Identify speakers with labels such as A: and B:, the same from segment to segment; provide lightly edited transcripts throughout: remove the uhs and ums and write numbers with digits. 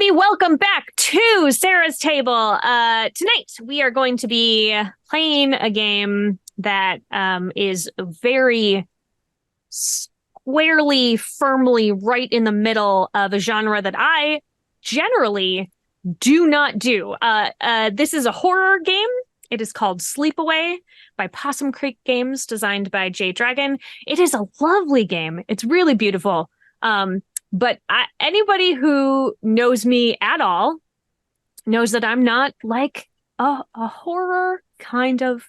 A: everybody. Welcome back to Sarah's Table. Tonight, we are going to be playing a game that is very squarely, firmly right in the middle of a genre that I generally do not do. This is a horror game. It is called Sleepaway by Possum Creek Games, designed by Jay Dragon. It is a lovely game. It's really beautiful. But anybody who knows me at all knows that I'm not like a horror kind of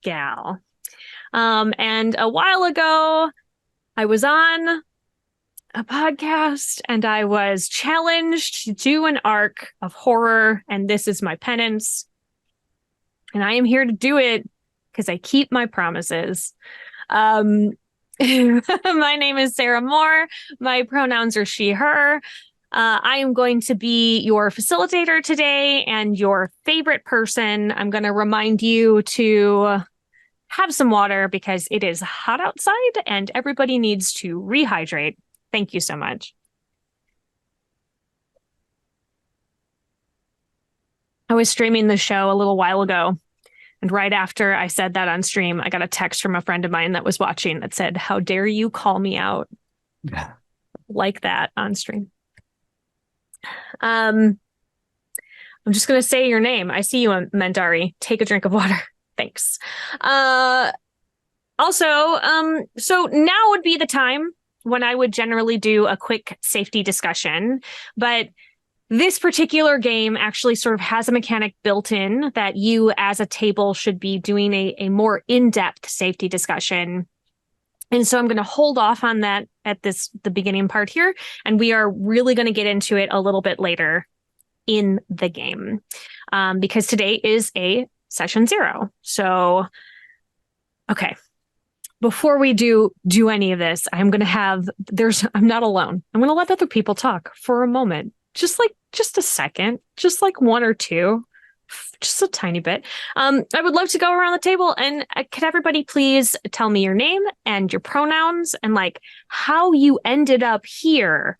A: gal. And a while ago, I was on a podcast and I was challenged to do an arc of horror, and this is my penance. And I am here to do it because I keep my promises. My name is Sarah Moore. My pronouns are she, her. I am going to be your facilitator today and your favorite person. I'm going to remind you to have some water because it is hot outside and everybody needs to rehydrate. Thank you so much. I was streaming the show a little while ago. And right after I said that on stream, I got a text from a friend of mine that was watching that said, "How dare you call me out like that on stream?" I'm just going to say your name. I see you, Mandari. Take a drink of water. Thanks. So now would be the time when I would generally do a quick safety discussion, but this particular game actually sort of has a mechanic built in that you as a table should be doing a more in-depth safety discussion. And so I'm going to hold off on that at the beginning part here. And we are really going to get into it a little bit later in the game because today is a session 0. So, okay. Before we do any of this, I'm not alone. I'm going to let other people talk for a moment. Just a second, just like one or two, just a tiny bit. I would love to go around the table and could everybody please tell me your name and your pronouns and like how you ended up here.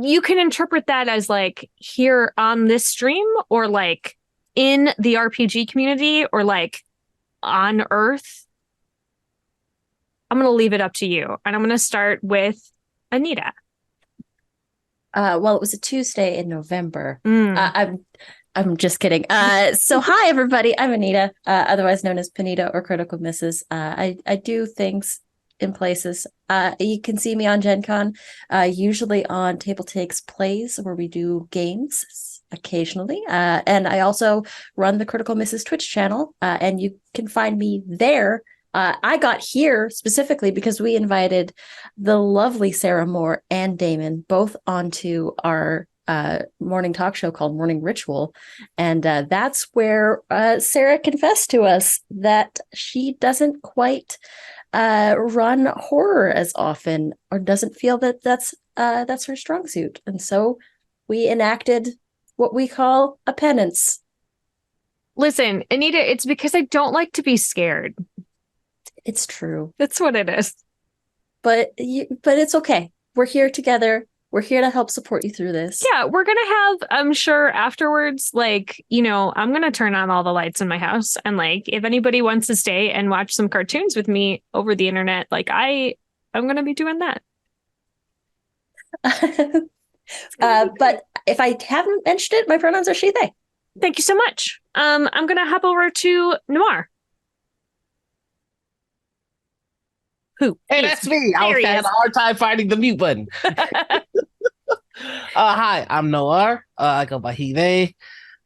A: You can interpret that as like here on this stream or like in the RPG community or like on Earth. I'm going to leave it up to you. And I'm going to start with Anita.
B: Well, it was a Tuesday in November. I'm just kidding. So hi everybody, I'm Anita, otherwise known as Panita or Critical Misses. I do things in places. You can see me on Gen Con, usually on Table Takes Plays where we do games occasionally. And I also run the Critical Misses Twitch channel, and you can find me there. I got here specifically because we invited the lovely Sarah Moore and Damon both onto our morning talk show called Morning Ritual. And that's where Sarah confessed to us that she doesn't quite run horror as often or doesn't feel that that's her strong suit. And so we enacted what we call a penance.
A: Listen, Anita, it's because I don't like to be scared.
B: It's true.
A: That's what it is.
B: But it's okay. We're here together. We're here to help support you through this.
A: Yeah, we're going to have, I'm sure afterwards, like, I'm going to turn on all the lights in my house. And like, if anybody wants to stay and watch some cartoons with me over the internet, like I'm going to be doing that.
B: But if I haven't mentioned it, my pronouns are she, they.
A: Thank you so much. I'm going to hop over to Noir. Who?
C: Hey, that's me. I had a hard time finding the mute button. Hi, I'm Noir. I go by he, they.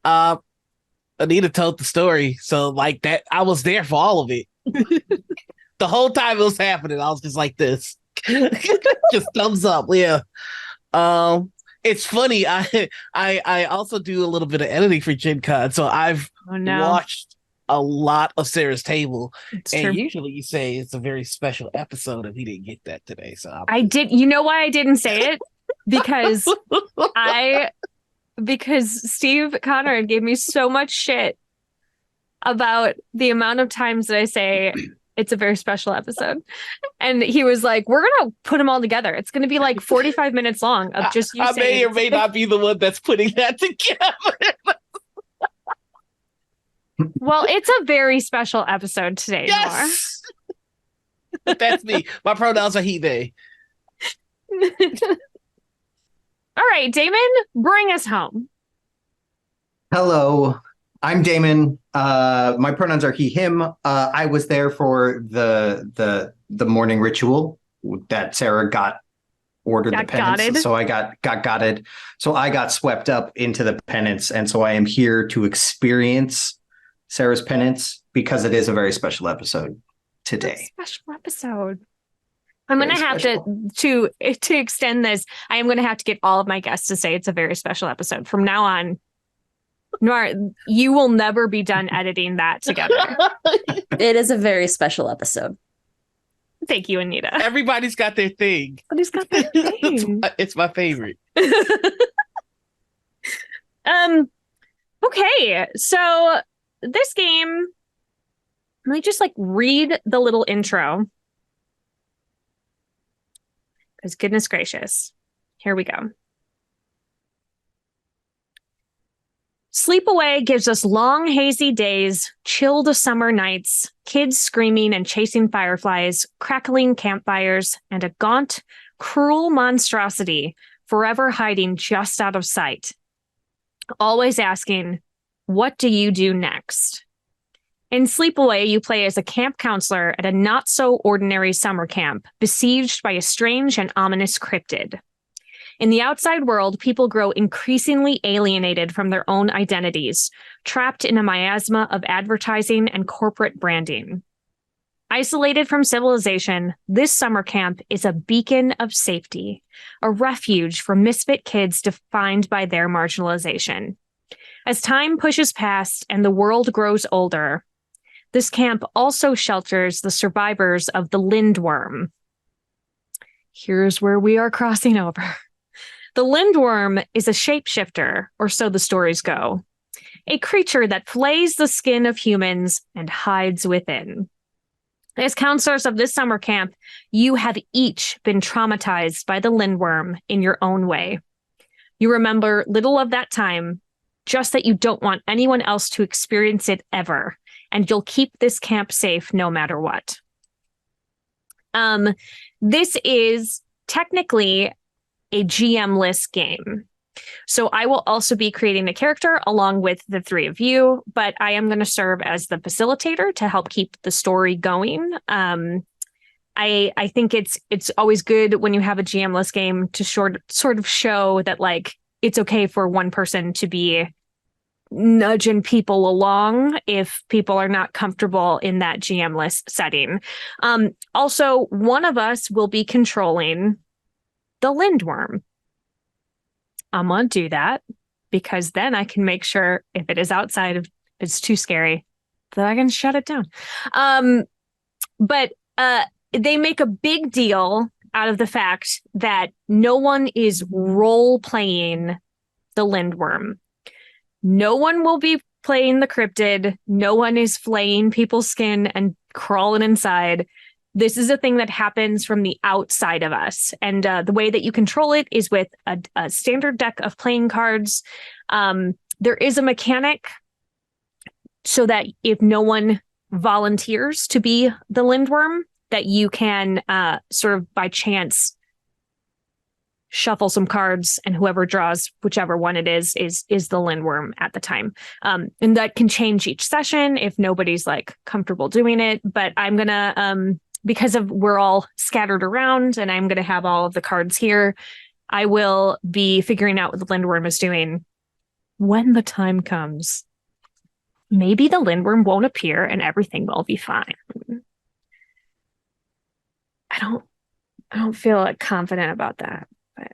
C: Anita told the story, so like that, I was there for all of it. The whole time it was happening, I was just like this, just thumbs up. Yeah. It's funny. I also do a little bit of editing for Gen Con, so I've watched a lot of Sarah's Table. It's and true. Usually you say it's a very special episode, and we didn't get that today. So
A: I did. You know why I didn't say it? Because because Steve Conrad gave me so much shit about the amount of times that I say It's a very special episode. And he was like, we're going to put them all together. It's going to be like 45 minutes long of just you
C: I
A: saying.
C: may or may not be the one that's putting that together.
A: Well, it's a very special episode today,
C: Yes! That's me. My pronouns are he, they.
A: Noir. All right, Damon, bring us home.
D: Hello, I'm Damon. My pronouns are he, him. I was there for the morning ritual that Sarah got ordered the penance. So I got gotted. So I got swept up into the penance, and so I am here to experience Sarah's penance because it is a very special episode today.
A: Special episode. I'm going to have to extend this. I am going to have to get all of my guests to say it's a very special episode from now on. Noir, you will never be done editing that together.
B: It is a very special episode.
A: Thank you, Anita.
C: Everybody's got their thing.
A: Everybody's got their thing.
C: It's my favorite.
A: Okay, so this game, let me just like read the little intro. Because goodness gracious, here we go. Sleepaway gives us long, hazy days, chilled summer nights, kids screaming and chasing fireflies, crackling campfires, and a gaunt, cruel monstrosity forever hiding just out of sight. Always asking, what do you do next? In Sleepaway, you play as a camp counselor at a not-so-ordinary summer camp, besieged by a strange and ominous cryptid. In the outside world, people grow increasingly alienated from their own identities, trapped in a miasma of advertising and corporate branding. Isolated from civilization, this summer camp is a beacon of safety, a refuge for misfit kids defined by their marginalization. As time pushes past and the world grows older, this camp also shelters the survivors of the lindworm. Here's where we are crossing over. The lindworm is a shapeshifter, or so the stories go. A creature that flays the skin of humans and hides within. As counselors of this summer camp, you have each been traumatized by the lindworm in your own way. You remember little of that time, just that you don't want anyone else to experience it ever, and you'll keep this camp safe no matter what. This is technically a GM-less game. So I will also be creating the character along with the three of you, but I am going to serve as the facilitator to help keep the story going. I think it's always good when you have a GM-less game to sort of show that like it's okay for one person to be nudging people along if people are not comfortable in that GM-less setting. Also, one of us will be controlling the lindworm. I'm going to do that because then I can make sure if it is outside of it's too scary that I can shut it down. But they make a big deal out of the fact that no one is role playing the lindworm. No one will be playing the cryptid. No one is flaying people's skin and crawling inside. This is a thing that happens from the outside of us. And the way that you control it is with a standard deck of playing cards. There is a mechanic so that if no one volunteers to be the lindworm, that you can sort of by chance shuffle some cards, and whoever draws whichever one it is the lindworm at the time. And that can change each session if nobody's like comfortable doing it. But I'm gonna because we're all scattered around and I'm gonna have all of the cards here, I will be figuring out what the lindworm is doing when the time comes. Maybe the lindworm won't appear and everything will be fine. I don't feel like confident about that. But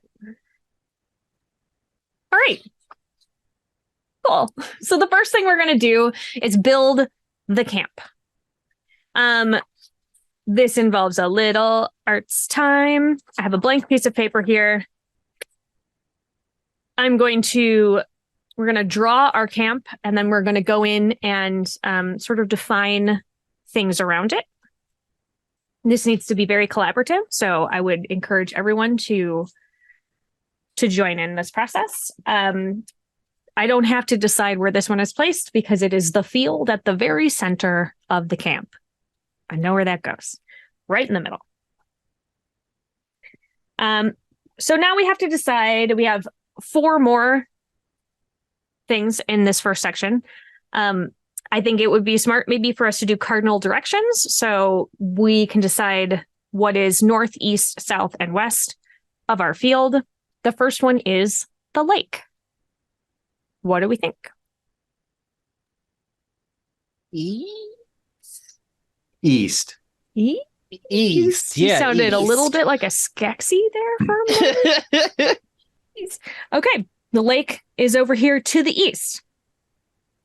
A: all right. Cool. So the first thing we're going to do is build the camp. This involves a little arts time. I have a blank piece of paper here. We're going to draw our camp, and then we're going to go in and sort of define things around it. This needs to be very collaborative, so I would encourage everyone to join in this process. I don't have to decide where this one is placed because it is the field at the very center of the camp. I know where that goes. Right in the middle. So now we have to decide. We have 4 more things in this first section. I think it would be smart maybe for us to do cardinal directions so we can decide what is north, east, south, and west of our field. The first one is the lake. What do we think?
D: East.
A: East. You sounded
C: east.
A: a little bit like a Skeksis there for a minute. Okay, the lake is over here to the east.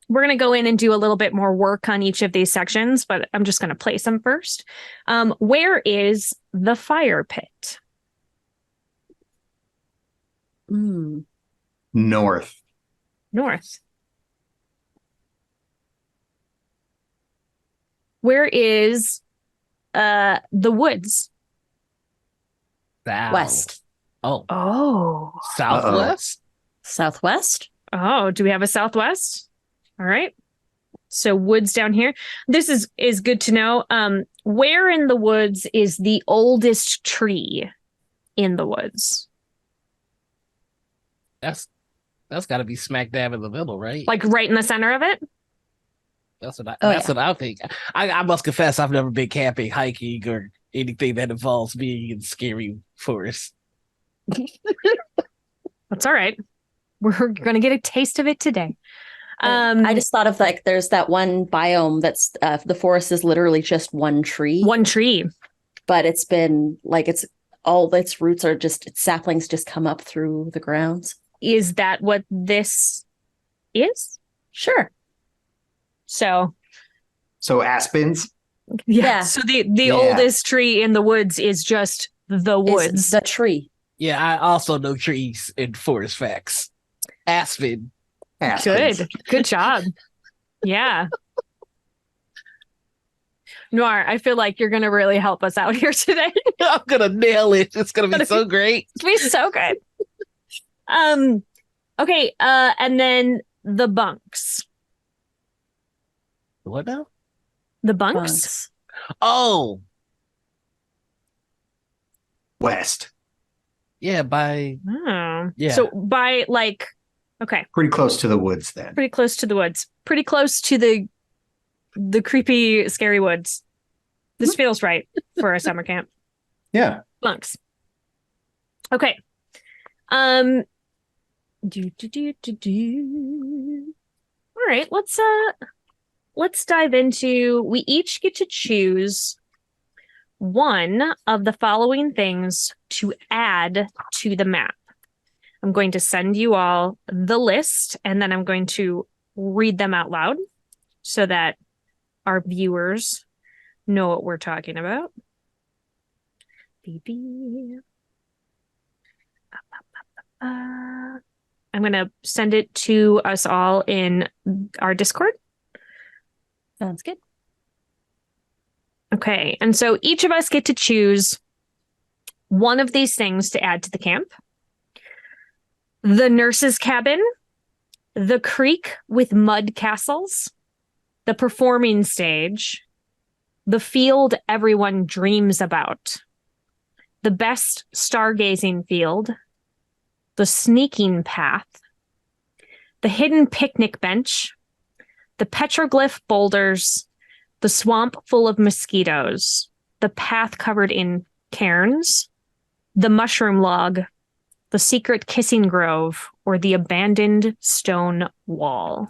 A: We're going to go in and do a little bit more work on each of these sections, but I'm just going to place them first. Where is the fire pit?
D: North.
A: North. Where is the woods?
C: South.
B: West.
A: Oh.
C: Southwest?
B: Southwest?
A: Oh, do we have a southwest? All right. So woods down here. This is good to know. Where in the woods is the oldest tree in the woods?
C: That's got to be smack dab in the middle, right?
A: Like right in the center of it?
C: That's what I think. I must confess, I've never been camping, hiking, or anything that involves being in scary forests.
A: That's all right. We're going to get a taste of it today.
B: I just thought of like there's that one biome that's the forest is literally just one tree.
A: One tree.
B: But it's been like it's all its roots are just its saplings just come up through the grounds.
A: Is that what this is?
B: Sure.
A: So
D: aspens.
A: yeah. So the oldest tree in the woods is just the woods.
B: Is the tree.
C: Yeah, I also know trees in forest facts. Aspen.
D: Aspens.
A: Good job. Yeah. Noir, I feel like you're going to really help us out here today.
C: I'm going to nail it. It's going to be so great.
A: It's going to be so good. Okay, and then the bunks.
C: What now?
A: The bunks?
C: Oh.
D: West.
C: Yeah, by
A: So by like okay.
D: Pretty close to the woods then.
A: Pretty close to the woods. Pretty close to the creepy, scary woods. This feels right for a summer camp.
D: Yeah.
A: Bunks. Okay. All right, let's dive into we each get to choose one of the following things to add to the map. I'm going to send you all the list and then I'm going to read them out loud so that our viewers know what we're talking about. I'm going to send it to us all in our Discord.
B: Sounds good.
A: Okay, and so each of us get to choose one of these things to add to the camp. The nurse's cabin, the creek with mud castles, the performing stage, the field everyone dreams about, the best stargazing field, the sneaking path, the hidden picnic bench, the petroglyph boulders, the swamp full of mosquitoes, the path covered in cairns, the mushroom log, the secret kissing grove, or the abandoned stone wall.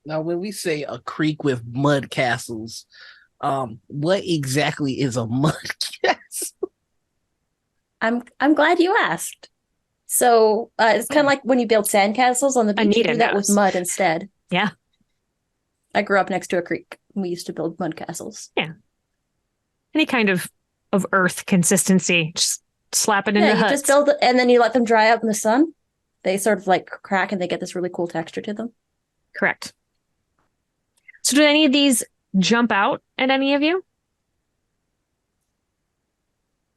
C: Now, when we say a creek with mud castles, what exactly is a mud castle?
B: I'm glad you asked. So it's kind of like when you build sandcastles on the beach, you do that with mud instead.
A: Yeah.
B: I grew up next to a creek. We used to build mud castles.
A: Yeah. Any kind of earth consistency, just slap it into
B: you
A: huts.
B: just build it and then you let them dry out in the sun. They sort of like crack and they get this really cool texture to them.
A: Correct. So do any of these jump out at any of you?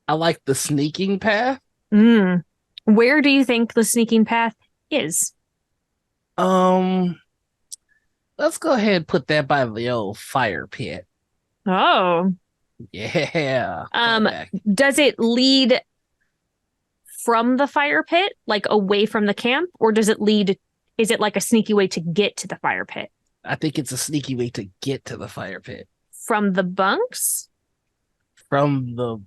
C: I like the sneaking path.
A: Where do you think the sneaking path is?
C: Let's go ahead and put that by the old fire pit.
A: Oh.
C: Yeah.
A: Does it lead from the fire pit, like away from the camp, or is it like a sneaky way to get to the fire pit?
C: I think it's a sneaky way to get to the fire pit.
A: From the bunks?
C: From the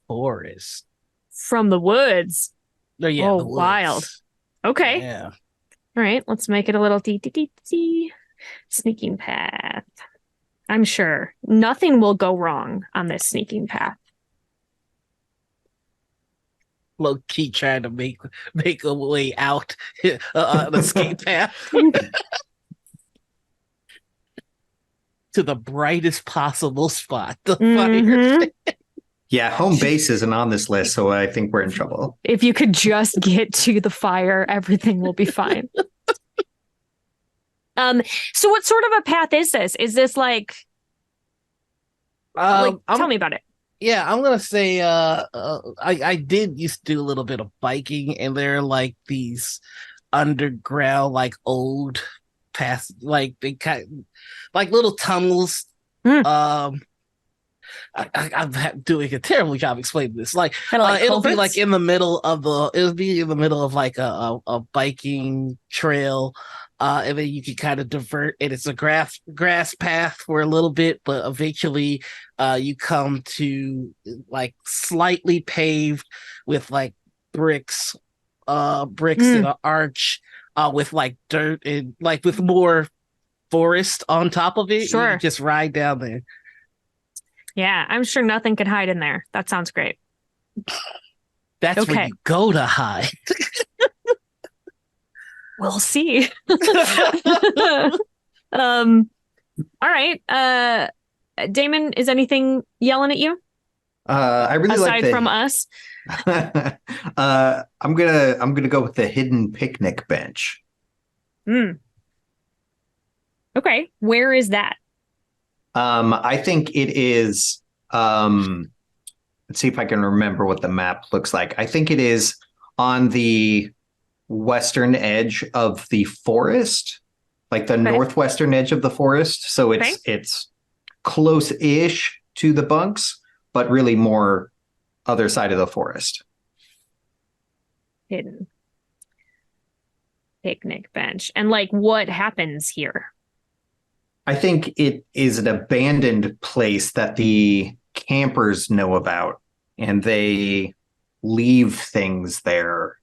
C: forest.
A: From the woods?
C: Oh, yeah,
A: oh,
C: the woods.
A: Wild. Okay.
C: Yeah.
A: All right, let's make it a little sneaking path. I'm sure nothing will go wrong on this sneaking path.
C: Low key trying to make a way out the escape path to the brightest possible spot. The fire.
D: Yeah, home base isn't on this list, so I think we're in trouble.
A: If you could just get to the fire, everything will be fine. So what sort of a path is this? Is this like tell me about it.
C: Yeah, I'm gonna say I did used to do a little bit of biking, and they're like these underground, like old paths, like they kind like little tunnels. I'm doing a terrible job explaining this. Like, it'll be like in the middle of like a biking trail, and then you can kind of divert, and it's a grass path for a little bit, but eventually, you come to like slightly paved with like bricks in an arch, with like dirt and like with more forest on top of it.
A: Sure,
C: you just ride down there.
A: Yeah, I'm sure nothing could hide in there. That sounds great.
C: That's okay. Where you go to hide.
A: We'll see. All right. Damon, is anything yelling at you?
D: I really
A: aside from us.
D: I'm gonna go with the hidden picnic bench.
A: Okay, where is that?
D: I think it is. Let's see if I can remember what the map looks like. I think it is on the western edge of the forest, like the northwestern edge of the forest. So it's close-ish to the bunks, but really more other side of the forest.
A: Hidden picnic bench. And like, what happens here?
D: I think it is an abandoned place that the campers know about, and they leave things there,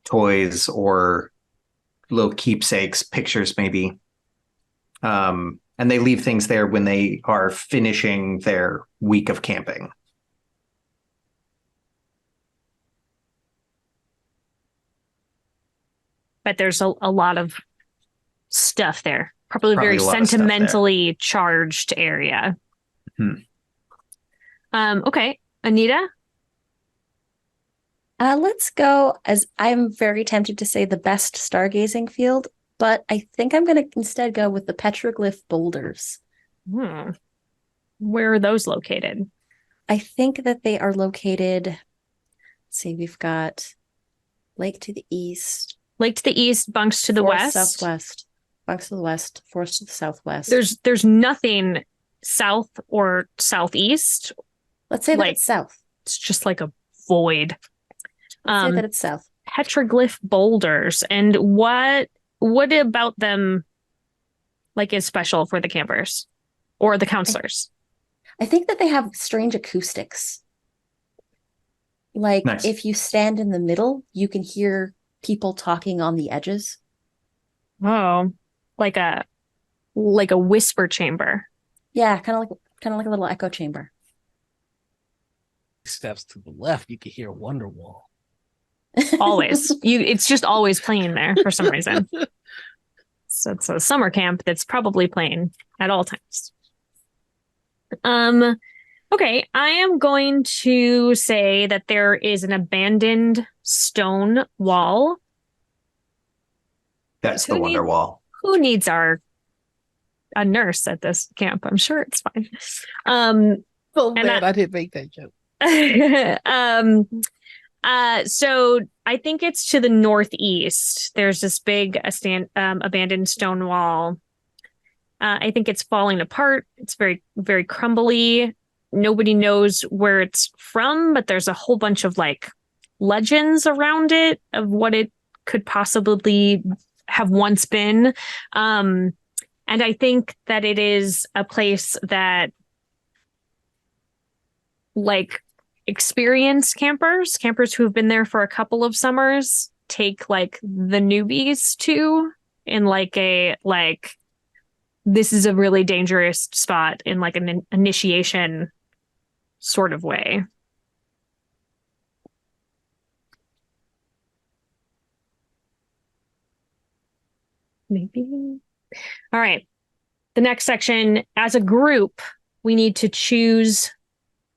D: toys or little keepsakes, pictures maybe. And they leave things there when they are finishing their week of camping.
A: But there's a lot of stuff there. Probably very sentimentally charged area. Okay, Anita?
B: Let's go, as I'm very tempted to say the best stargazing field, but I think I'm going to instead go with the petroglyph boulders.
A: Where are those located?
B: I think that they are located, let's see, we've got lake to the east.
A: Lake to the east, bunks to the west.
B: Southwest. Bunks to the west, forest to the southwest.
A: There's nothing south or southeast.
B: Let's say that it's south.
A: It's just like a void.
B: Let's say that it's south.
A: Petroglyph boulders. And what about them like is special for the campers or the counselors?
B: I think that they have strange acoustics. Like if you stand in the middle, you can hear people talking on the edges.
A: Oh. Like a whisper chamber.
B: Yeah, kind of like a little echo chamber.
C: Steps to the left, you can hear Wonderwall.
A: Always. It's just always playing there for some reason. So it's a summer camp that's probably playing at all times. Okay, I am going to say that there is an abandoned stone wall.
D: That's the Wonderwall.
A: Who needs our a nurse at this camp. I'm sure it's fine.
C: So bad I didn't make that joke.
A: So I think it's to the northeast. There's this big abandoned stone wall. I think it's falling apart. It's very, very crumbly. Nobody knows where it's from, but there's a whole bunch of like legends around it of what it could possibly have once been. And I think that it is a place that like experienced campers who have been there for a couple of summers take like the newbies to in like a like this is a really dangerous spot in like an initiation sort of way. Maybe. All right. The next section, as a group, we need to choose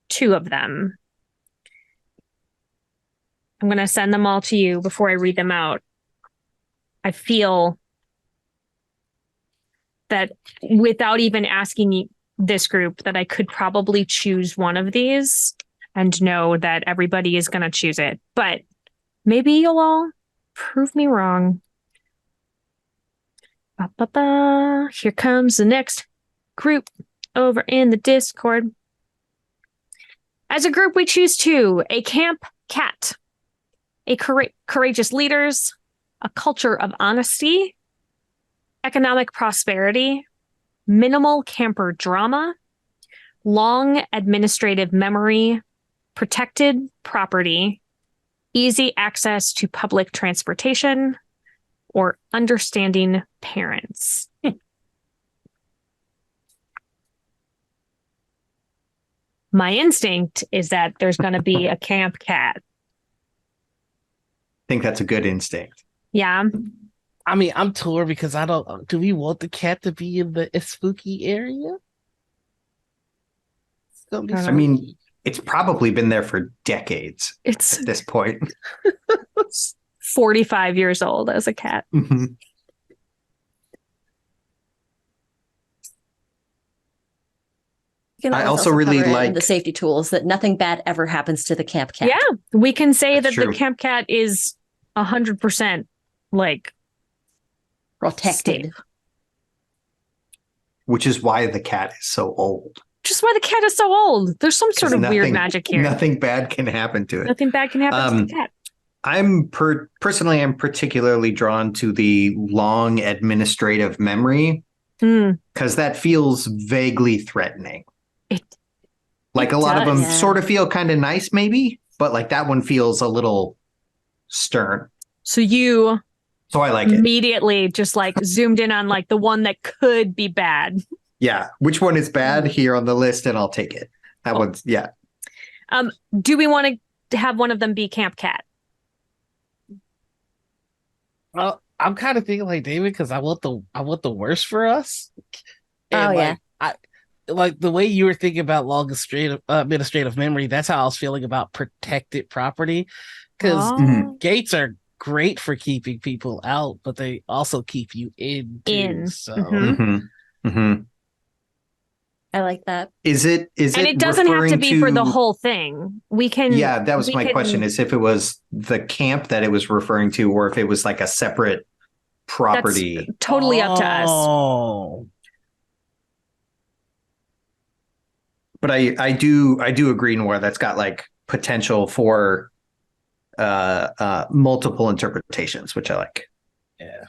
A: 2 of them. I'm going to send them all to you before I read them out. I feel that without even asking this group, that I could probably choose one of these and know that everybody is going to choose it. But maybe you'll all prove me wrong. Here comes the next group over in the Discord. As a group, we choose 2: a camp cat, a courageous leaders, a culture of honesty, economic prosperity, minimal camper drama, long administrative memory, protected property, easy access to public transportation, or understanding parents. My instinct is that there's going to be a camp cat.
D: I think that's a good instinct.
A: Yeah.
C: I mean, I'm torn because I don't. Do we want the cat to be in the spooky area? It's gonna be
D: I mean, it's probably been there for decades.
A: It's
D: at this point.
A: 45 years old as a cat.
D: Mm-hmm. I also really like
B: the safety tools that nothing bad ever happens to the camp cat.
A: Yeah, we can say
D: That's
A: that
D: true.
A: the camp cat is 100% like
B: protected.
A: safe.
D: Which is why the cat is so old.
A: Just why the cat is so old. There's some sort of weird magic here.
D: Nothing bad can happen to it.
A: Nothing bad can happen to the cat.
D: I'm particularly drawn to the long administrative memory because that feels vaguely threatening. Like a lot of them sort of feel kind of nice, maybe, but like that one feels a little stern.
A: So
D: I like it.
A: Immediately just like zoomed in on like the one that could be bad.
D: Yeah. Which one is bad here on the list? And I'll take it. That one's, yeah.
A: Do we want to have one of them be Camp Cat?
C: Well, I'm kind of thinking like David because I want the worst for us. And
B: yeah.
C: Like the way you were thinking about long administrative memory, that's how I was feeling about protected property. Because gates are great for keeping people out, but they also keep you in. So
B: I like that.
D: Is it?
A: And it doesn't have to be for the whole thing. We can.
D: Yeah, that was my question. Is if it was the camp that it was referring to, or if it was like a separate property.
A: That's totally up to us.
C: Oh.
D: But I do agree, Noir, that's got like potential for multiple interpretations, which I like.
C: Yeah.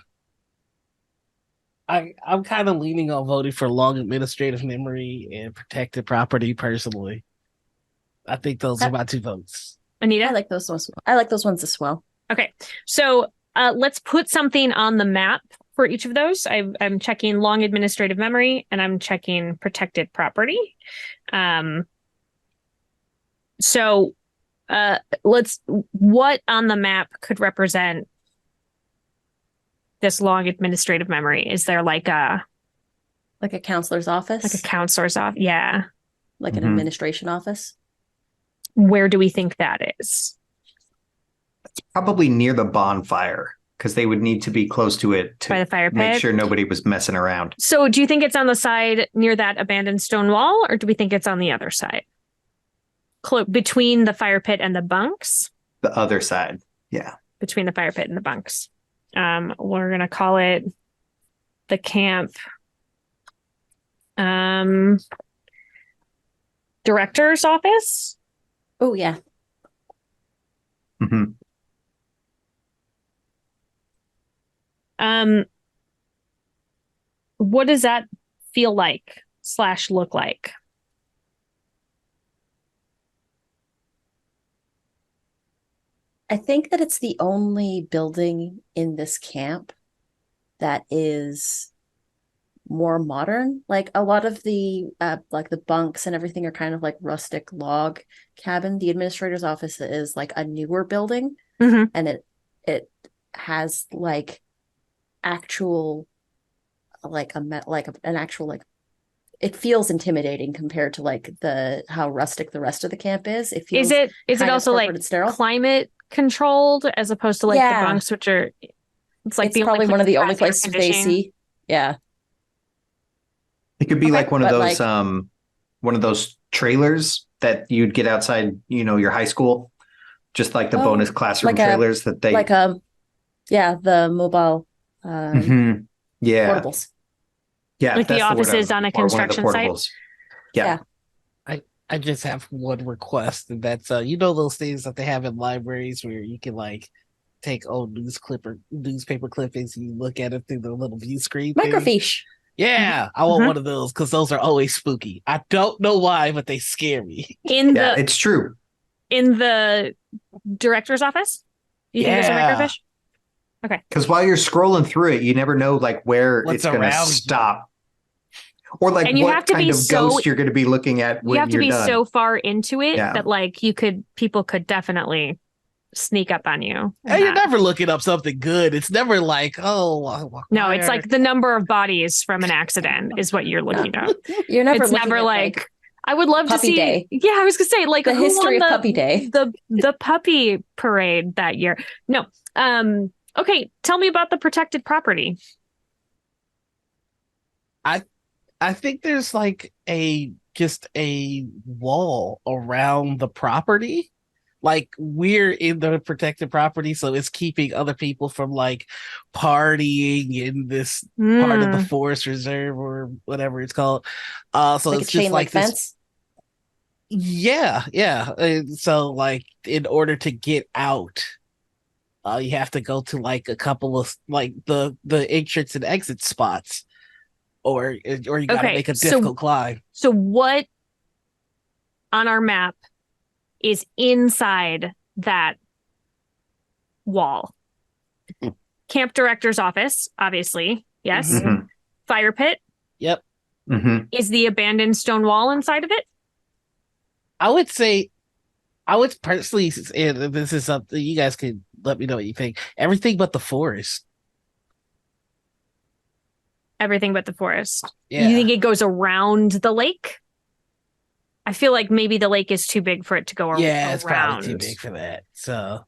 C: I'm kind of leaning on voting for long administrative memory and protected property personally. I think those are my 2 votes.
A: Anita?
B: I like those ones. I like those ones as well.
A: Okay. So let's put something on the map for each of those. I'm checking long administrative memory and I'm checking protected property. So what on the map could represent this long administrative memory? Is there like a
B: counselor's office?
A: Like a counselor's office? Yeah.
B: Like an administration office?
A: Where do we think that is?
D: It's probably near the bonfire because they would need to be close to it
A: by the
D: to
A: fire
D: make
A: pit.
D: sure nobody was messing around.
A: So do you think it's on the side near that abandoned stone wall, or do we think it's on the other side? Between the fire pit and the bunks?
D: The other side. Yeah.
A: Between the fire pit and the bunks. We're going to call it the camp director's office.
B: Oh, yeah.
D: Mm-hmm.
A: What does that feel like / look like?
B: I think that it's the only building in this camp that is more modern. Like a lot of the like the bunks and everything are kind of like rustic log cabin. The administrator's office is like a newer building, and it has like actual like an actual like it feels intimidating compared to like how rustic the rest of the camp is. It feels
A: is it also like climate controlled as opposed to like the bunks, which are it's
B: probably one of the only places with AC. Yeah.
D: It could be like one of those trailers that you'd get outside, your high school, just like the bonus classroom trailers that they
B: the mobile portables.
D: Yeah,
A: like the offices on a construction site.
D: Yeah.
C: I just have one request, and that's those things that they have in libraries where you can like take old newspaper clippings and you look at it through the little view screen.
B: Microfiche.
C: Yeah, I want one of those because those are always spooky. I don't know why, but they scare me.
D: It's true.
A: In the director's office? You think there's a microfiche? Okay.
D: Because while you're scrolling through it, you never know like where it's going to stop. Or like what kind of ghost you're going to be looking at when you're done.
A: You have to be so far into it that like people could definitely sneak up on you.
C: And you're never looking up something good. It's never like, no,
A: it's like the number of bodies from an accident is what you're looking up.
B: You're never.
A: It's never like I would love to see.
B: Day.
A: Yeah, I was gonna say like
B: the history of Puppy Day,
A: the puppy parade that year. No, okay. Tell me about the protected property.
C: I think there's like just a wall around the property. Like we're in the protected property, so it's keeping other people from like partying in this part of the forest reserve or whatever it's called. So
B: like
C: it's
B: a chain
C: just like
B: fence.
C: This, yeah. So like in order to get out, you have to go to like a couple of like the entrance and exit spots. Or you got to make a difficult climb.
A: So what on our map is inside that wall? Camp director's office, obviously. Yes.
D: Mm-hmm.
A: Fire pit.
C: Yep.
D: Mm-hmm.
A: Is the abandoned stone wall inside of it?
C: I would personally, and this is something you guys can let me know what you think. Everything but the forest.
A: Everything but the forest.
C: Yeah.
A: You think it goes around the lake? I feel like maybe the lake is too big for it to go around.
C: Yeah, it's probably too big for that. So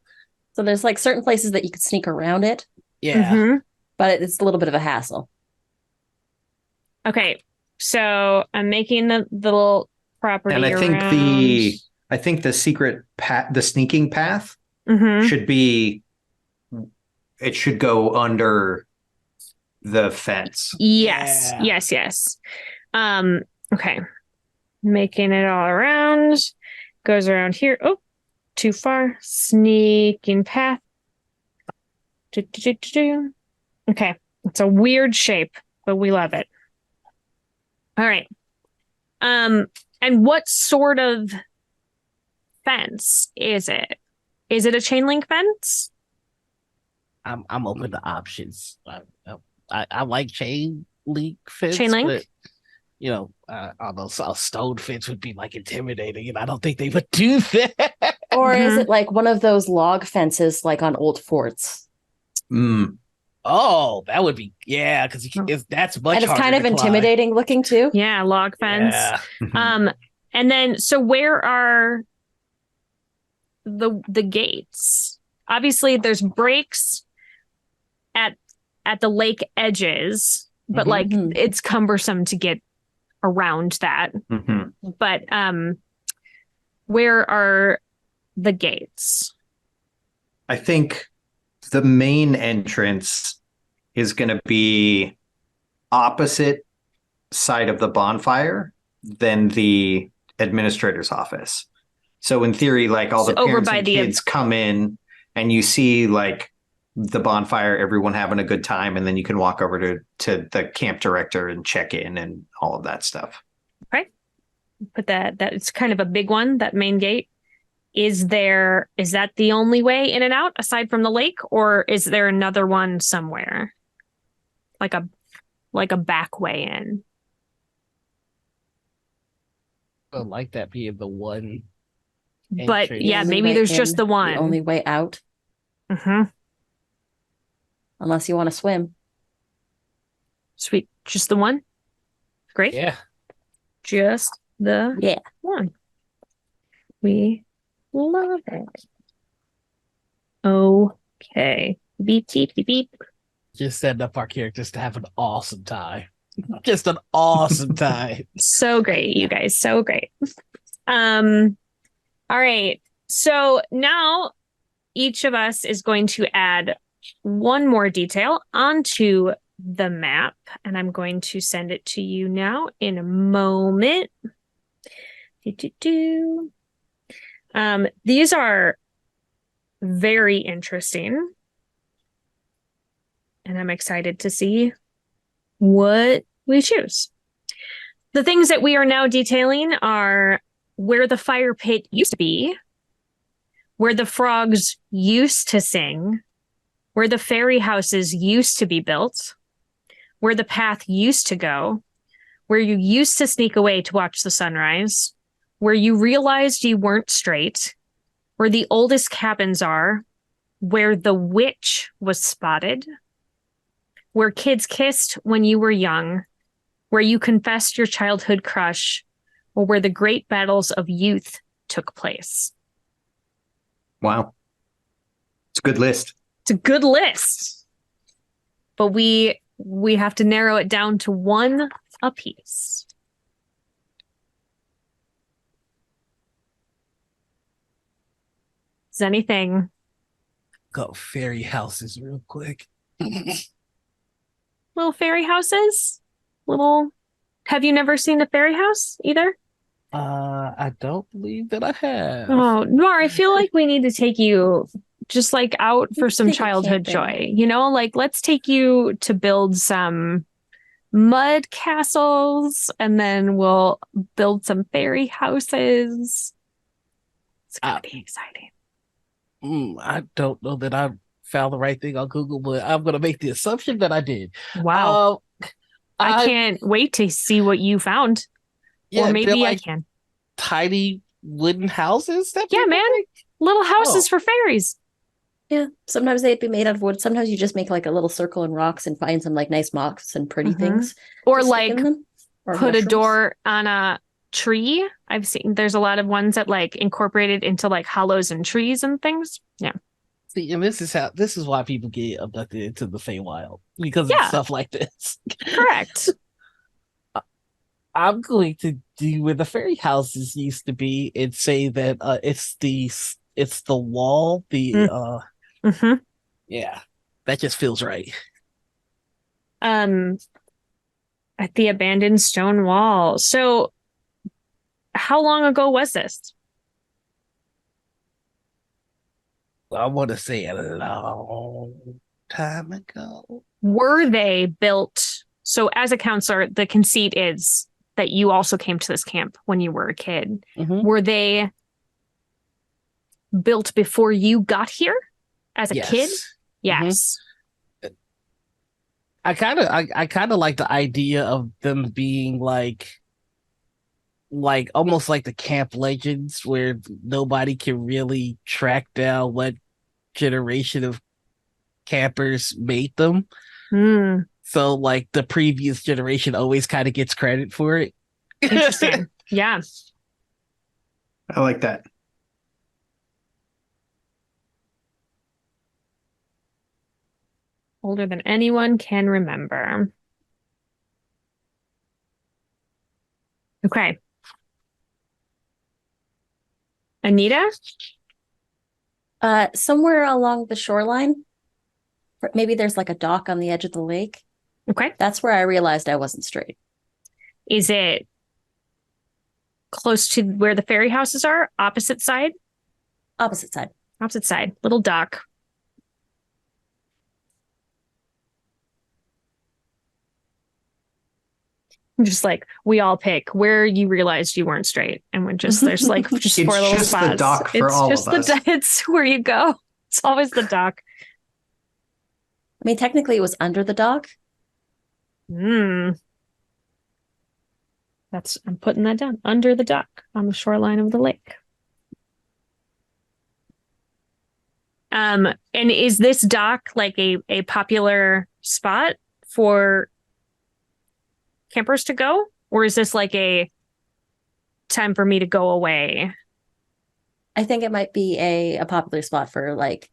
B: there's like certain places that you could sneak around it.
C: Yeah.
B: But it's a little bit of a hassle.
A: Okay. So I'm making the little property
D: and I think the secret path, the sneaking path should go under the fence.
A: Yes.
C: Yeah.
A: Yes. Okay. Making it all around. Goes around here. Oh, too far. Sneaking path. Okay. It's a weird shape, but we love it. All right. And what sort of fence is it? Is it a chain link fence?
C: I'm open to options. I like chain link fence.
A: Chain link?
C: But, I don't know, a stone fence would be like intimidating, and I don't think they would do that.
B: Or is it like one of those log fences like on old forts?
C: Oh, that would be, because that's much harder.
B: And it's kind of intimidating looking too.
A: Yeah, log fence.
C: Yeah.
A: And then so where are the gates? Obviously there's breaks at the lake edges, but like it's cumbersome to get around that. But where are the gates?
D: I think the main entrance is going to be opposite side of the bonfire than the administrator's office. So in theory, like all the parents and kids come in and you see like the bonfire, everyone having a good time, and then you can walk over to the camp director and check in and all of that stuff.
A: Okay. Put that it's kind of a big one, that main gate. Is that the only way in and out aside from the lake, or is there another one somewhere? Like a back way in?
C: I like that being the one.
A: But yeah, maybe there's just the one.
B: The only way out. Unless you want to swim.
A: Sweet. Just the one? Great.
C: Yeah.
A: Just the one. We love it. Okay. Beep, beep, beep, beep.
C: Just setting up our characters to have an awesome time. Just an awesome time.
A: So great, you guys. So great. All right. So now each of us is going to add one more detail onto the map, and I'm going to send it to you now in a moment. These are very interesting, and I'm excited to see what we choose. The things that we are now detailing are where the fire pit used to be, where the frogs used to sing, where the fairy houses used to be built, where the path used to go, where you used to sneak away to watch the sunrise, where you realized you weren't straight, where the oldest cabins are, where the witch was spotted, where kids kissed when you were young, where you confessed your childhood crush, or where the great battles of youth took place.
D: Wow. It's a good list.
A: It's a good list. But we have to narrow it down to one apiece. Is anything?
C: Go fairy houses real quick.
A: Little fairy houses? Have you never seen a fairy house either?
C: I don't believe that I have.
A: Oh, Noir, I feel like we need to take you just like out for some childhood joy. You know, like let's take you to build some mud castles, and then we'll build some fairy houses. It's gonna be exciting.
C: I don't know that I found the right thing on Google, but I'm gonna make the assumption that I did.
A: Wow. I can't wait to see what you found.
C: Yeah,
A: or maybe I can.
C: Tiny wooden houses?
A: Man. Make? Little houses for fairies.
B: Yeah. Sometimes they'd be made out of wood. Sometimes you just make like a little circle in rocks and find some like nice moss and pretty things.
A: Or like put
B: mushrooms.
A: A door on a tree. I've seen there's a lot of ones that like incorporated into like hollows and trees and things. Yeah.
C: See, and this is why people get abducted into the Feywild, because of stuff like this.
A: Correct.
C: I'm going to do where the fairy houses used to be and say that it's the wall, yeah, that just feels right.
A: At the abandoned stone wall. So how long ago was this?
C: I want to say a long time ago.
A: Were they built? So as a counselor, the conceit is that you also came to this camp when you were a kid. Were they built before you got here as a kid? Yes.
C: I kind of like the idea of them being like almost like the camp legends, where nobody can really track down what generation of campers made them. So like the previous generation always kind of gets credit for it.
A: Interesting. Yeah.
D: I like that.
A: Older than anyone can remember. Okay. Anita?
B: Somewhere along the shoreline, maybe there's like a dock on the edge of the lake.
A: Okay.
B: That's where I realized I wasn't straight.
A: Is it close to where the ferry houses are? Opposite side?
B: Opposite side.
A: Opposite side. Little dock. Just like we all pick where you realized you weren't straight, and when just there's like just
D: It's
A: four little
D: just
A: spots.
D: the dock for
A: it's
D: all
A: just
D: of
A: the
D: us.
A: it's where you go. It's always the dock.
B: I mean, technically, it was under the dock.
A: I'm putting that down. Under the dock on the shoreline of the lake. And is this dock like a popular spot for campers to go? Or is this like a time for me to go away?
B: I think it might be a popular spot for like,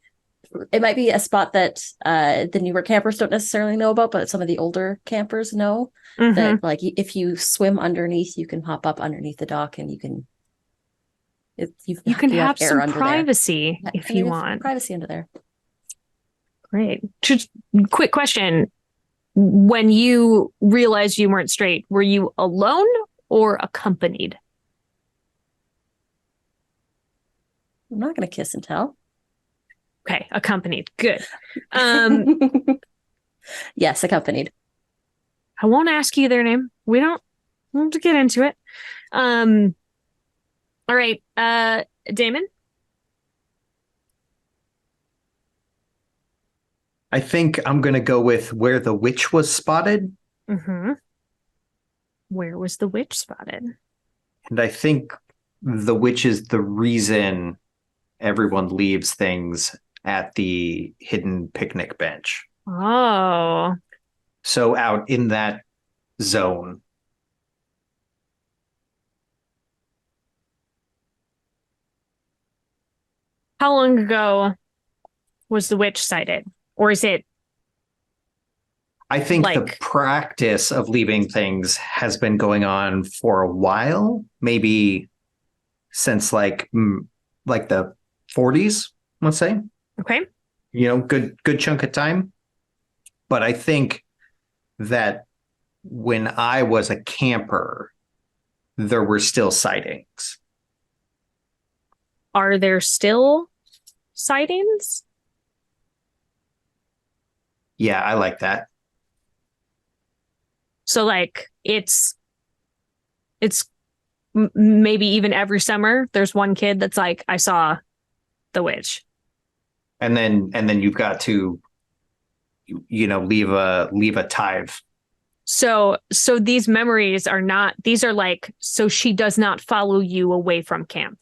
B: it might be a spot that the newer campers don't necessarily know about, but some of the older campers know that like if you swim underneath, you can hop up underneath the dock and you can
A: have some privacy if you want.
B: Privacy under there.
A: Great. Just quick question. When you realized you weren't straight, were you alone or accompanied?
B: I'm not going to kiss and tell.
A: Okay, accompanied. Good.
B: Yes, accompanied.
A: I won't ask you their name. We don't have to get into it. All right. Damon?
D: I think I'm going to go with where the witch was spotted.
A: Where was the witch spotted?
D: And I think the witch is the reason everyone leaves things at the hidden picnic bench.
A: Oh.
D: So out in that zone.
A: How long ago was the witch sighted? Or is it?
D: I think the practice of leaving things has been going on for a while, maybe since like the 40s, let's say.
A: Okay.
D: Good chunk of time. But I think that when I was a camper, there were still sightings.
A: Are there still sightings?
D: Yeah, I like that.
A: So like it's maybe even every summer there's one kid that's like, I saw the witch.
D: And then you've got to leave a tithe.
A: So these memories are not, these are like, so she does not follow you away from camp.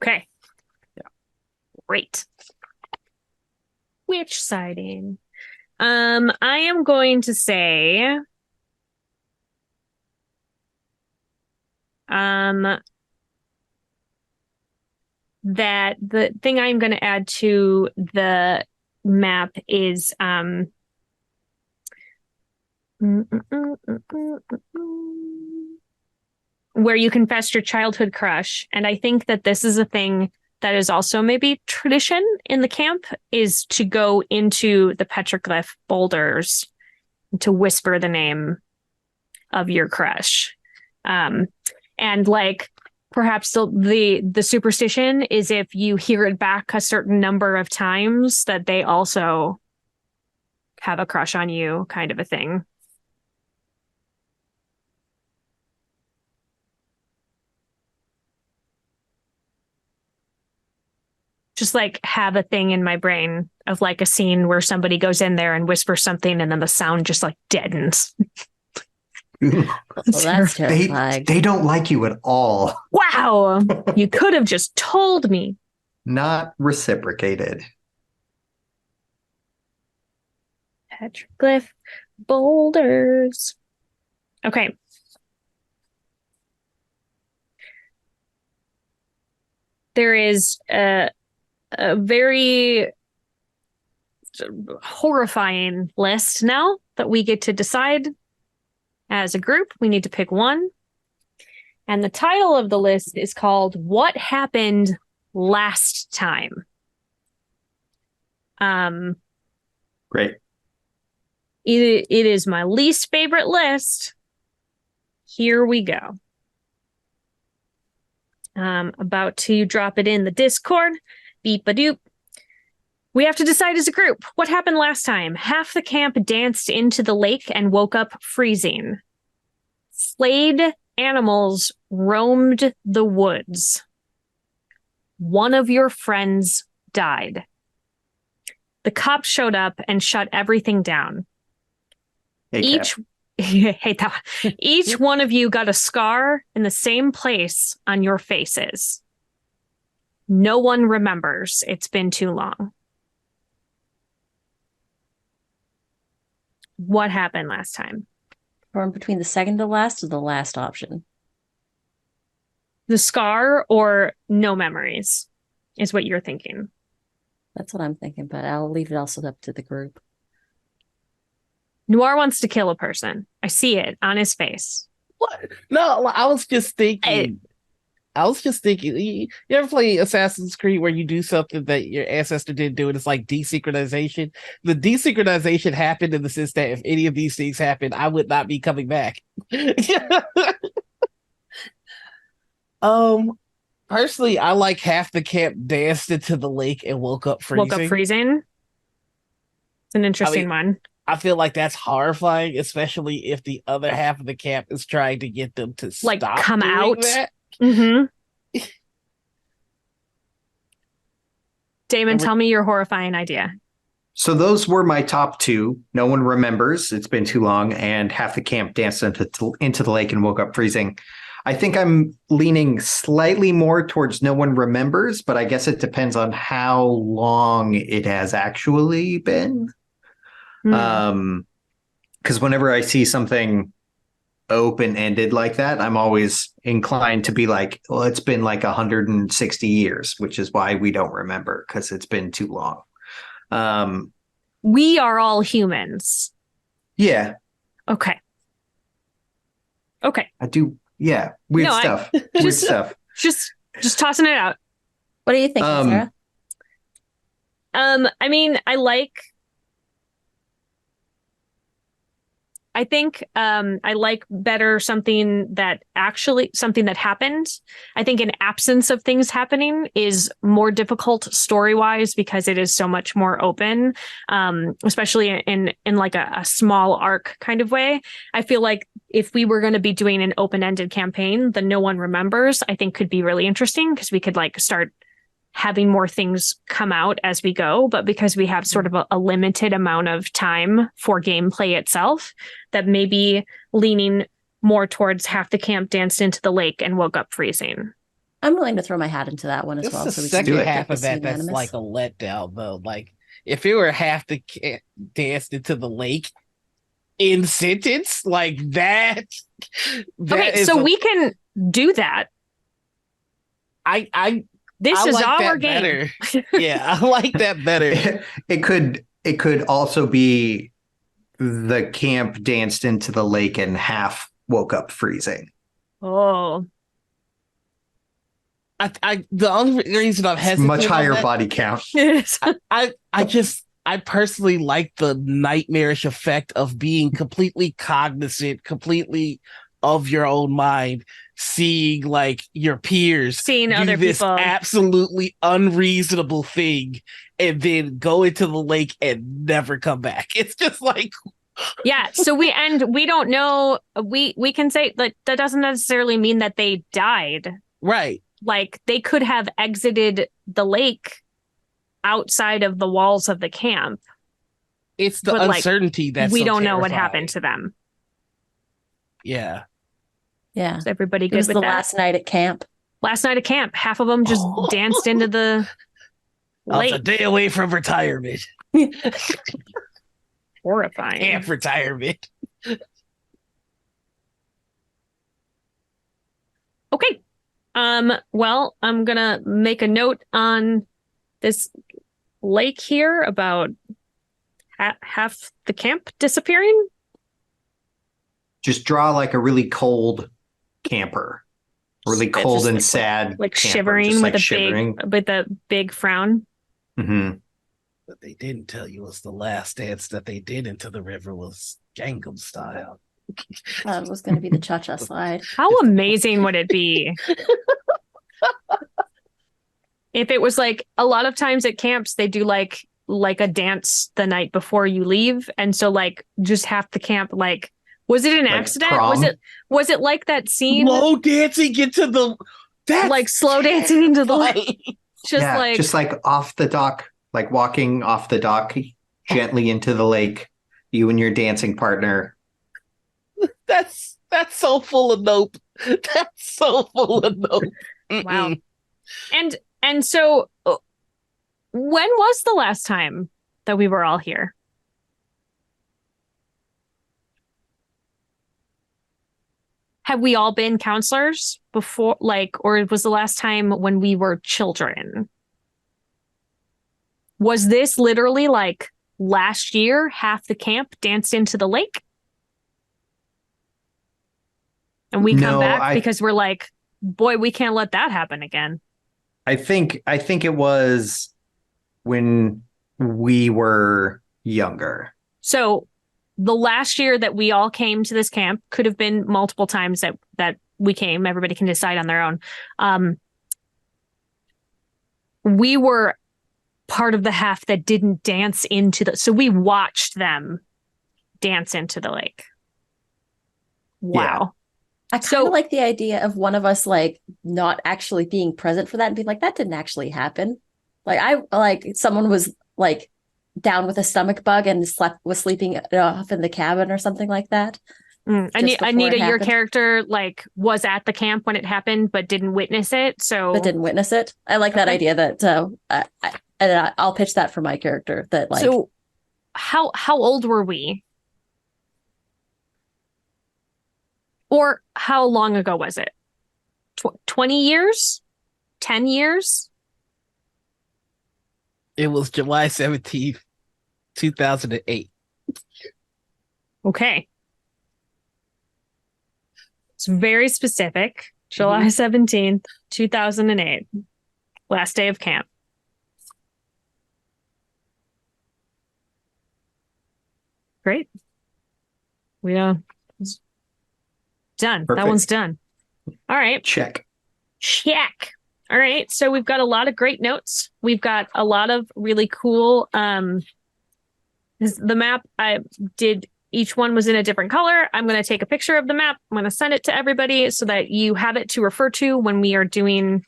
A: Okay.
D: Yeah.
A: Great. Witch sighting. I am going to say that the thing I'm going to add to the map is where you confessed your childhood crush. And I think that this is a thing that is also maybe tradition in the camp, is to go into the petroglyph boulders to whisper the name of your crush. And like perhaps the superstition is if you hear it back a certain number of times that they also have a crush on you, kind of a thing. Just like have a thing in my brain of like a scene where somebody goes in there and whispers something and then the sound just like deadens.
B: Well, that's terrifying.
D: They don't like you at all.
A: Wow. You could have just told me.
D: Not reciprocated.
A: Petroglyph boulders. Okay. There is a very horrifying list now that we get to decide as a group. We need to pick one. And the title of the list is called What Happened Last Time.
D: Great.
A: It is my least favorite list. Here we go. About to drop it in the Discord. Beep-a-doop. We have to decide as a group. What happened last time? Half the camp danced into the lake and woke up freezing. Flayed animals roamed the woods. One of your friends died. The cops showed up and shut everything down. Each one of you got a scar in the same place on your faces. No one remembers. It's been too long. What happened last time?
B: Torn between the second to last or the last option.
A: The scar or no memories is what you're thinking.
B: That's what I'm thinking, but I'll leave it also up to the group.
A: Noir wants to kill a person. I see it on his face.
C: What? No, I was just thinking. You ever play Assassin's Creed where you do something that your ancestor didn't do, and it's like desynchronization? The desynchronization happened in the sense that if any of these things happened, I would not be coming back. Personally, I like half the camp danced into the lake and woke up freezing.
A: Woke up freezing? It's an interesting one.
C: I feel like that's horrifying, especially if the other half of the camp is trying to get them to
A: like
C: stop
A: come
C: doing
A: out.
C: That.
A: Mm-hmm. Damon, tell me your horrifying idea.
D: So those were my top two. No one remembers. It's been too long. And half the camp danced into the lake and woke up freezing. I think I'm leaning slightly more towards no one remembers, but I guess it depends on how long it has actually been. Because whenever I see something open-ended like that, I'm always inclined to be like, well, it's been like 160 years, which is why we don't remember, because it's been too long.
A: We are all humans.
D: Yeah.
A: Okay.
D: I do. Yeah. Weird stuff. Weird stuff.
A: Just tossing it out.
B: What do you think, Sarah?
A: I mean, I think I like better something that happened. I think an absence of things happening is more difficult story-wise because it is so much more open, especially in like a small arc kind of way. I feel like if we were going to be doing an open-ended campaign, the No One Remembers, I think could be really interesting because we could like start having more things come out as we go. But because we have sort of a limited amount of time for gameplay itself, that may be leaning more towards half the camp danced into the lake and woke up freezing.
B: I'm willing to throw my hat into that one as well.
C: The second half of that, that's like a letdown, though. Like, if it were half the camp danced into the lake in sentence, like that.
A: Okay, so we can do that. This is our game.
C: Yeah, I like that better.
D: It could also be the camp danced into the lake and half woke up freezing.
A: Oh.
C: The only reason I'm hesitant,
D: much higher body count.
C: I personally like the nightmarish effect of being completely cognizant, completely of your own mind, seeing like your peers
A: seeing
C: do
A: other
C: this
A: people
C: absolutely unreasonable thing and then go into the lake and never come back. It's just like
A: yeah, so we don't know, we can say that doesn't necessarily mean that they died.
C: Right.
A: Like they could have exited the lake outside of the walls of the camp.
C: It's the uncertainty that
A: we don't know what happened to them.
C: Yeah.
B: Yeah.
A: Is everybody good with that?
B: Last night at camp.
A: Last night at camp. Half of them just danced into the lake.
C: I was a day away from retirement.
A: Horrifying.
C: Camp retirement.
A: Okay. Well, I'm gonna make a note on this lake here about half the camp disappearing.
D: Just draw like a really cold camper, really cold and sad,
A: like
D: camper,
A: shivering with
D: shivering.
A: with a big frown.
D: Mm-hmm.
C: What they didn't tell you was the last dance that they did into the river was Gangnam Style.
B: It was going to be the cha-cha slide.
A: How amazing would it be if it was like a lot of times at camps they do like a dance the night before you leave, and so like just half the camp like was it an accident?
D: Prom?
A: Was it like that scene?
C: Slow dancing into the
A: like slow dancing into the lake.
D: Just like off the dock, like walking off the dock gently into the lake, you and your dancing partner.
C: That's so full of nope. That's so full of nope.
A: Wow. And so when was the last time that we were all here? Have we all been counselors before, like, or was the last time when we were children? Was this literally like last year, half the camp danced into the lake? And we come back because we're like, boy, we can't let that happen again.
D: I think it was when we were younger.
A: So the last year that we all came to this camp could have been multiple times that we came. Everybody can decide on their own. We were part of the half that didn't dance into so we watched them dance into the lake. Wow.
D: Yeah.
B: I kind of like the idea of one of us like not actually being present for that and being like, that didn't actually happen. Like someone was like down with a stomach bug and was sleeping off in the cabin or something like that.
A: Anita, your character like was at the camp when it happened, but didn't witness it. I like that idea that and I'll pitch that for my character. That like, so how old were we? Or how long ago was it? 20 years? 10 years?
C: It was July 17th, 2008.
A: Okay. It's very specific. July 17th, 2008. Last day of camp. Great. We done.
D: Perfect.
A: That one's done. All right.
D: Check.
A: All right. So we've got a lot of great notes. We've got a lot of really cool. The map I did, each one was in a different color. I'm going to take a picture of the map. I'm going to send it to everybody so that you have it to refer to when we are doing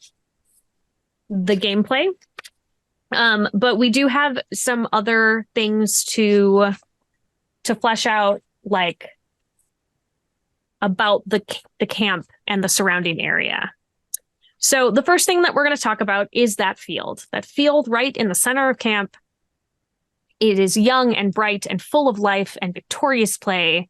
A: the gameplay. But we do have some other things to flesh out, like about the camp and the surrounding area. So the first thing that we're going to talk about is that field right in the center of camp. It is young and bright and full of life and victorious play.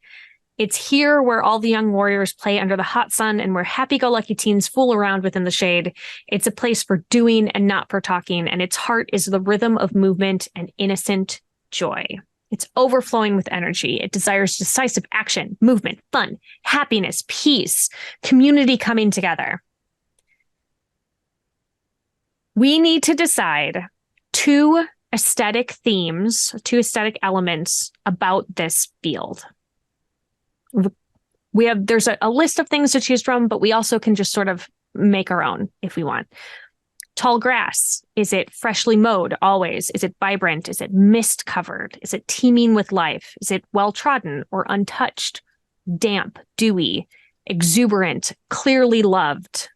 A: It's here where all the young warriors play under the hot sun and where happy-go-lucky teens fool around within the shade. It's a place for doing and not for talking, and its heart is the rhythm of movement and innocent joy. It's overflowing with energy. It desires decisive action, movement, fun, happiness, peace, community coming together. We need to decide two aesthetic elements about this field. There's a list of things to choose from, but we also can just sort of make our own if we want. Tall grass. Is it freshly mowed always? Is it vibrant? Is it mist covered? Is it teeming with life? Is it well trodden or untouched? Damp, dewy, exuberant, clearly loved,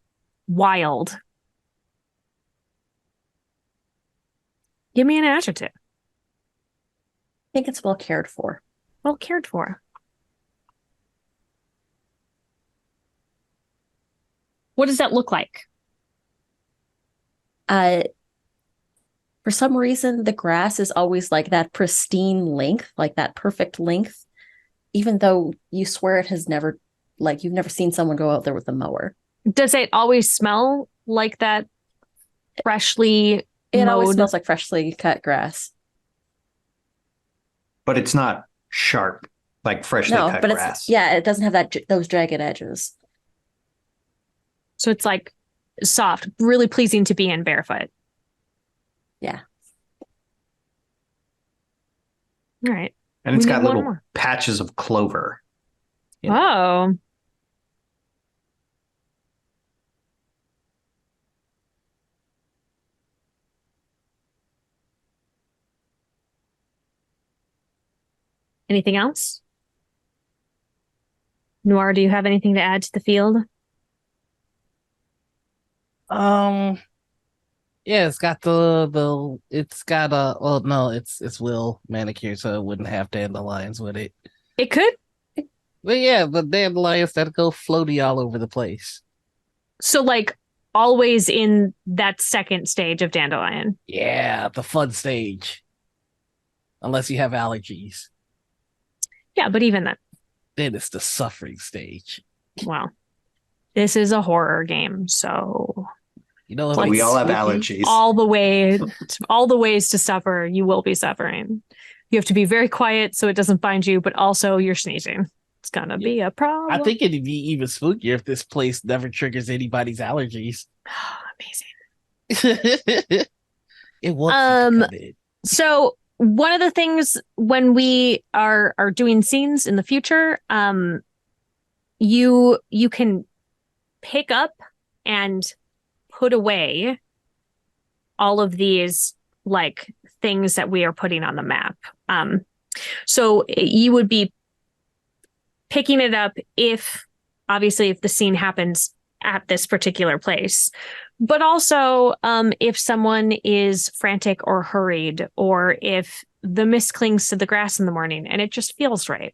A: wild. Give me an adjective.
B: I think it's well cared for.
A: Well cared for. What does that look like?
B: For some reason, the grass is always like that pristine length, like that perfect length, even though you swear it has never, like you've never seen someone go out there with a mower.
A: Does it always smell like that freshly
B: It always
A: mode.
B: smells like freshly cut grass.
D: But it's not sharp, like freshly cut
B: but
D: grass.
B: it doesn't have those jagged edges.
A: So it's like soft, really pleasing to be in barefoot.
B: Yeah.
A: All right.
D: And it's got little patches of clover.
A: Oh. Anything else? Noir, do you have anything to add to the field?
C: Yeah, it's got it's got it's Will manicure, so it wouldn't have dandelions with it.
A: It could.
C: But yeah, the dandelions that go floaty all over the place.
A: So like always in that second stage of dandelion.
C: Yeah, the fun stage. Unless you have allergies.
A: Yeah, but even
C: then it's the suffering stage.
A: Well, this is a horror game, so
C: you know,
D: we all have allergies.
A: All the ways to suffer, you will be suffering. You have to be very quiet so it doesn't find you, but also you're sneezing. It's gonna be a problem.
C: I think it'd be even spookier if this place never triggers anybody's allergies.
A: Amazing.
C: It wants
A: So one of the things when we are doing scenes in the future, you can pick up and put away all of these like things that we are putting on the map. So you would be picking it up if the scene happens at this particular place, but also if someone is frantic or hurried, or if the mist clings to the grass in the morning and it just feels right.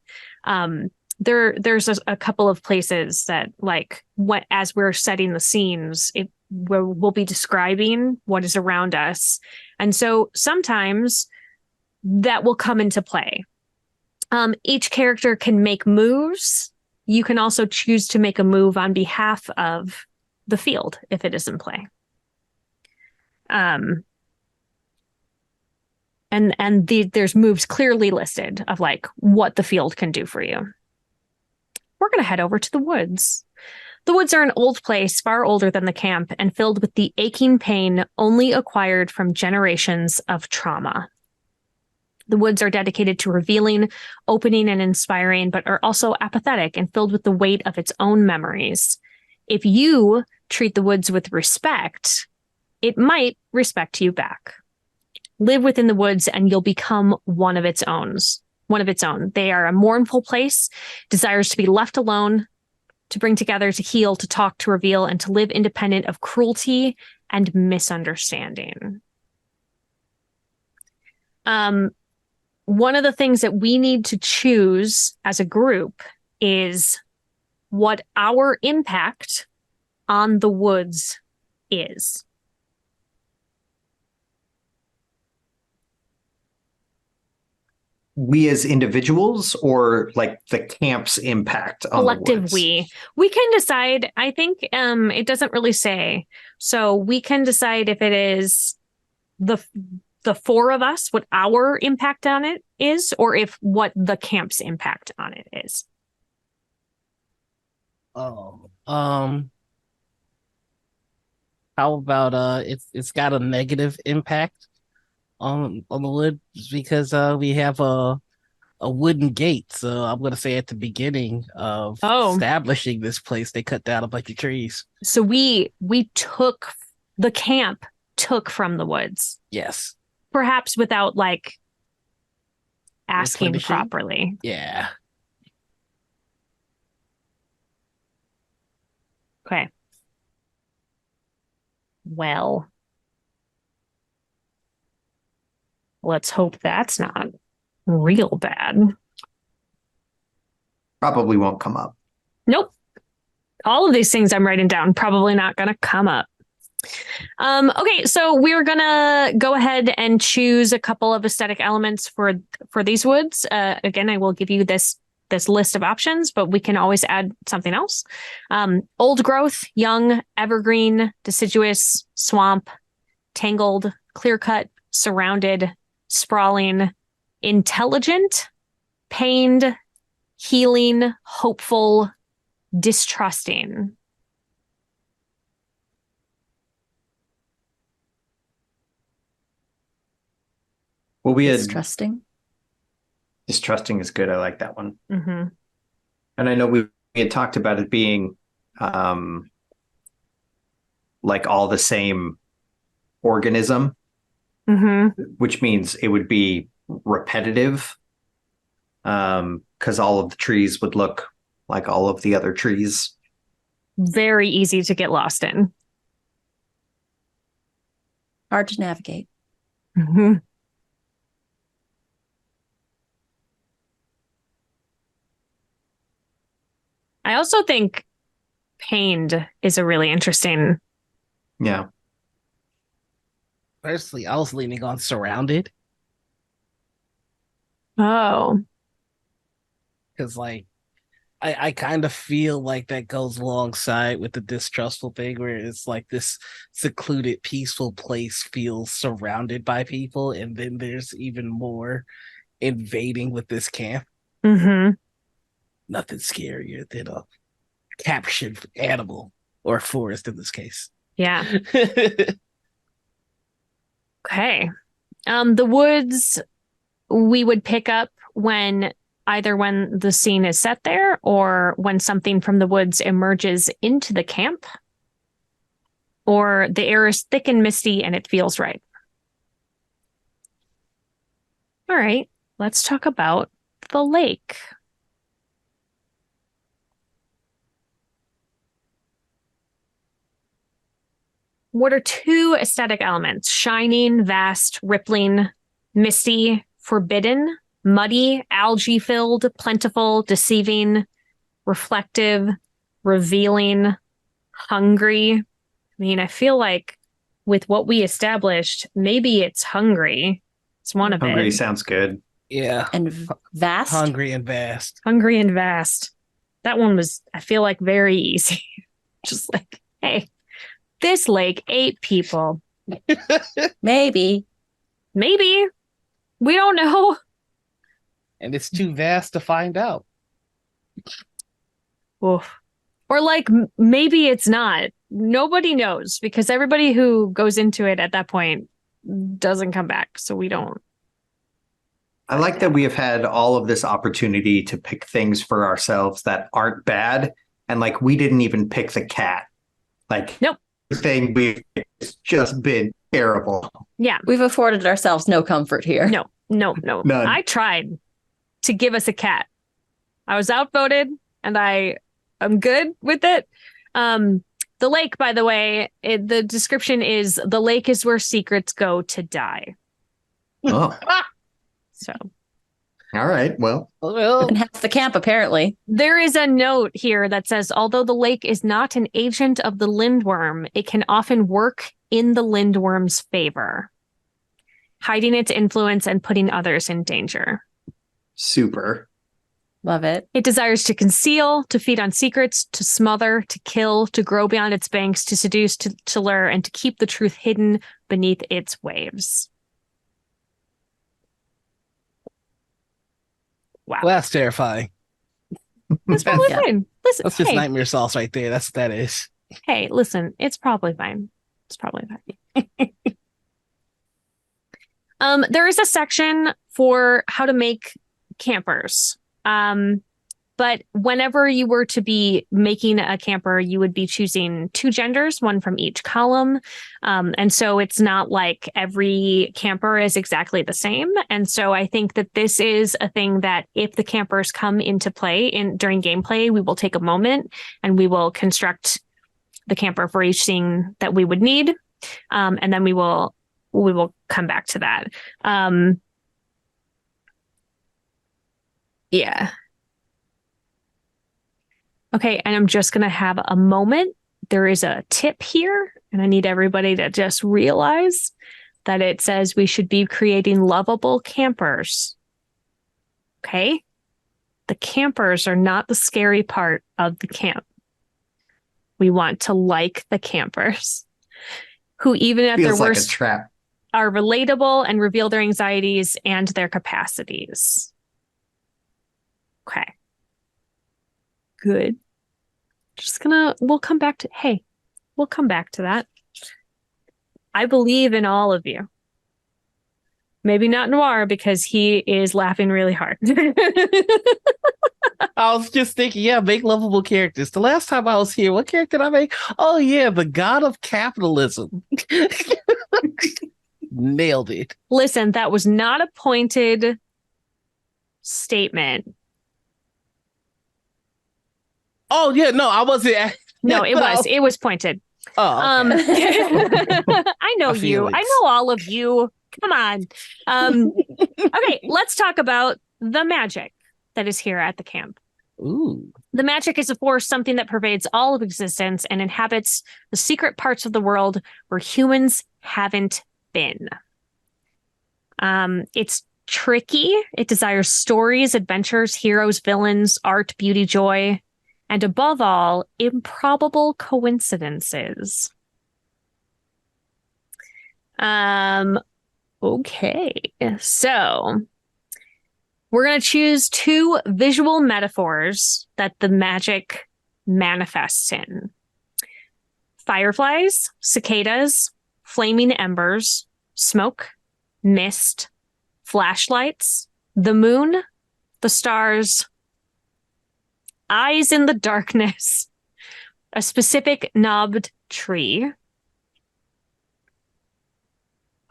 A: There's a couple of places that like as we're setting the scenes, we'll be describing what is around us. And so sometimes that will come into play. Each character can make moves. You can also choose to make a move on behalf of the field if it is in play. There's moves clearly listed of like what the field can do for you. We're going to head over to the woods. The woods are an old place, far older than the camp, and filled with the aching pain only acquired from generations of trauma. The woods are dedicated to revealing, opening, and inspiring, but are also apathetic and filled with the weight of its own memories. If you treat the woods with respect, it might respect you back. Live within the woods and you'll become one of its own. They are a mournful place, desires to be left alone, to bring together, to heal, to talk, to reveal, and to live independent of cruelty and misunderstanding. One of the things that we need to choose as a group is what our impact on the woods is.
D: We as individuals, or like the camp's impact on
A: collective
D: the woods?
A: We can decide. I think it doesn't really say, so we can decide if it is the four of us, what our impact on it is, or if what the camp's impact on it is.
C: How about it's got a negative impact on the wood because we have a wooden gate. So I'm gonna say at the beginning of establishing this place, they cut down a bunch of trees.
A: So we took the camp took from the woods.
C: Yes.
A: Perhaps without like asking properly.
C: Yeah.
A: Okay. Well, let's hope that's not real bad.
D: Probably won't come up.
A: Nope. All of these things I'm writing down probably not going to come up. Okay, so we're gonna go ahead and choose a couple of aesthetic elements for these woods. Again, I will give you this list of options, but we can always add something else. Old growth, young, evergreen, deciduous, swamp, tangled, clear-cut, surrounded, sprawling, intelligent, pained, healing, hopeful, distrusting.
D: Well, we had
B: Distrusting.
D: distrusting is good. I like that one.
A: Mm-hmm.
D: And I know we had talked about it being like all the same organism, which means it would be repetitive, because all of the trees would look like all of the other trees.
A: Very easy to get lost in.
B: Hard to navigate.
A: Mm-hmm. I also think pained is a really interesting.
D: Yeah.
C: Personally, I was leaning on surrounded
A: Oh,
C: because, like, I kind of feel like that goes alongside with the distrustful thing where it's like this secluded, peaceful place feels surrounded by people, and then there's even more invading with this camp.
A: mm-hmm.
C: Nothing scarier than a captured animal or forest in this case.
A: Yeah. Okay. The woods we would pick up either when the scene is set there or when something from the woods emerges into the camp, or the air is thick and misty and it feels right. All right, let's talk about the lake. What are two aesthetic elements? Shining, vast, rippling, misty, forbidden, muddy, algae-filled, plentiful, deceiving, reflective, revealing, hungry. I mean, I feel like with what we established, maybe it's hungry. It's one of
D: Hungry
A: it.
D: sounds good.
C: Yeah.
B: And vast.
C: Hungry and vast.
A: Hungry and vast. That one was, I feel like, very easy. Just like, hey, this lake ate people.
B: Maybe.
A: Maybe. We don't know.
C: And it's too vast to find out.
A: Oof. Or like, maybe it's not. Nobody knows because everybody who goes into it at that point doesn't come back. So we don't.
D: I like that we have had all of this opportunity to pick things for ourselves that aren't bad. And like, we didn't even pick the cat. Like,
A: nope.
D: Thing we've just been terrible.
A: Yeah.
B: We've afforded ourselves no comfort here.
A: No.
D: None.
A: I tried to give us a cat. I was outvoted and I'm good with it. The lake, by the way, the description is the lake is where secrets go to die.
D: Oh.
A: So.
D: All right. Well.
B: And half the camp, apparently.
A: There is a note here that says, although the lake is not an agent of the lindworm, it can often work in the lindworm's favor, hiding its influence and putting others in danger.
D: Super.
B: Love it.
A: It desires to conceal, to feed on secrets, to smother, to kill, to grow beyond its banks, to seduce, to lure, and to keep the truth hidden beneath its waves. Wow.
C: Well, that's terrifying.
A: It's probably fine. Listen,
C: that's just nightmare sauce right there. That's what that is.
A: Hey, listen, it's probably fine. It's probably fine. There is a section for how to make campers. But whenever you were to be making a camper, you would be choosing two genders, one from each column. And so it's not like every camper is exactly the same. And so I think that this is a thing that if the campers come into play during gameplay, we will take a moment and we will construct the camper for each scene that we would need. And then we will come back to that. Yeah. Okay, and I'm just going to have a moment. There is a tip here, and I need everybody to just realize that it says we should be creating lovable campers. Okay? The campers are not the scary part of the camp. We want to like the campers, who even at
D: Feels
A: their
D: like
A: worst,
D: a trap.
A: are relatable and reveal their anxieties and their capacities. Okay. Good. We'll come back to that. I believe in all of you. Maybe not Noir because he is laughing really hard.
C: I was just thinking, yeah, make lovable characters. The last time I was here, what character did I make? Oh, yeah, the god of capitalism. Nailed it.
A: Listen, that was not a pointed statement.
C: Oh, yeah, no, I wasn't.
A: No, it was pointed.
C: Oh, okay.
A: I know you. I know all of you. Come on. Okay, let's talk about the magic that is here at the camp.
C: Ooh.
A: The magic is a force, something that pervades all of existence and inhabits the secret parts of the world where humans haven't been. It's tricky. It desires stories, adventures, heroes, villains, art, beauty, joy, and above all, improbable coincidences. Okay, so we're going to choose 2 visual metaphors that the magic manifests in. Fireflies, cicadas, flaming embers, smoke, mist, flashlights, the moon, the stars, eyes in the darkness, a specific knobbed tree.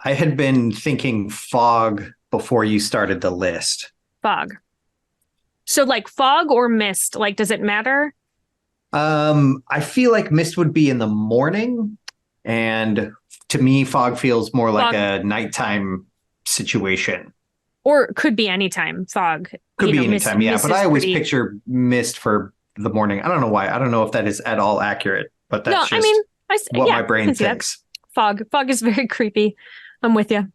D: I had been thinking fog before you started the list.
A: Fog. So like fog or mist, like does it matter?
D: I feel like mist would be in the morning, and to me fog feels more like a nighttime situation.
A: Or could be anytime. Fog.
D: Could be anytime, yeah. But I always picture mist for the morning. I don't know why. I don't know if that is at all accurate, but that's what my brain thinks.
A: Fog. Fog is very creepy. I'm with you.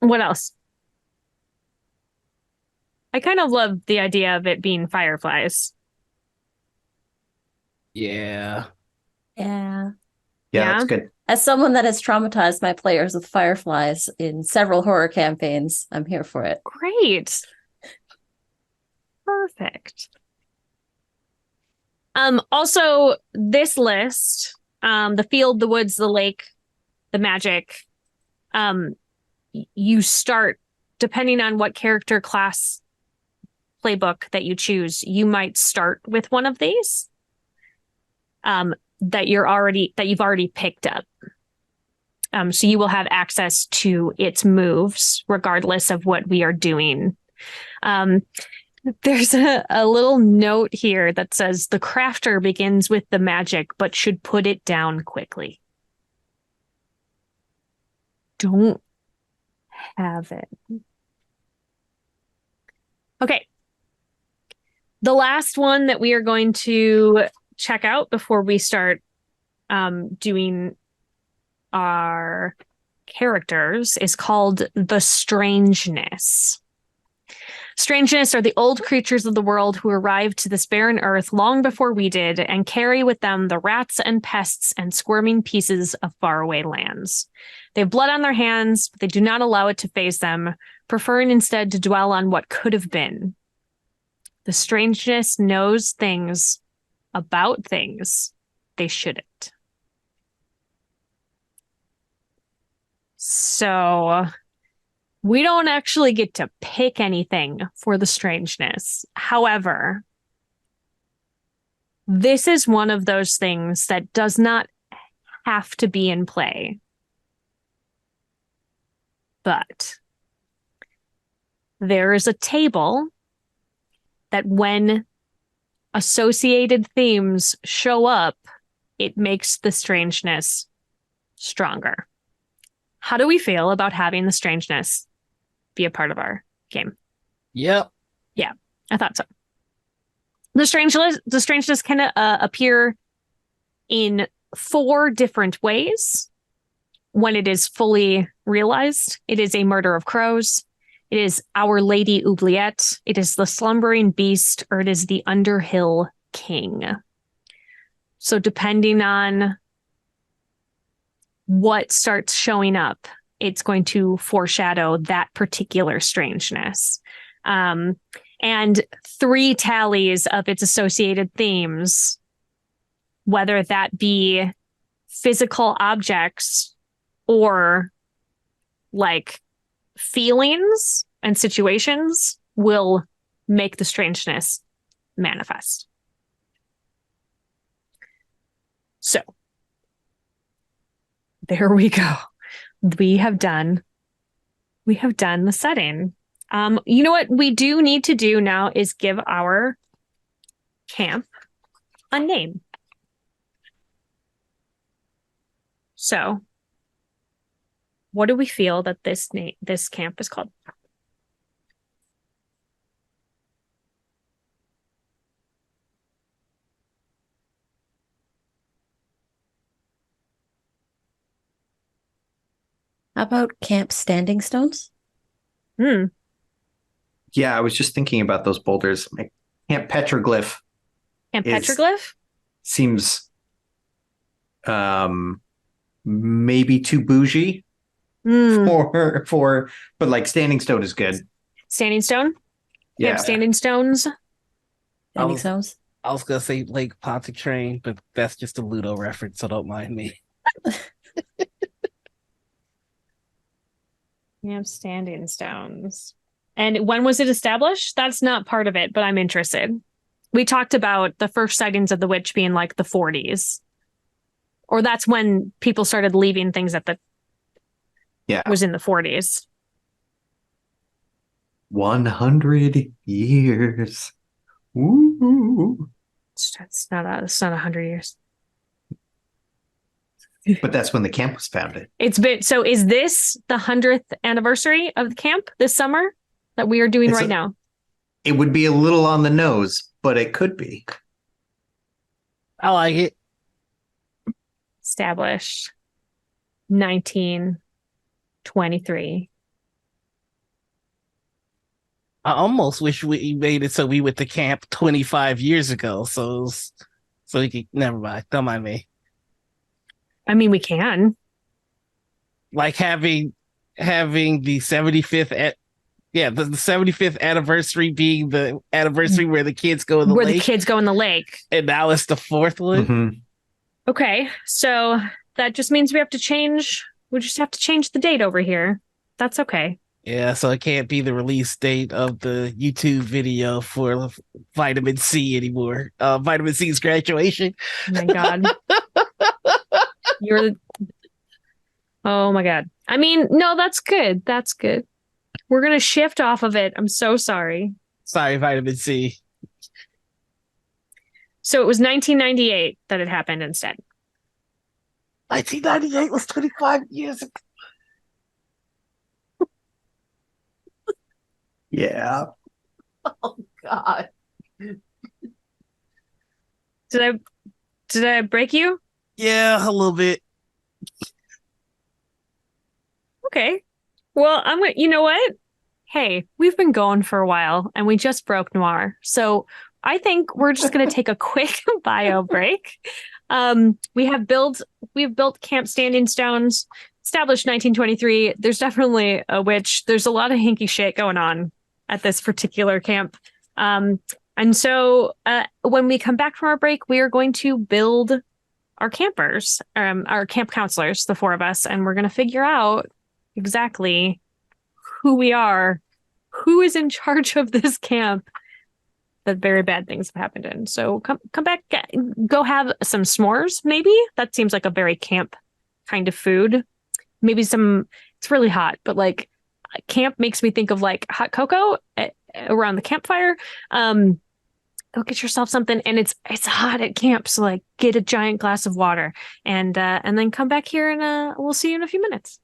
A: What else? I kind of love the idea of it being fireflies.
C: Yeah.
B: Yeah.
D: Yeah, that's good.
B: As someone that has traumatized my players with fireflies in several horror campaigns, I'm here for it.
A: Great. Perfect. Also, this list, the field, the woods, the lake, the magic, you start, depending on what character class playbook that you choose, you might start with one of these that you've already picked up. So you will have access to its moves regardless of what we are doing. There's a little note here that says the crafter begins with the magic but should put it down quickly. Don't have it. Okay. The last one that we are going to check out before we start doing our characters is called the Strangeness. Strangeness are the old creatures of the world who arrived to this barren earth long before we did and carry with them the rats and pests and squirming pieces of faraway lands. They have blood on their hands, but they do not allow it to faze them, preferring instead to dwell on what could have been. The Strangeness knows things about things they shouldn't. So we don't actually get to pick anything for the Strangeness. However, this is one of those things that does not have to be in play. But there is a table that when associated themes show up, it makes the Strangeness stronger. How do we feel about having the Strangeness be a part of our game?
C: Yep.
A: Yeah, I thought so. The Strangeness can appear in 4 different ways when it is fully realized. It is a murder of crows. It is Our Lady Oubliette. It is the Slumbering Beast, or it is the Underhill King. So depending on what starts showing up, it's going to foreshadow that particular strangeness. And 3 tallies of its associated themes, whether that be physical objects or like feelings and situations, will make the strangeness manifest. So there we go. We have done the setting. You know what we do need to do now is give our camp a name. So, what do we feel that this camp is called?
B: How about Camp Standing Stones?
D: Yeah, I was just thinking about those boulders. Like, Camp Petroglyph.
A: Camp Petroglyph?
D: Seems maybe too bougie for but like Standing Stone is good.
A: Standing Stone?
D: Yeah.
A: Camp Standing Stones?
B: Standing Stones?
C: I was gonna say Lake Pontchartrain, but that's just a Ludo reference, so don't mind me.
A: Camp Standing Stones. And when was it established? That's not part of it, but I'm interested. We talked about the first sightings of the witch being like the 40s. Or that's when people started leaving things at the...
D: Yeah.
A: Was in the 40s.
D: 100 years. Woo.
A: It's not 100 years.
D: But that's when the camp was founded.
A: It's been... So is this the 100th anniversary of the camp this summer that we are doing right now?
D: It would be a little on the nose, but it could be.
C: I like it.
A: Established 1923.
C: I almost wish we made it so we went to camp 25 years ago. So we could, never mind. Don't mind me.
A: I mean, we can.
C: Like having the 75th the 75th anniversary being the anniversary where the kids go in the lake.
A: Where the kids go in the lake.
C: And now it's the 4th one.
D: Mm-hmm.
A: Okay, so that just means we just have to change the date over here. That's okay.
C: Yeah, so it can't be the release date of the YouTube video for Vitamin C anymore. Vitamin C's graduation.
A: Oh my God. Oh my God. I mean, no, that's good. That's good. We're going to shift off of it. I'm so sorry.
C: Sorry, Vitamin C.
A: So it was 1998 that it happened instead.
C: 1998 was 25 years ago.
D: Yeah.
C: Oh, God.
A: Did I break you?
C: Yeah, a little bit.
A: Okay. Well, you know what? Hey, we've been going for a while and we just broke Noir. So I think we're just going to take a quick bio break. We've built Camp Standing Stones, established 1923. There's definitely a witch. There's a lot of hinky shit going on at this particular camp. And so when we come back from our break, we are going to build our campers, our camp counselors, the 4 of us, and we're going to figure out exactly who we are, who is in charge of this camp that very bad things have happened in. So come back, go have some s'mores, maybe. That seems like a very camp kind of food. Maybe it's really hot, but like camp makes me think of like hot cocoa around the campfire. Go get yourself something, and it's hot at camp, so like get a giant glass of water and then come back here and we'll see you in a few minutes.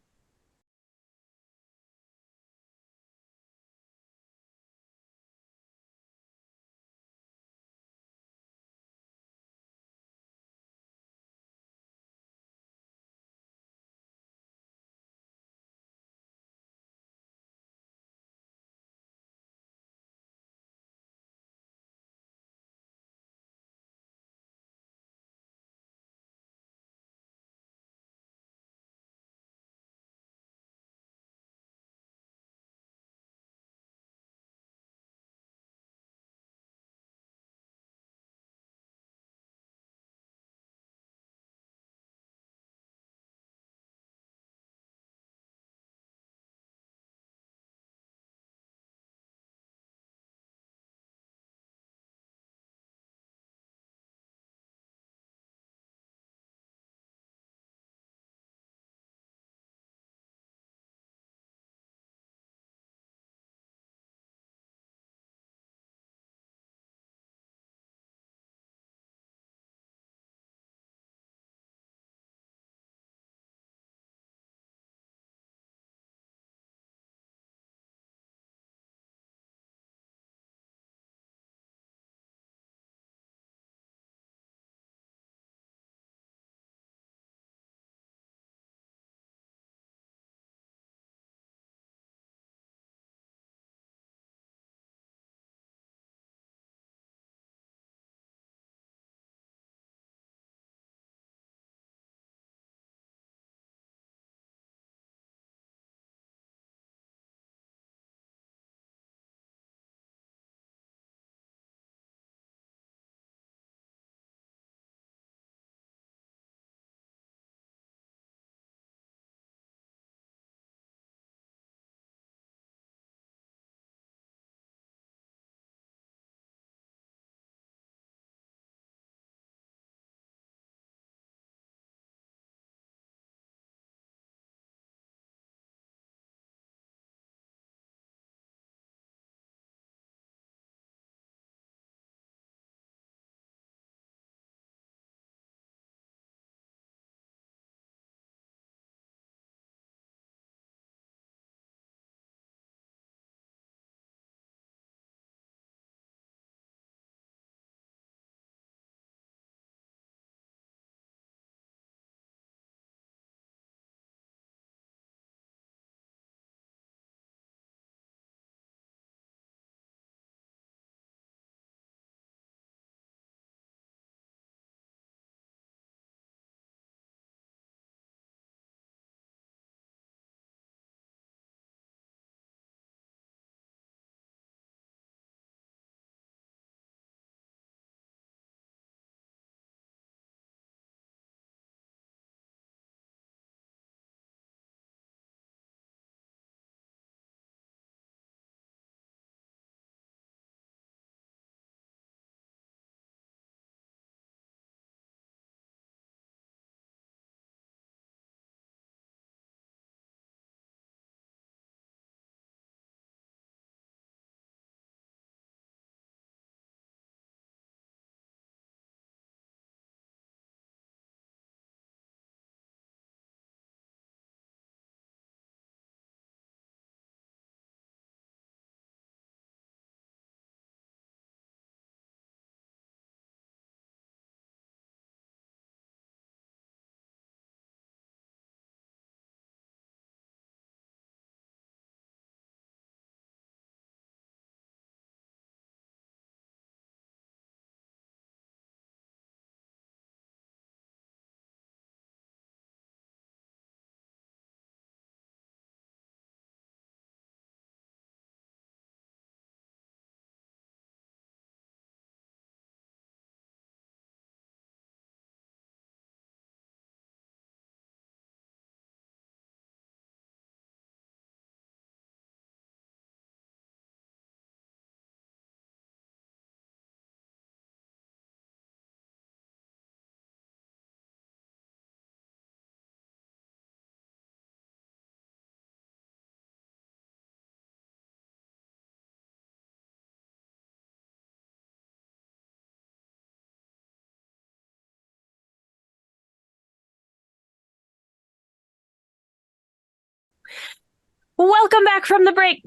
A: Welcome back from the break.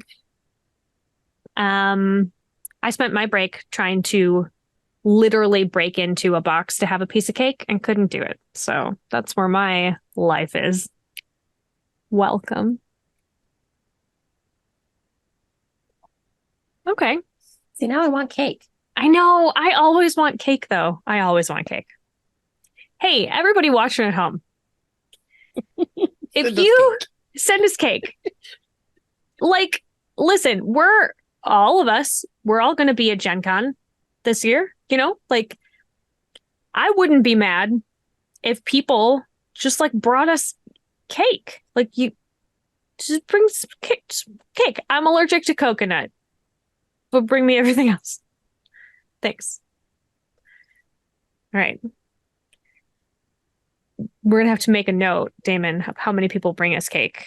A: I spent my break trying to literally break into a box to have a piece of cake and couldn't do it. So that's where my life is. Welcome. Okay.
B: See, now I want cake.
A: I know. I always want cake, though. I always want cake. Hey, everybody watching at home. If you send us cake, like, listen, we're all going to be at Gen Con this year, you know? Like, I wouldn't be mad if people just, like, brought us cake. Like, you just bring some cake. I'm allergic to coconut, but bring me everything else. Thanks. All right. We're going to have to make a note, Damon, of how many people bring us cake.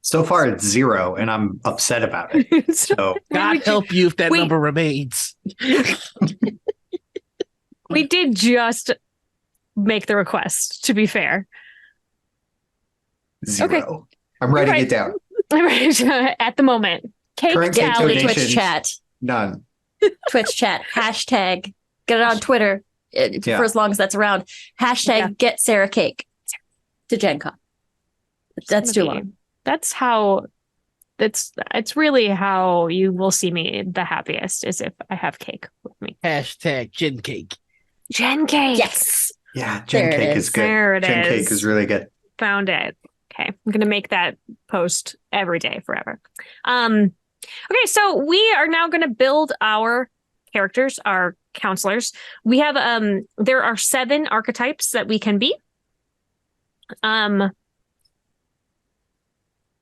D: So far, it's 0, and I'm upset about it. So
C: God help you if that number remains.
A: We did just make the request, to be fair.
D: 0.
A: Okay.
D: I'm writing it down.
A: I'm right at the moment. Cake tally.
B: Twitch chat.
D: None.
B: Twitch chat. Hashtag. Get it on Twitter for as long as that's around. Hashtag get Sarah cake to Gen Con. That's too long.
A: That's how it's really how you will see me the happiest is if I have cake with me.
C: Hashtag Gen Cake.
A: Gen Cake.
B: Yes.
D: Yeah, Gen Cake is good.
A: There it
D: Gen
A: is.
D: Cake is really good.
A: Found it. Okay. I'm going to make that post every day forever. Okay, so we are now going to build our characters, our counselors. We have there are 7 archetypes that we can be.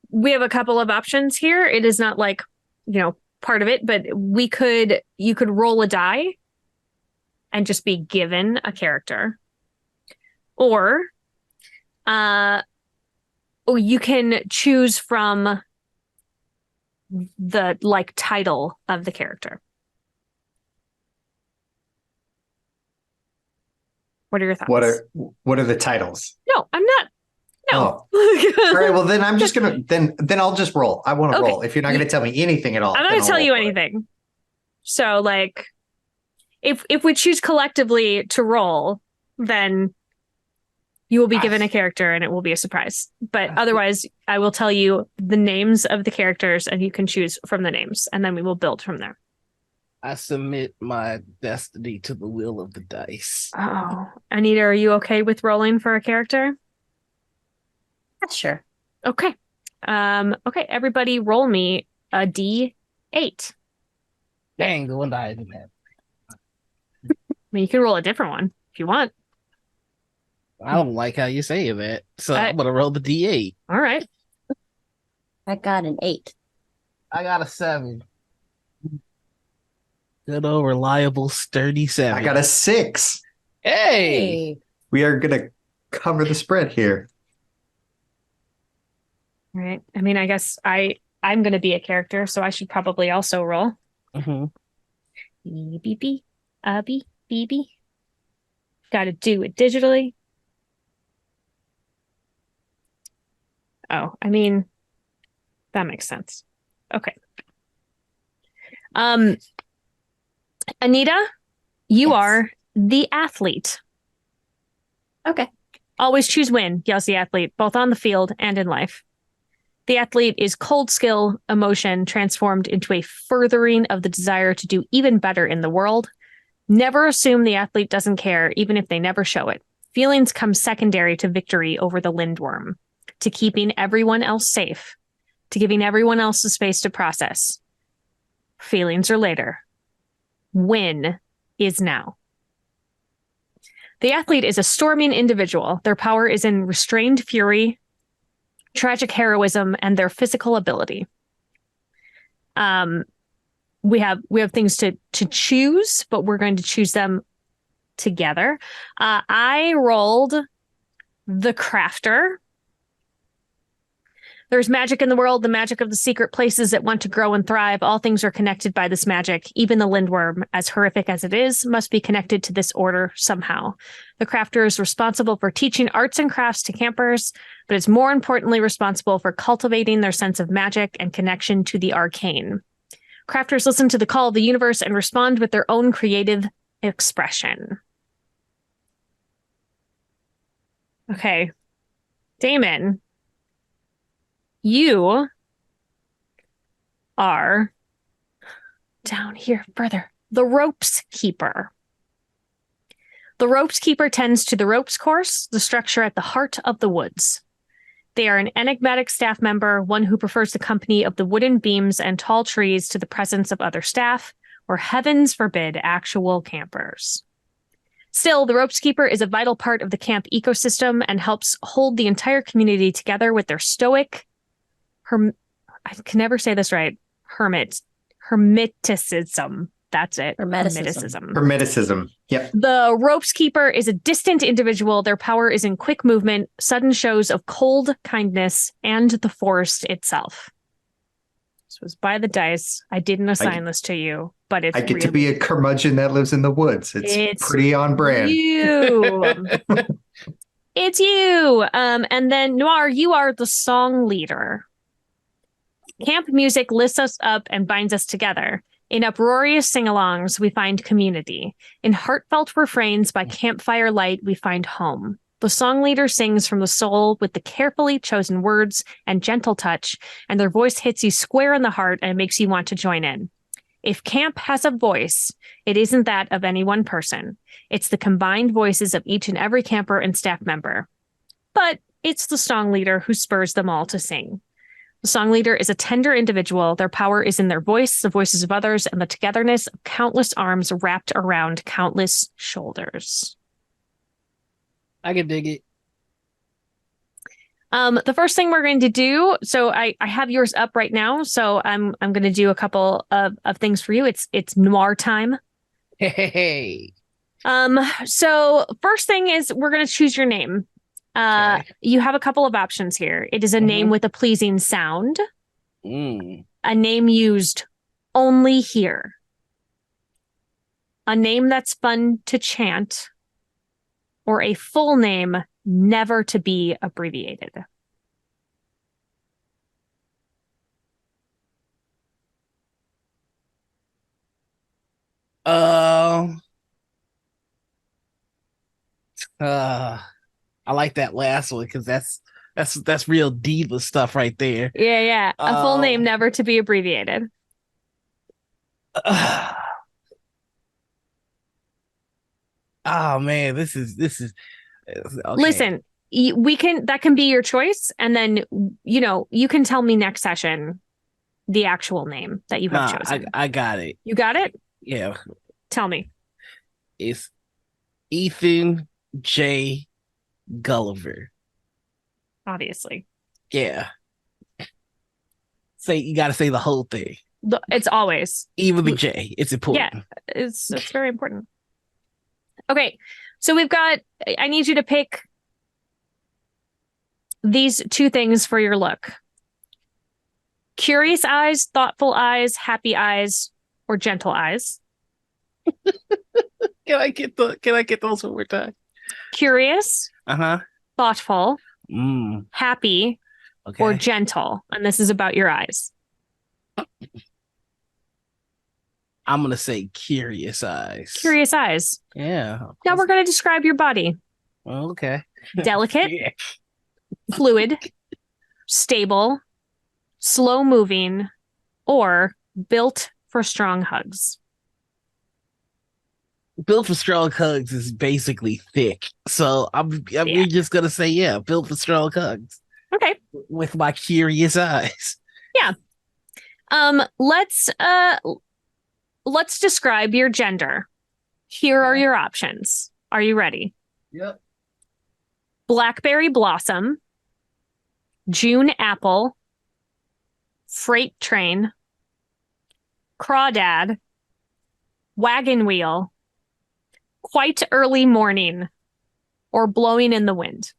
A: We have a couple of options here. It is not like, part of it, but you could roll a die and just be given a character. Or you can choose from the title of the character. What are your thoughts?
D: What are the titles?
A: No, I'm not. No.
D: Oh. All right. Well, then I'm just gonna then I'll just roll. I want to roll. If you're not going to tell me anything at all,
A: I'm not going to tell you anything. So, if we choose collectively to roll, then you will be given a character and it will be a surprise. But otherwise, I will tell you the names of the characters and you can choose from the names, and then we will build from there.
C: I submit my destiny to the will of the dice.
A: Oh, Anita, are you okay with rolling for a character?
B: Sure.
A: Okay. Okay, everybody roll me a D8.
C: Dang, the one that I didn't have.
A: I mean, you can roll a different one if you want.
C: I don't like how you say that, so I'm going to roll the D8.
A: All right.
B: I got an 8.
C: I got a 7. Good old reliable, sturdy 7.
D: I got a 6.
C: Hey!
D: We are going to cover the spread here.
A: All right. I mean, I guess I'm going to be a character, so I should probably also roll.
C: Mm-hmm.
A: Beep, beep, beep, beep, beep. Got to do it digitally. Oh, I mean, that makes sense. Okay. Anita, you are the athlete.
B: Okay.
A: Always choose win, yells the athlete, both on the field and in life. The athlete is cold skill, emotion transformed into a furthering of the desire to do even better in the world. Never assume the athlete doesn't care, even if they never show it. Feelings come secondary to victory over the lindworm, to keeping everyone else safe, to giving everyone else the space to process. Feelings are later. Win is now. The athlete is a storming individual. Their power is in restrained fury, tragic heroism, and their physical ability. We have things to choose, but we're going to choose them together. I rolled the crafter. There's magic in the world, the magic of the secret places that want to grow and thrive. All things are connected by this magic. Even the lindworm, as horrific as it is, must be connected to this order somehow. The crafter is responsible for teaching arts and crafts to campers, but is more importantly responsible for cultivating their sense of magic and connection to the arcane. Crafters listen to the call of the universe and respond with their own creative expression. Okay. Damon, you are down here further. The ropes keeper. The ropes keeper tends to the ropes course, the structure at the heart of the woods. They are an enigmatic staff member, one who prefers the company of the wooden beams and tall trees to the presence of other staff, or heavens forbid, actual campers. Still, the ropes keeper is a vital part of the camp ecosystem and helps hold the entire community together with their stoic, I can never say this right, hermeticism. That's it.
D: Hermeticism. Yep.
A: The ropes keeper is a distant individual. Their power is in quick movement, sudden shows of cold kindness, and the forest itself. This was by the dice. I didn't assign this to you, but it's
D: I get to be a curmudgeon that lives in the woods. It's pretty on brand.
A: It's you. And then Noir, you are the song leader. Camp music lifts us up and binds us together. In uproarious sing-alongs, we find community. In heartfelt refrains by campfire light, we find home. The song leader sings from the soul with the carefully chosen words and gentle touch, and their voice hits you square in the heart and makes you want to join in. If camp has a voice, it isn't that of any one person. It's the combined voices of each and every camper and staff member. But it's the song leader who spurs them all to sing. The song leader is a tender individual. Their power is in their voice, the voices of others, and the togetherness of countless arms wrapped around countless shoulders.
C: I can dig it.
A: The first thing we're going to do, so I have yours up right now, so I'm going to do a couple of things for you. It's Noir time.
C: Hey.
A: So first thing is we're going to choose your name.
C: Okay.
A: You have a couple of options here. It is a name with a pleasing sound. A name used only here. A name that's fun to chant. Or a full name never to be abbreviated.
C: I like that last one because that's real diva stuff right there.
A: Yeah. A full name never to be abbreviated.
C: Oh man, this is okay.
A: Listen, that can be your choice, and then you can tell me next session the actual name that you have chosen.
C: I got it.
A: You got it?
C: Yeah.
A: Tell me.
C: It's Ethan J. Gulliver.
A: Obviously.
C: Yeah. You got to say the whole thing.
A: It's always.
C: Even the J. It's important.
A: Yeah, it's very important. Okay, so I need you to pick these two things for your look. Curious eyes, thoughtful eyes, happy eyes, or gentle eyes.
C: Can I get those one more time?
A: Curious, thoughtful, happy, or gentle. And this is about your eyes.
C: I'm going to say curious eyes.
A: Curious eyes.
C: Yeah.
A: Now we're going to describe your body.
C: Okay.
A: Delicate, fluid, stable, slow moving, or built for strong hugs.
C: Built for strong hugs is basically thick. So I'm just going to say, built for strong hugs.
A: Okay.
C: With my curious eyes.
A: Yeah. Let's describe your gender. Here are your options. Are you ready?
C: Yep.
A: Blackberry blossom, June apple, freight train, crawdad, wagon wheel, quite early morning, or blowing in the wind.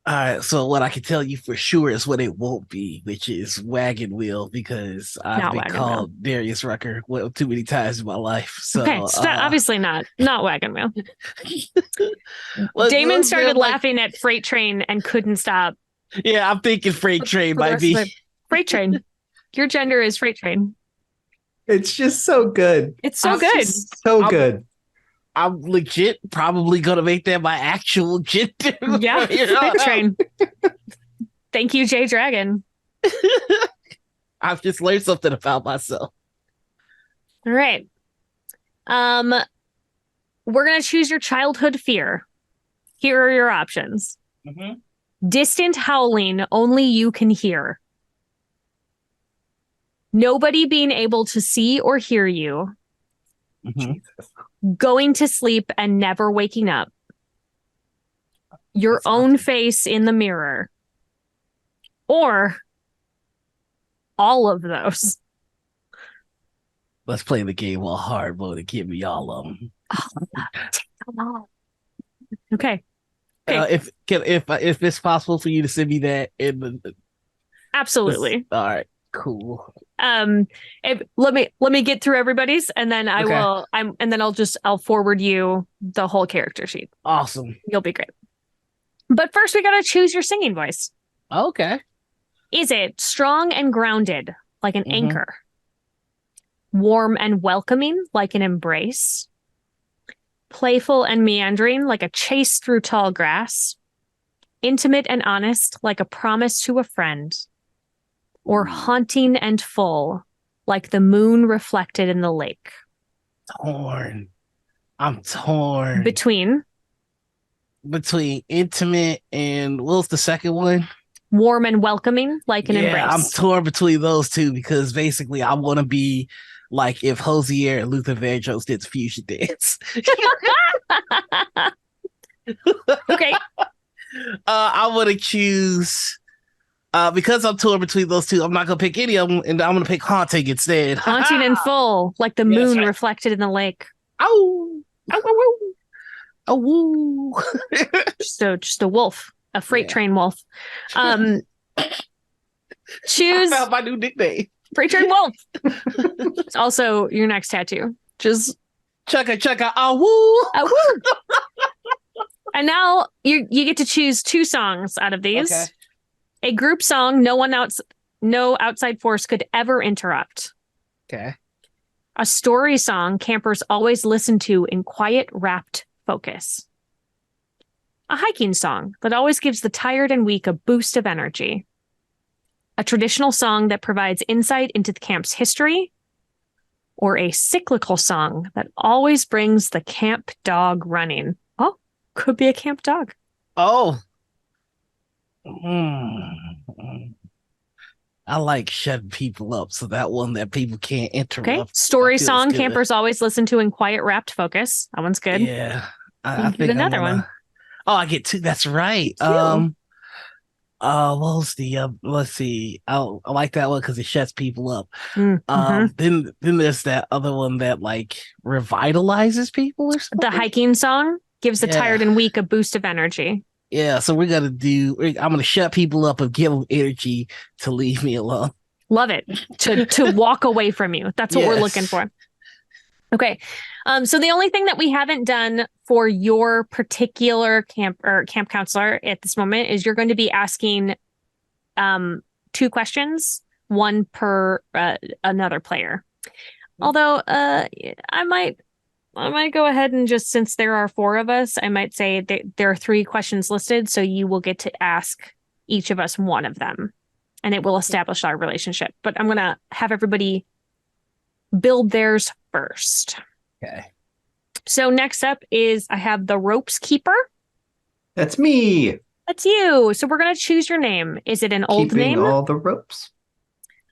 C: All right, so what I can tell you for sure is what it won't be, which is Wagon Wheel, because I've
A: Not
C: been
A: Wagon
C: called Darius Rucker too many times in my life. So
A: Okay, obviously not Wagon Wheel.
C: let's
A: Damon started
C: like,
A: laughing at Freight Train and couldn't stop.
C: yeah, I'm thinking Freight Train
A: For the
C: might
A: rest of
C: be.
A: it. Freight Train. Your gender is Freight Train.
D: It's just so good.
A: It's so good.
D: So good.
C: I'm legit probably gonna make that my actual gender.
A: Yeah, Freight Train. Thank you, Jay Dragon.
C: I've just learned something about myself.
A: All right. We're gonna choose your childhood fear. Here are your options. Distant howling only you can hear. Nobody being able to see or hear you. Going to sleep and never waking up. Your own face in the mirror. Or all of those.
C: Let's play the game on hard mode and give me all of them.
A: Okay.
C: If it's possible for you to send me that in the
A: Absolutely.
C: All right. Cool.
A: Let me get through everybody's, and then I'll forward you the whole character sheet.
C: Awesome.
A: You'll be great. But first, we gotta choose your singing voice.
C: Okay.
A: Is it strong and grounded, like an anchor? Warm and welcoming, like an embrace? Playful and meandering, like a chase through tall grass? Intimate and honest, like a promise to a friend? Or haunting and full, like the moon reflected in the lake?
C: Torn. I'm torn.
A: Between
C: intimate and what was the second one?
A: Warm and welcoming, like an embrace.
C: I'm torn between those two because basically I want to be like if Hosier and Luther Vandross did fusion dance.
A: Okay.
C: I want to choose because I'm torn between those two. I'm not gonna pick any of them, and I'm gonna pick haunting instead.
A: Haunting and full, like the moon reflected in the lake.
C: Ow! Ow! Ow! Ow! Woo!
A: Just a wolf, a freight train wolf. Choose.
C: I found my new nickname.
A: Freight train wolf. It's also your next tattoo. Just
C: chugga, ah woo!
A: Woo! And now you get to choose two songs out of these.
C: Okay.
A: A group song no outside force could ever interrupt.
C: Okay.
A: A story song campers always listen to in quiet, rapt focus. A hiking song that always gives the tired and weak a boost of energy. A traditional song that provides insight into the camp's history. Or a cyclical song that always brings the camp dog running. Oh, could be a camp dog.
C: Oh. I like shutting people up, so that one that people can't interrupt.
A: Okay. Story song
C: good.
A: campers always listen to in quiet, rapt focus. That one's good.
C: Yeah. I
A: think another one.
C: Oh, I get two. That's right.
A: Two.
C: What was the let's see. I like that one because it shuts people up. Then there's that other one that like revitalizes people or something.
A: The hiking song gives the tired and weak a boost of energy.
C: Yeah, so I'm gonna shut people up and give them energy to leave me alone.
A: Love it. To walk away from you. That's what we're looking for. Okay. So the only thing that we haven't done for your particular camp counselor at this moment is you're going to be asking two questions, one per another player. Although I might go ahead and just, since there are four of us, I might say that there are three questions listed, so you will get to ask each of us one of them, and it will establish our relationship. But I'm going to have everybody build theirs first.
C: Okay.
A: So next up is I have the ropes keeper.
D: That's me.
A: That's you. So we're going to choose your name. Is it an old
D: Keeping
A: name?
D: all the ropes.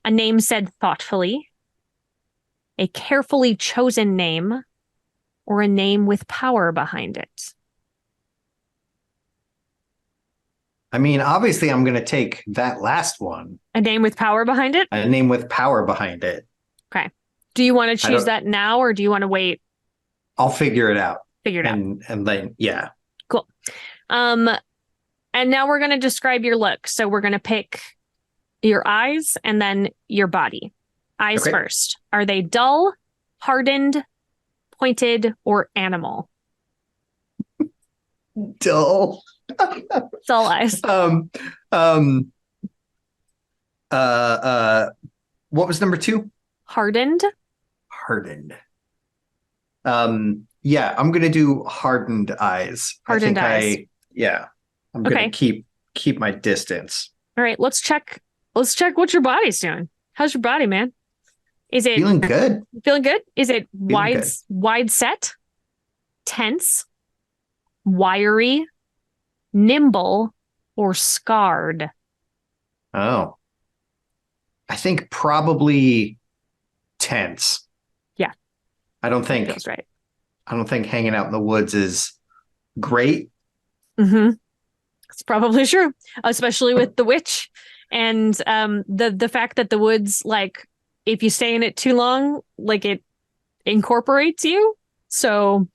A: A name said thoughtfully? A carefully chosen name? Or a name with power behind it?
D: I mean, obviously, I'm going to take that last one.
A: A name with power behind it?
D: A name with power behind it.
A: Okay. Do you want to choose that now, or do you want to wait?
D: I'll figure it out.
A: Figure it out.
D: And then, yeah.
A: Cool. And And now we're going to describe your look. So we're going to pick your eyes and then your body. Eyes first. Are they dull, hardened, pointed, or animal?
D: Dull.
A: Dull eyes.
D: What was number 2?
A: Hardened.
D: Hardened. Yeah, I'm gonna do hardened eyes.
A: Hardened eyes.
D: I'm gonna keep my distance.
A: All right, let's check what your body's doing. How's your body, man? Is it
D: feeling good?
A: Feeling good? Is it
D: Feeling
A: wide set, tense, wiry, nimble, or scarred?
D: Oh. I think probably tense.
A: Yeah.
D: I don't think
A: feels right.
D: I don't think hanging out in the woods is great.
A: Mm-hmm. It's probably true, especially with the witch and the fact that the woods, like, if you stay in it too long, like, it incorporates you. So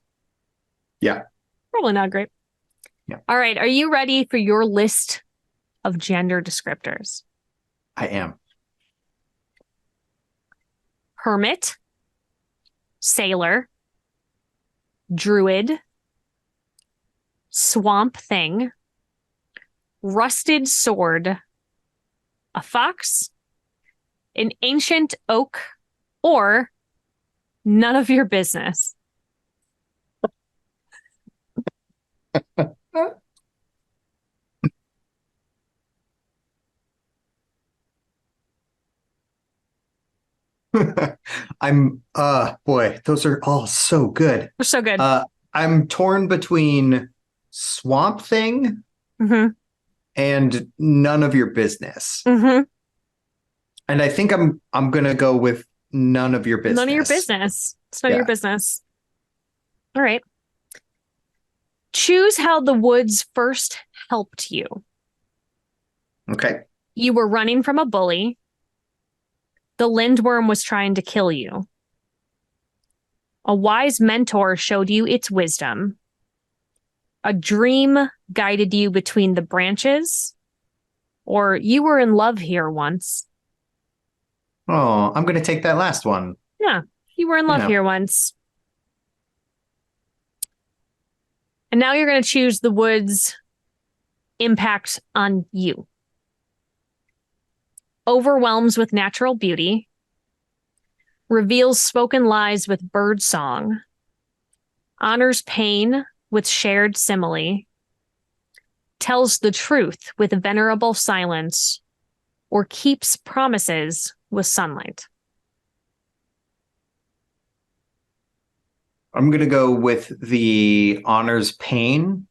D: yeah,
A: probably not great.
D: Yeah.
A: All right. Are you ready for your list of gender descriptors?
D: I am.
A: Hermit, sailor, druid, swamp thing, rusted sword, a fox, an ancient oak, or none of your business.
D: I'm boy, those are all so good.
A: They're so good.
D: I'm torn between Swamp Thing and None of Your Business. And I think I'm gonna go with None of Your Business.
A: None of your business. It's none of your business. All right. Choose how the woods first helped you.
D: Okay.
A: You were running from a bully. The lindworm was trying to kill you. A wise mentor showed you its wisdom. A dream guided you between the branches. Or you were in love here once.
D: Oh, I'm going to take that last one.
A: Yeah, you were in love here once. And now you're going to choose the woods' impact on you. Overwhelms with natural beauty, reveals spoken lies with bird song, honors pain with shared simile, tells the truth with venerable silence, or keeps promises with sunlight.
D: I'm going to go with the honors pain.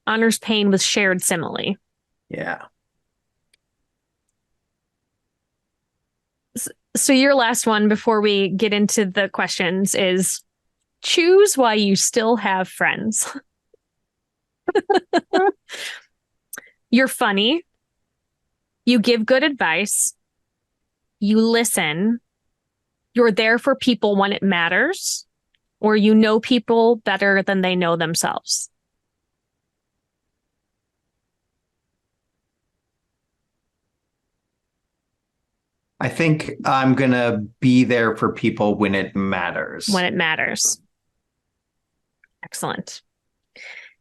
A: Honors pain with shared simile.
D: Yeah.
A: So your last one before we get into the questions is choose why you still have friends. You're funny. You give good advice. You listen. You're there for people when it matters. Or you know people better than they know themselves.
D: I think I'm going to be there for people when it matters.
A: When it matters. Excellent.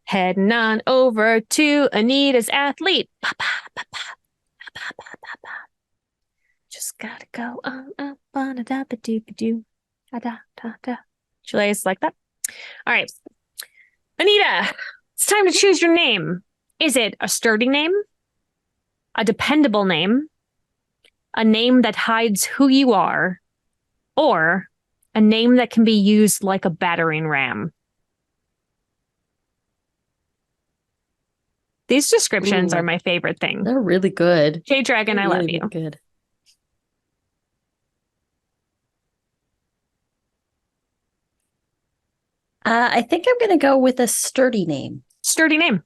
A: Heading on over to Anita's athlete. Just gotta go on up on a da ba doo ba doo. Da da da. Should I just like that? All right. Anita, it's time to choose your name. Is it a sturdy name? A dependable name? A name that hides who you are? Or a name that can be used like a battering ram? These descriptions are my favorite thing.
B: They're really good.
A: Jade Dragon,
B: They're
A: I love
B: really
A: you.
B: Good. I think I'm going to go with a sturdy name.
A: Sturdy name.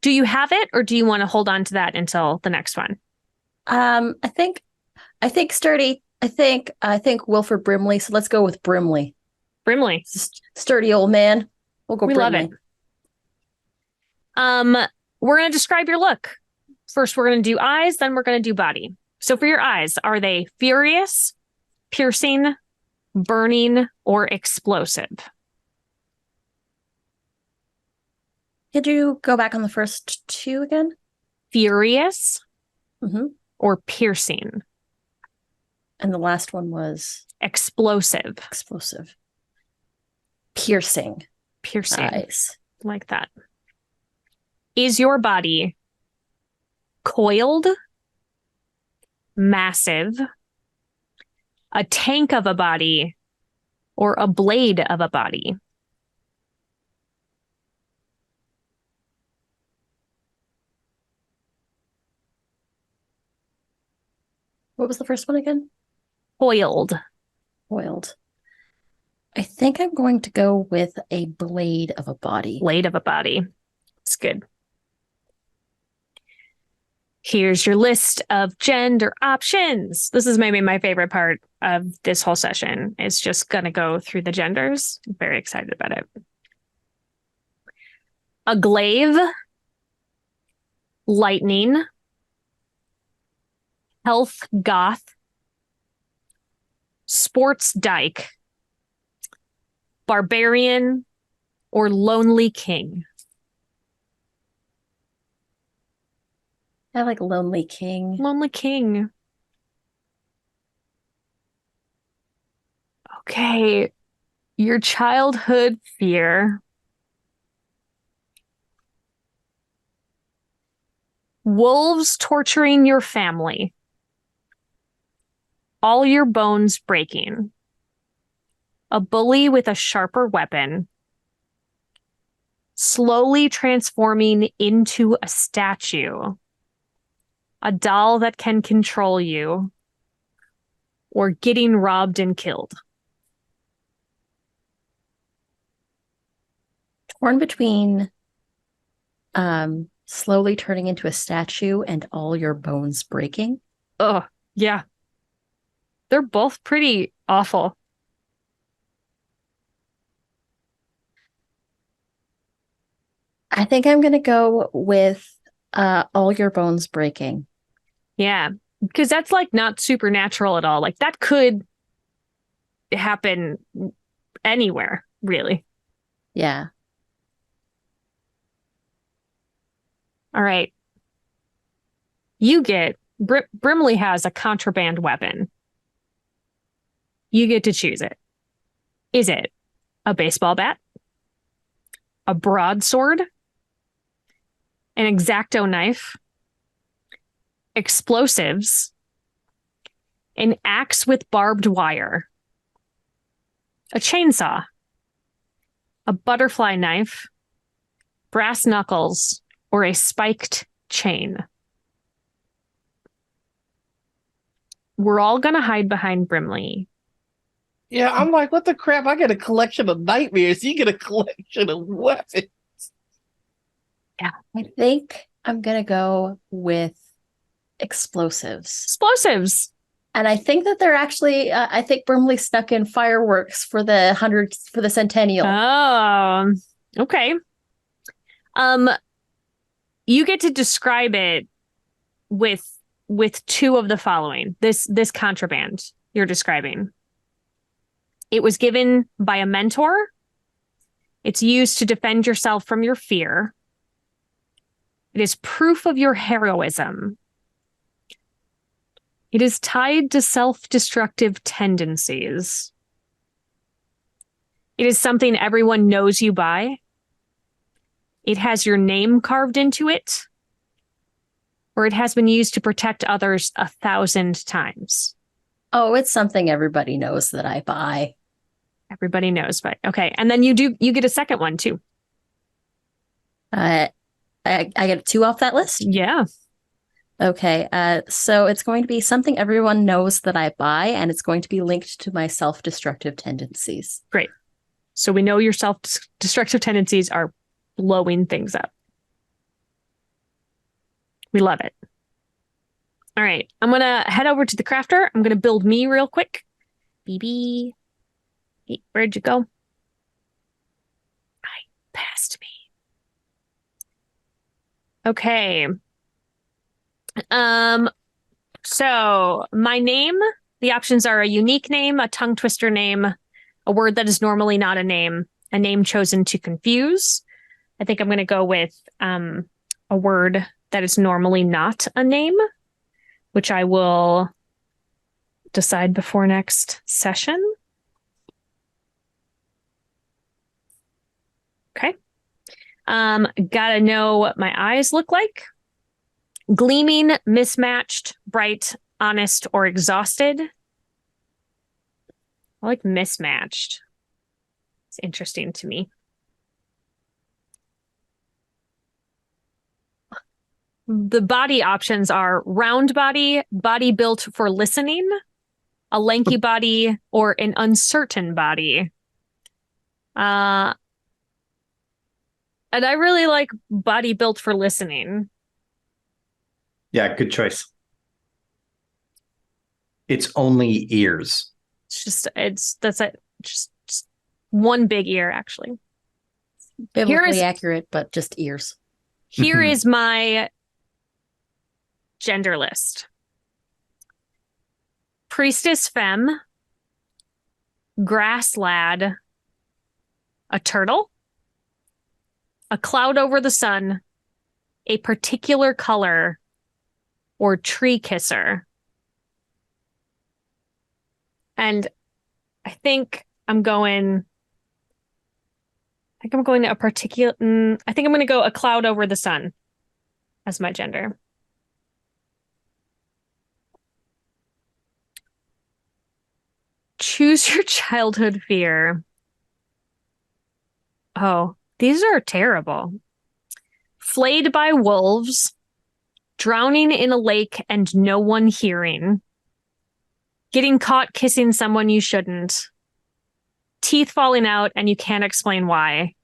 A: Do you have it, or do you want to hold on to that until the next one?
B: I think sturdy. I think Wilford Brimley. So let's go with Brimley.
A: Brimley.
B: Sturdy old man. We'll go
A: We
B: Brimley.
A: love it. we're going to describe your look. First, we're going to do eyes, then we're going to do body. So for your eyes, are they furious, piercing, burning, or explosive?
B: Could you go back on the first two again?
A: Furious
B: Mm-hmm.
A: or piercing?
B: And the last one was
A: explosive.
B: Explosive. Piercing.
A: Piercing.
B: Eyes.
A: Like that. Is your body coiled, massive, a tank of a body, or a blade of a body?
B: What was the first one again?
A: Coiled.
B: Coiled. I think I'm going to go with a blade of a body.
A: Blade of a body. It's good. Here's your list of gender options. This is maybe my favorite part of this whole session. It's just going to go through the genders. I'm very excited about it. A glaive, lightning, health goth, sports dyke, barbarian, or lonely king.
B: I like Lonely King.
A: Lonely king. Okay. Your childhood fear. Wolves torturing your family. All your bones breaking. A bully with a sharper weapon. Slowly transforming into a statue. A doll that can control you. Or getting robbed and killed.
B: Torn between slowly turning into a statue and all your bones breaking.
A: Oh, yeah. They're both pretty awful.
B: I think I'm going to go with all your bones breaking.
A: Yeah, because that's like not supernatural at all. Like that could happen anywhere, really.
B: Yeah.
A: All right. You get Brimley has a contraband weapon. You get to choose it. Is it a baseball bat, a broadsword, an X-Acto knife, explosives, an axe with barbed wire, a chainsaw, a butterfly knife, brass knuckles, or a spiked chain? We're all gonna hide behind Brimley.
C: Yeah, I'm like, what the crap? I get a collection of nightmares. You get a collection of weapons.
B: Yeah. I think I'm going to go with explosives.
A: Explosives.
B: And I think that they're actually, I think Brimley snuck in fireworks for the centennial.
A: Oh, okay. You get to describe it with two of the following. This contraband you're describing. It was given by a mentor. It's used to defend yourself from your fear. It is proof of your heroism. It is tied to self-destructive tendencies. It is something everyone knows you by. It has your name carved into it. Or it has been used to protect others 1,000 times.
B: Oh, it's something everybody knows that I buy.
A: Everybody knows, but okay. And then you get a second one too.
B: I get 2 off that list?
A: Yeah.
B: Okay. So it's going to be something everyone knows that I buy, and it's going to be linked to my self-destructive tendencies.
A: Great. So we know your self-destructive tendencies are blowing things up. We love it. All right. I'm going to head over to the crafter. I'm going to build me real quick. BB. Hey, where'd you go? Past me. Okay. So my name, the options are a unique name, a tongue twister name, a word that is normally not a name chosen to confuse. I think I'm going to go with a word that is normally not a name, which I will decide before next session. Okay. Gotta know what my eyes look like. Gleaming, mismatched, bright, honest, or exhausted. I like mismatched. It's interesting to me. The body options are round body, body built for listening, a lanky body, or an uncertain body. And I really like body built for listening.
D: Yeah, good choice. It's only ears.
A: Just one big ear, actually.
B: Biblically accurate, but just ears.
A: Here is my gender list. Priestess femme, grass lad, a turtle, a cloud over the sun, a particular color, or tree kisser. And I think I'm going to a particular. I think I'm going to go a cloud over the sun as my gender. Choose your childhood fear. Oh, these are terrible. Flayed by wolves, drowning in a lake and no one hearing, getting caught kissing someone you shouldn't, teeth falling out and you can't explain why.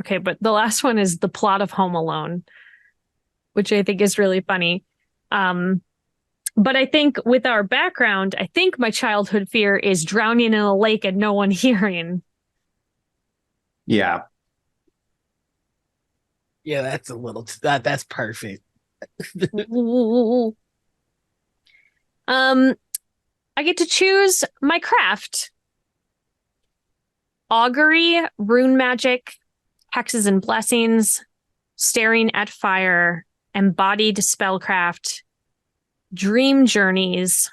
A: Okay, but the last one is the plot of Home Alone, which I think is really funny. But I think with our background, I think my childhood fear is drowning in a lake and no one hearing.
D: Yeah.
C: Yeah, that's a little that's perfect.
A: I get to choose my craft. Augury, rune magic, hexes and blessings, staring at fire, embodied spellcraft, dream journeys,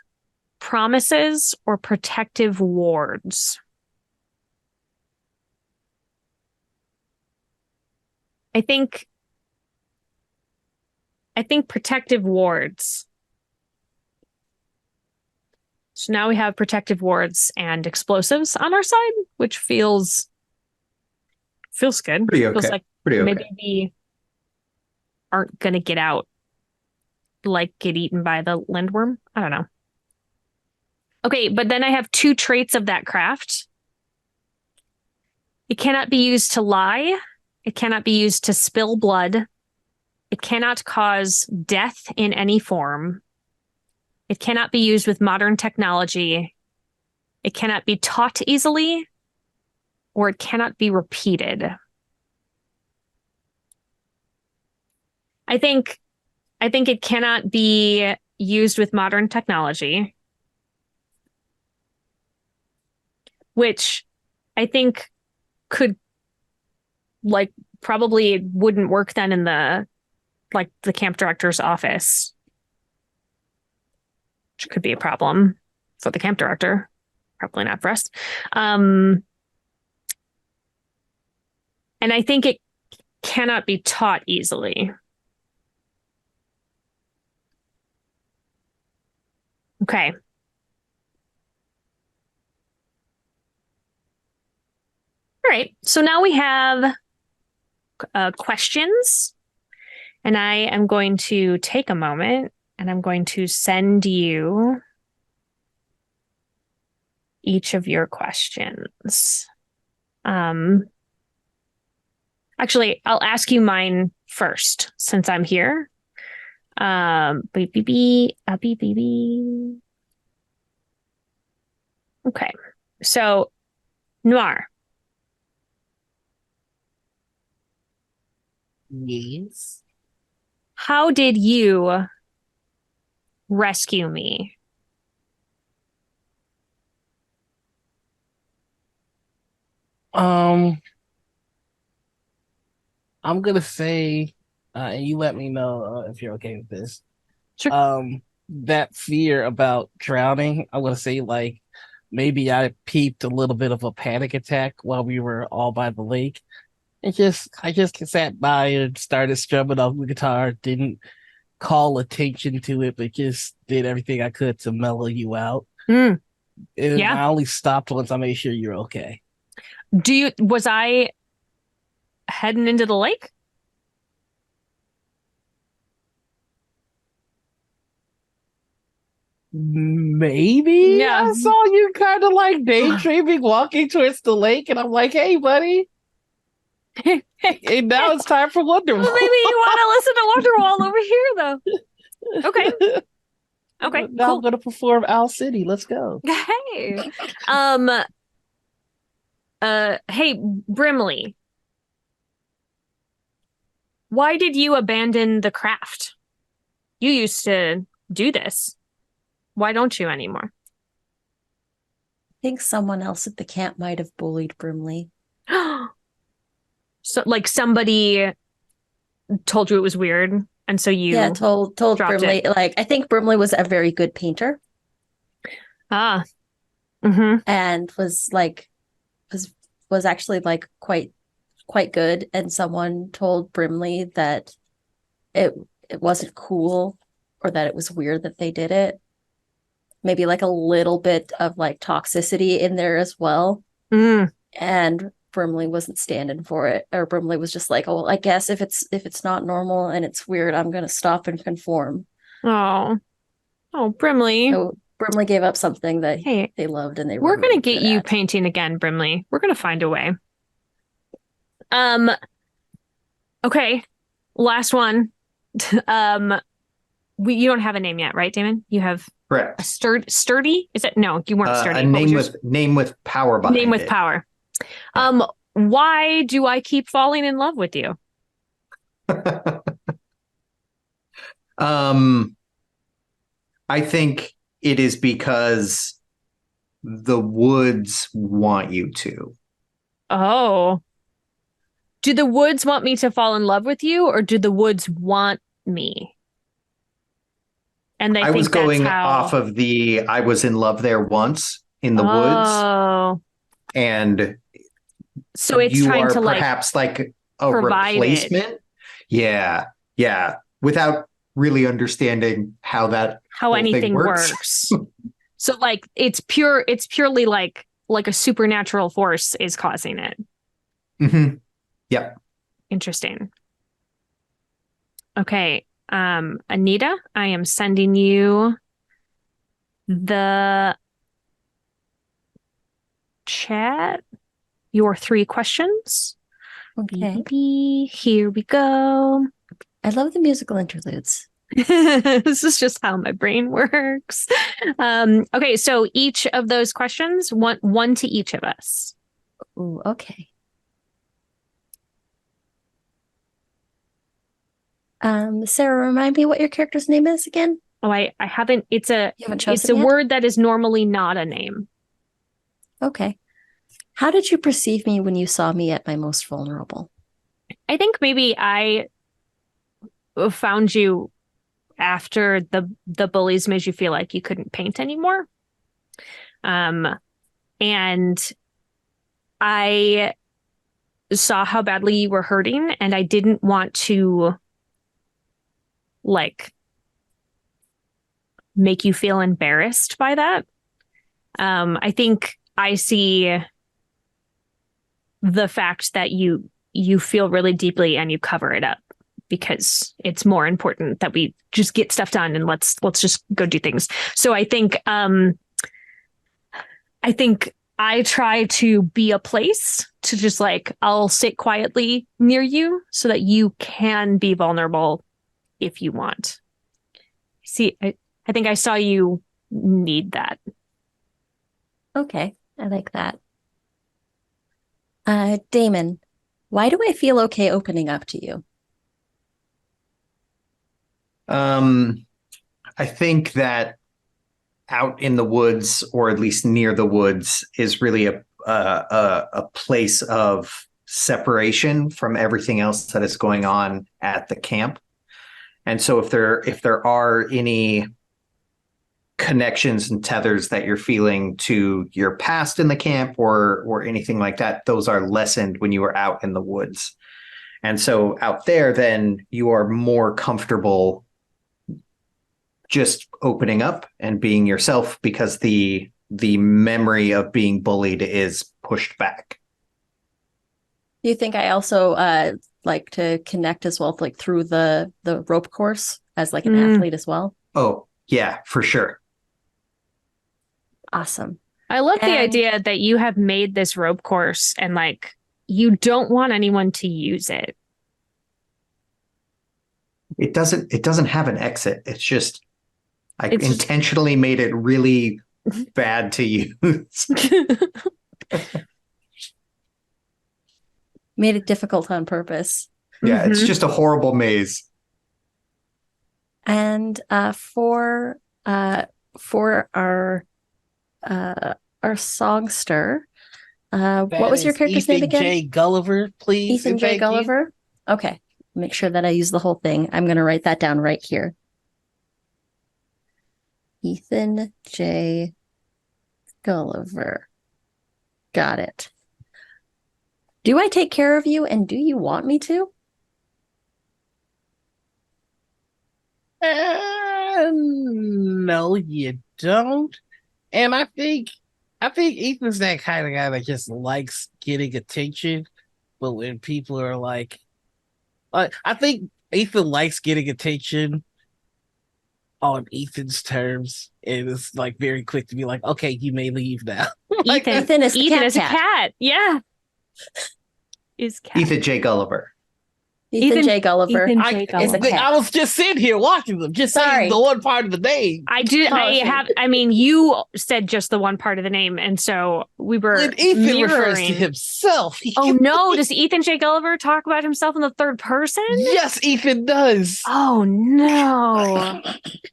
A: promises, or protective wards. I think protective wards. So now we have protective wards and explosives on our side, which feels good.
D: Pretty okay.
A: Feels like maybe we aren't gonna get out, like get eaten by the lindworm. I don't know. Okay, but then I have 2 traits of that craft. It cannot be used to lie. It cannot be used to spill blood. It cannot cause death in any form. It cannot be used with modern technology. It cannot be taught easily, or it cannot be repeated. I think it cannot be used with modern technology, which I think could probably wouldn't work then in the camp director's office, which could be a problem for the camp director, probably not for us. And I think it cannot be taught easily. Okay. All right. So now we have questions, and I am going to take a moment and I'm going to send you each of your questions. Actually, I'll ask you mine first since I'm here. Okay. So, Noir.
C: Yes.
A: How did you rescue me?
C: Um, I'm gonna say, and you let me know if you're okay with this.
A: Sure.
C: That fear about drowning, I want to say like maybe I peeped a little bit of a panic attack while we were all by the lake. I just sat by and started strumming off the guitar, didn't call attention to it, but just did everything I could to mellow you out.
A: Mm,
C: And
A: yeah.
C: I only stopped once I made sure you're okay.
A: Was I heading into the lake?
C: Maybe
A: Yeah.
C: I saw you kind of like daydreaming, walking towards the lake, and I'm like, "Hey, buddy!" And now it's time for Wonderwall.
A: Well, maybe you want to listen to Wonderwall over here, though. Okay. Okay.
C: Now
A: Cool.
C: I'm gonna perform Owl City. Let's go.
A: Hey. Um. Hey, Brimley. Why did you abandon the craft? You used to do this. Why don't you anymore?
B: I think someone else at the camp might have bullied Brimley.
A: So, like somebody told you it was weird, and so you
B: told
A: dropped
B: Brimley.
A: it.
B: Like I think Brimley was a very good painter
A: Ah. Mm-hmm.
B: and was actually like quite good. And someone told Brimley that it wasn't cool or that it was weird that they did it. Maybe like a little bit of like toxicity in there as well.
A: Mm.
B: And Brimley wasn't standing for it, or Brimley was just like, "Oh, I guess if it's not normal and it's weird, I'm gonna stop and conform."
A: Oh. Oh, Brimley.
B: So Brimley gave up something that
A: Hey,
B: they loved and they
A: we're
B: were
A: gonna
B: really
A: get
B: good
A: you
B: at.
A: painting again, Brimley. We're gonna find a way. Okay. Last one. Um, you don't have a name yet, right, Damon? You have a
D: Correct.
A: sturdy? Is it? No, you weren't sturdy.
D: A name with power behind
A: name with
D: it.
A: power. Why do I keep falling in love with you?
D: I think it is because the woods want you to.
A: Oh. Do the woods want me to fall in love with you, or do the woods want me? And they
D: I
A: think
D: was going
A: that's how...
D: off of I was in love there once in the woods.
A: Oh.
D: And
A: so it's
D: you
A: trying
D: are
A: to
D: perhaps like a
A: provide
D: replacement. Yeah. Yeah. Without really understanding how
A: how anything works. So like it's purely like a supernatural force is causing it.
D: Mm-hmm. Yep.
A: Interesting. Okay. Anita, I am sending you the chat, your 3 questions.
B: Okay.
A: Here we go.
B: I love the musical interludes.
A: This is just how my brain works. Okay, so each of those questions, one to each of us.
B: Ooh, okay. Sarah, remind me what your character's name is again?
A: Oh, I haven't.
B: You haven't chosen
A: It's a
B: yet?
A: word that is normally not a name.
B: Okay. How did you perceive me when you saw me at my most vulnerable?
A: I think maybe I found you after the bullies made you feel like you couldn't paint anymore. And I saw how badly you were hurting, and I didn't want to like make you feel embarrassed by that. I think I see the fact that you feel really deeply and you cover it up because it's more important that we just get stuff done and let's just go do things. So I think I try to be a place to just like, I'll sit quietly near you so that you can be vulnerable if you want. See, I think I saw you need that.
B: Okay, I like that. Damon, why do I feel okay opening up to you?
D: I think that out in the woods, or at least near the woods, is really a place of separation from everything else that is going on at the camp. And so if there are any connections and tethers that you're feeling to your past in the camp or anything like that, those are lessened when you are out in the woods. And so out there, then you are more comfortable just opening up and being yourself because the memory of being bullied is pushed back.
B: Do you think I also like to connect as well, like through the rope course as like an athlete as well?
D: Oh, yeah, for sure.
B: Awesome.
A: I love the idea that you have made this rope course and like you don't want anyone to use it.
D: It doesn't have an exit. It's just intentionally made it really bad to use.
B: Made it difficult on purpose.
D: Yeah, it's just a horrible maze.
B: And for our songster, what was your character's name again?
C: Ethan J. Gulliver, please.
B: Ethan J. Gulliver. Okay, make sure that I use the whole thing. I'm going to write that down right here. Ethan J. Gulliver. Got it. Do I take care of you, and do you want me to?
C: No, you don't. And I think Ethan's that kind of guy that just likes getting attention. But when people are like, I think Ethan likes getting attention on Ethan's terms, and it's like very quick to be like, okay, you may leave now.
B: Like, Ethan is
A: a cat. Yeah. Is cat.
D: Ethan J. Gulliver.
B: Ethan J. Gulliver
A: Ethan J.
B: is a cat.
C: I was just sitting here watching them, just saying the one part of the name.
A: I mean, you said just the one part of the name, and so we were
C: when Ethan
A: mirroring.
C: refers to himself.
A: Oh no, does Ethan J. Gulliver talk about himself in the third person?
C: Yes, Ethan does.
A: Oh no.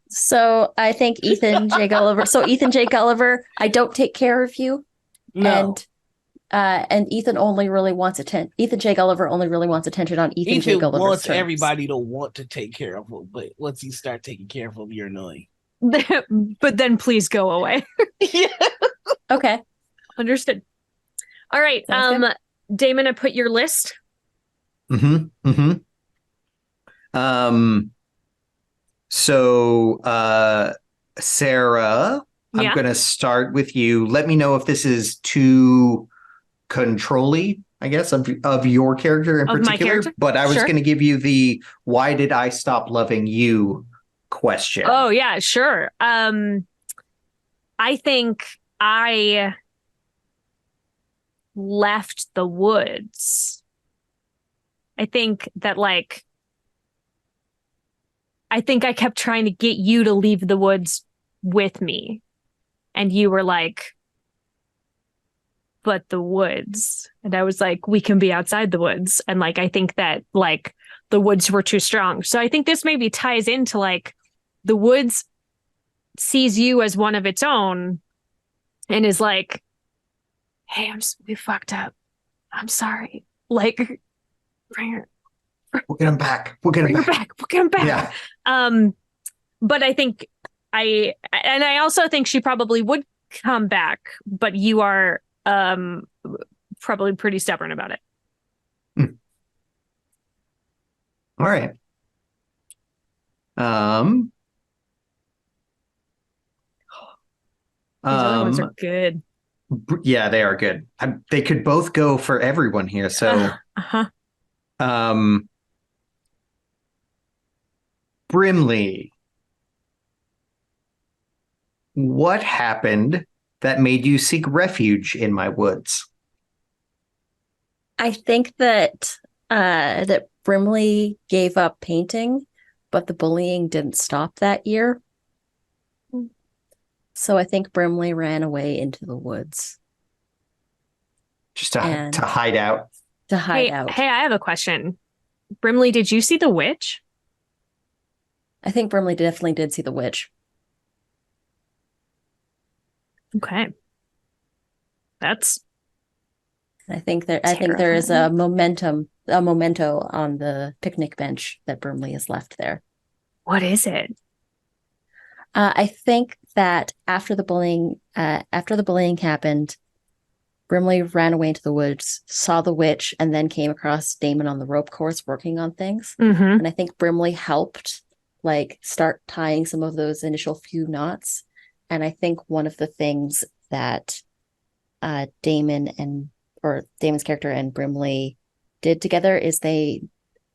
B: So I think Ethan J. Gulliver. So Ethan J. Gulliver, I don't take care of you.
C: No.
B: And Ethan only really wants attention. Ethan J. Gulliver only really wants attention on Ethan J. Gulliver's
C: wants
B: terms.
C: everybody to want to take care of him, but once you start taking care of him, you're annoying.
A: But then please go away.
C: Yeah.
B: Okay.
A: Understood. All right. Damon, I put your list.
D: So Sarah, I'm going to start with you. Let me know if this is too control-y, I guess, of your character in particular. But I was going to give you the "Why did I stop loving you?" question.
A: Oh yeah, sure. I think I left the woods. I think that I kept trying to get you to leave the woods with me. And you were like, but the woods. And I was like, we can be outside the woods. And I think that the woods were too strong. So I think this maybe ties into the woods sees you as one of its own and is like, hey, we fucked up. I'm sorry. Bring her.
D: We'll get him back. We'll get him back.
A: Yeah. But I think I also think she probably would come back, but you are probably pretty stubborn about it.
D: All right.
A: These other ones are good.
D: Yeah, they are good. They could both go for everyone here. So, Brimley, what happened that made you seek refuge in my woods?
B: I think that that Brimley gave up painting, but the bullying didn't stop that year. So I think Brimley ran away into the woods.
D: Just to hide out?
B: To hide out.
A: Hey, I have a question. Brimley, did you see the witch?
B: I think Brimley definitely did see the witch.
A: Okay. That's
B: I think there is a memento on the picnic bench that Brimley has left there.
A: What is it?
B: I think that after the bullying happened, Brimley ran away into the woods, saw the witch, and then came across Damon on the rope course working on things.
A: Mm-hmm.
B: And I think Brimley helped start tying some of those initial few knots. And I think one of the things that Damon's character and Brimley did together is they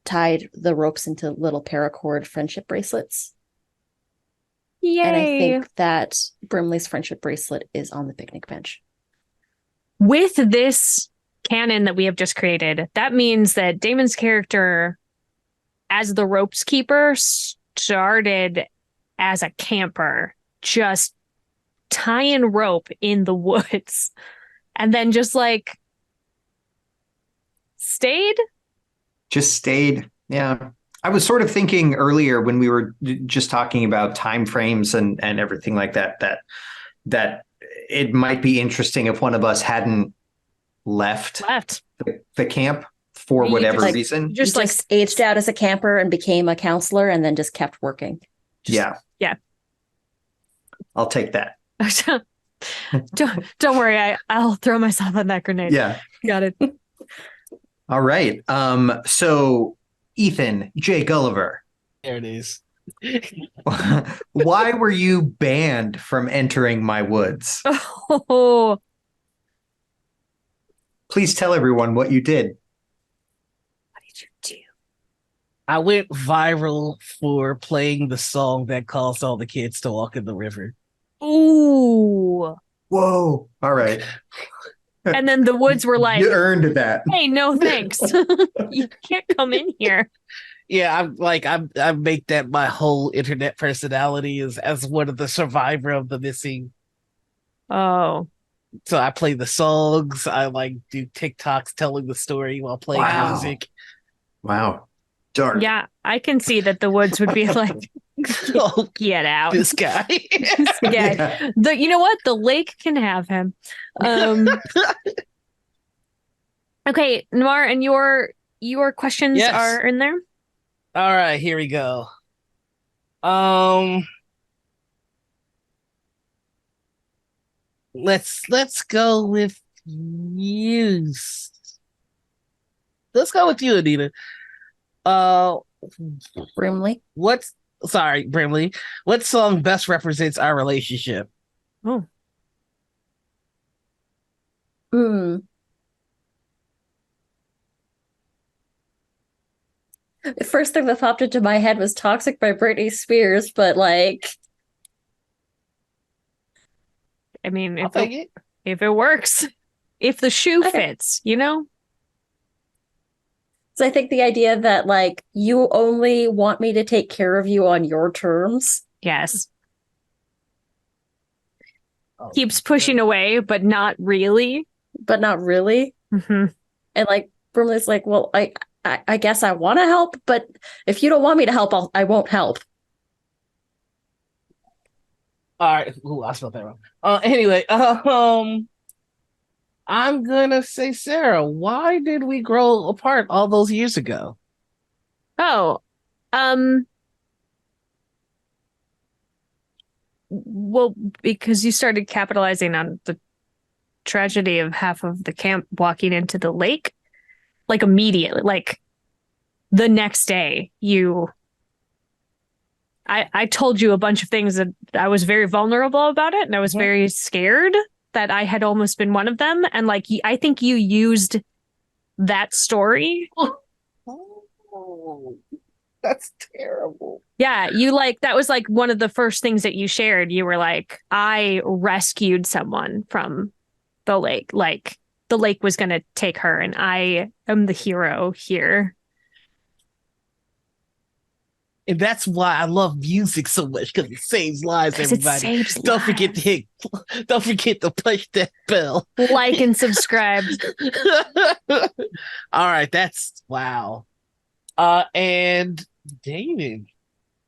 B: tied the ropes into little paracord friendship bracelets.
A: Yay.
B: And I think that Brimley's friendship bracelet is on the picnic bench.
A: With this canon that we have just created, that means that Damon's character, as the ropes keeper, started as a camper, just tying rope in the woods, and then just stayed.
D: Just stayed. Yeah. I was sort of thinking earlier when we were just talking about time frames and everything like that it might be interesting if one of us hadn't left the camp for whatever reason.
B: You just aged out as a camper and became a counselor and then just kept working.
A: Yeah.
D: I'll take that.
A: Don't worry. I'll throw myself on that grenade.
D: Yeah.
A: Got it.
D: All right. So Ethan J. Gulliver.
C: There it is.
D: Why were you banned from entering my woods?
A: Oh.
D: Please tell everyone what you did.
A: What did you do?
C: I went viral for playing the song that caused all the kids to walk in the river.
A: Ooh.
D: Whoa. All right.
A: And then the woods were like,
D: you earned that.
A: Hey, no thanks. You can't come in here.
C: Yeah, I make that my whole internet personality is as one of the survivor of the missing.
A: Oh.
C: So I play the songs. I do TikToks telling the story while playing music.
D: Wow. Dark.
A: Yeah, I can see that the woods would be like,
C: oh,
A: get out.
C: This guy.
A: Yeah. You know what? The lake can have him. Okay, Noir, and your questions are in there?
C: All right, here we go. Let's go with you. Let's go with you, Anita.
B: Brimley.
C: Brimley. What song best represents our relationship?
A: Oh.
B: The first thing that popped into my head was Toxic by Britney Spears, but
A: I mean, if it works, if the shoe fits,
B: So I think the idea that you only want me to take care of you on your terms.
A: Yes. Keeps pushing away, but not really.
B: Mm-hmm. And Brimley's well, I guess I want to help, but if you don't want me to help, I won't help.
C: All right. Ooh, I spelled that wrong. Anyway, I'm gonna say, Sarah, why did we grow apart all those years ago?
A: Oh, well, because you started capitalizing on the tragedy of half of the camp walking into the lake, immediately, the next day. I told you a bunch of things that I was very vulnerable about it, and I was very scared that I had almost been one of them. And I think you used that story.
C: Oh, that's terrible.
A: Yeah, that was one of the first things that you shared. You were I rescued someone from the lake. The lake was going to take her, and I am the hero here.
C: And that's why I love music so much, because it saves lives, everybody. Don't forget to push that bell.
A: Like and subscribe.
C: All right, that's wow. And David,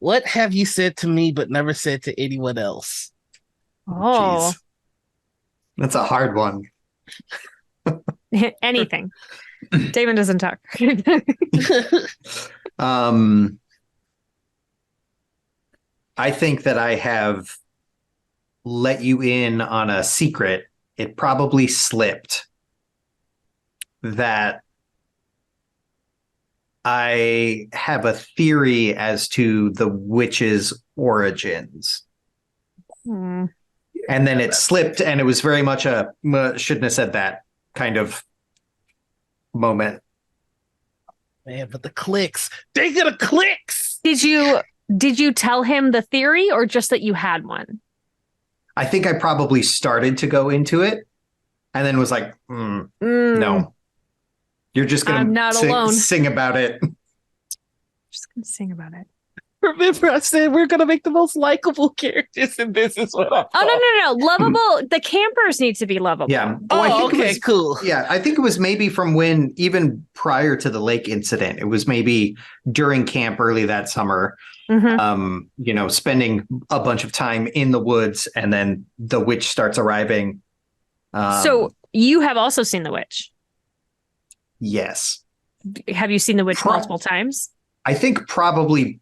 C: What have you said to me but never said to anyone else?
A: Oh,
D: Jeez. That's a hard one.
A: anything. Damon doesn't talk.
D: I think that I have let you in on a secret. It probably slipped that I have a theory as to the witch's origins.
A: Hmm.
D: And then it slipped, and it was very much a shouldn't have said that kind of moment.
C: Man, but the clicks. They get the clicks.
A: Did you tell him the theory or just that you had one?
D: I think I probably started to go into it and then was like, no. You're just
A: I'm
D: going
A: not
D: to
A: alone.
D: sing about it.
A: Just gonna sing about it.
C: Remember, I said we're gonna make the most likable characters, and this is what I thought.
A: Oh no! Lovable. The campers need to be lovable.
D: Yeah.
C: I think
D: it was,
C: cool.
D: Yeah, I think it was maybe from when, even prior to the lake incident, it was maybe during camp early that summer.
A: Mm-hmm.
D: Spending a bunch of time in the woods, and then the witch starts arriving.
A: So you have also seen the witch.
D: Yes.
A: Have you seen the witch multiple times?
D: I think probably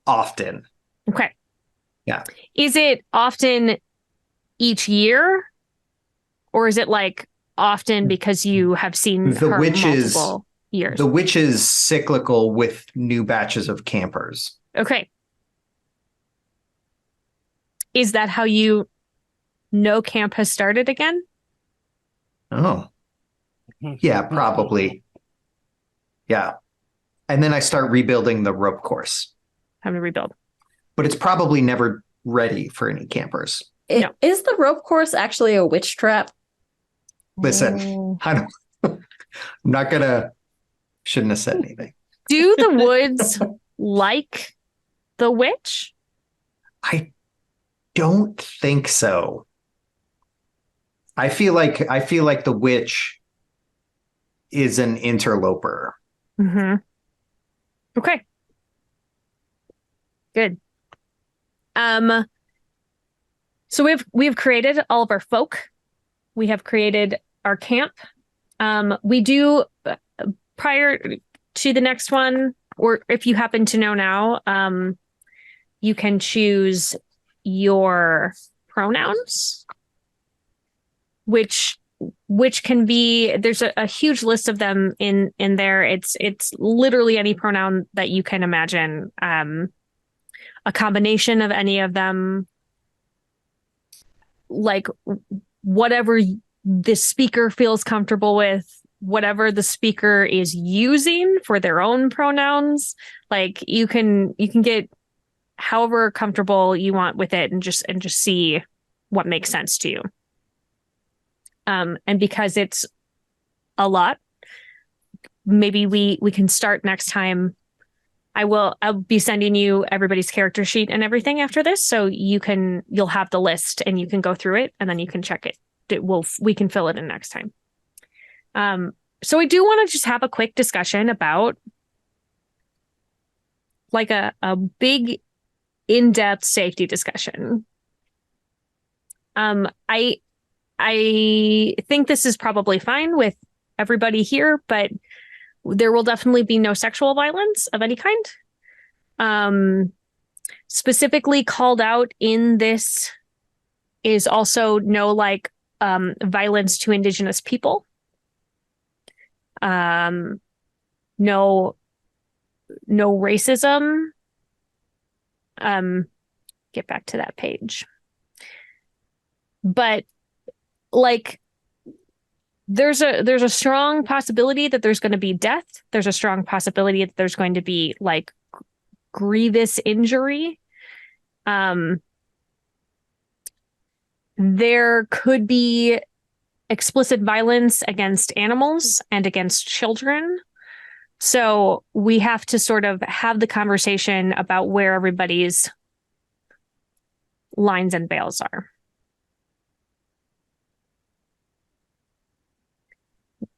D: often.
A: Okay.
D: Yeah.
A: Is it often each year? Or is it like often because you have seen
D: The
A: her
D: witch
A: multiple years?
D: The witch is cyclical with new batches of campers.
A: Okay. Is that how you know camp has started again?
D: Oh. Yeah, probably. Yeah. And then I start rebuilding the rope course.
A: Time to rebuild.
D: But it's probably never ready for any campers.
A: No.
B: Is the rope course actually a witch trap?
D: Listen, I'm not gonna, shouldn't have said anything.
A: Do the woods like the witch?
D: I don't think so. I feel like the witch is an interloper.
A: Mm-hmm. Okay. Good. So we've created all of our folk. We have created our camp. We do prior to the next one, or if you happen to know now, you can choose your pronouns, which can be, there's a huge list of them in there. It's literally any pronoun that you can imagine, a combination of any of them, like whatever the speaker feels comfortable with, whatever the speaker is using for their own pronouns. Like you can get however comfortable you want with it and just see what makes sense to you. And because it's a lot, maybe we can start next time. I'll be sending you everybody's character sheet and everything after this, so you'll have the list and you can go through it and then you can check it. We can fill it in next time. So I do want to just have a quick discussion about like a big in-depth safety discussion. I think this is probably fine with everybody here, but there will definitely be no sexual violence of any kind. Specifically called out in this is also no violence to Indigenous people. No racism. Get back to that page. But there's a strong possibility that there's going to be death. There's a strong possibility that there's going to be grievous injury. There could be explicit violence against animals and against children. So we have to sort of have the conversation about where everybody's lines and bails are.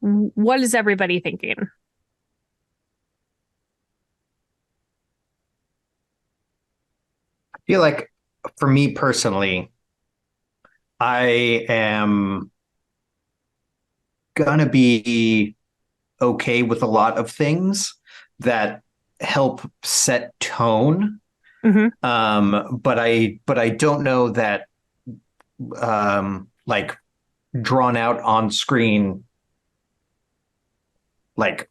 A: What is everybody thinking?
D: feel like for me personally, I am gonna be okay with a lot of things that help set tone. But I don't know that like drawn out on screen like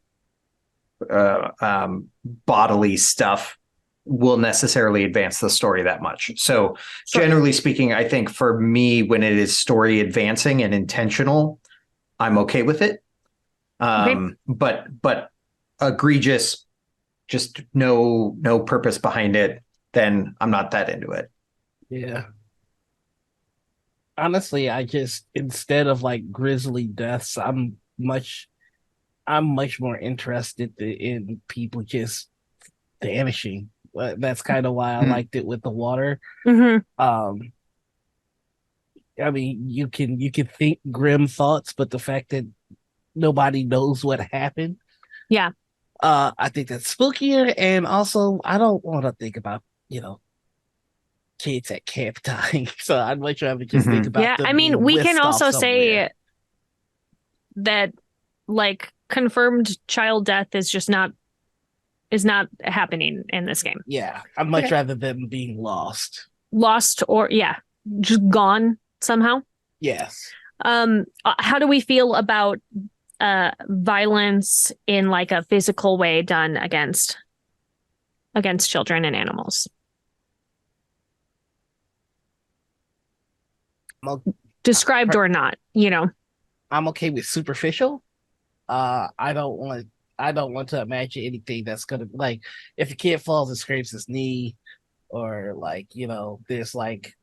D: bodily stuff will necessarily advance the story that much. So generally speaking, I think for me, when it is story advancing and intentional, I'm okay with it. But egregious, just no purpose behind it, then I'm not that into it.
C: Yeah. Honestly, I just, instead of like grisly deaths, I'm much more interested in people just vanishing. That's kind of why I liked it with the water. I mean, you can think grim thoughts, but the fact that nobody knows what happened,
A: Yeah.
C: I think that's spookier. And also, I don't want to think about, kids at camp dying. So I'd much rather just think about
A: Yeah,
C: them
A: I mean,
C: being
A: we can
C: whisked off
A: also
C: somewhere.
A: say that like confirmed child death is not happening in this game.
C: Yeah, I'd much rather them being lost.
A: Lost or just gone somehow.
C: Yes.
A: How do we feel about violence in like a physical way done against children and animals? Described or not,
C: I'm okay with superficial. I don't want to imagine anything that's gonna, like, if a kid falls and scrapes his knee, or like, there's like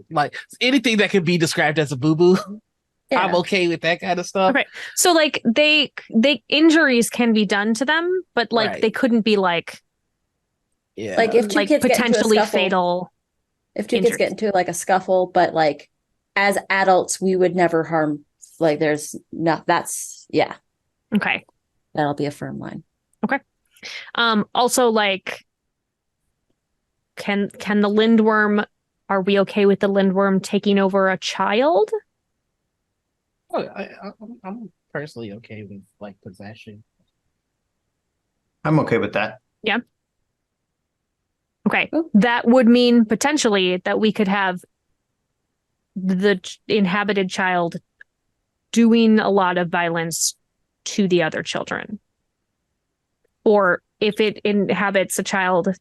C: like anything that could be described as a boo-boo. Yeah. I'm okay with that kind of stuff.
A: Okay. So like they injuries can be done to them, but like they couldn't be like
B: like if two kids
A: potentially
B: get into a scuffle,
A: fatal.
B: If two kids get into like a scuffle, but like as adults, we would never harm. Like there's not. That's
A: Okay.
B: That'll be a firm line.
A: Okay. Also, like, can the lindworm? Are we okay with the lindworm taking over a child?
C: Oh, I'm personally okay with like possession.
D: I'm okay with that.
A: Yeah. Okay. That would mean potentially that we could have the inhabited child doing a lot of violence to the other children. Or if it inhabits a child,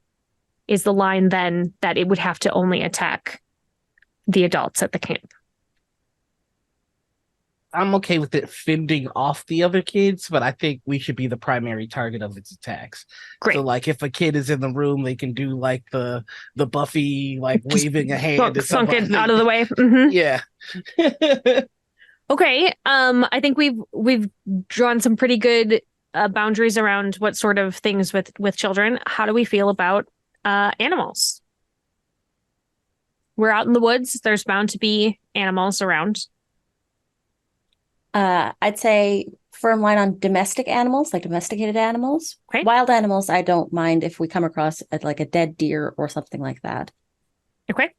A: is the line then that it would have to only attack the adults at the camp?
C: I'm okay with it fending off the other kids, but I think we should be the primary target of its attacks. Great. So like if a kid is in the room, they can do like the Buffy, like just waving a hand to somebody.
A: It out of the way.
C: Yeah.
A: Okay. I think we've drawn some pretty good boundaries around what sort of things with children. How do we feel about animals? We're out in the woods. There's bound to be animals around.
B: I'd say firm line on domestic animals, like domesticated animals.
A: Okay.
B: Wild animals, I don't mind if we come across like a dead deer or something like that.
A: Okay.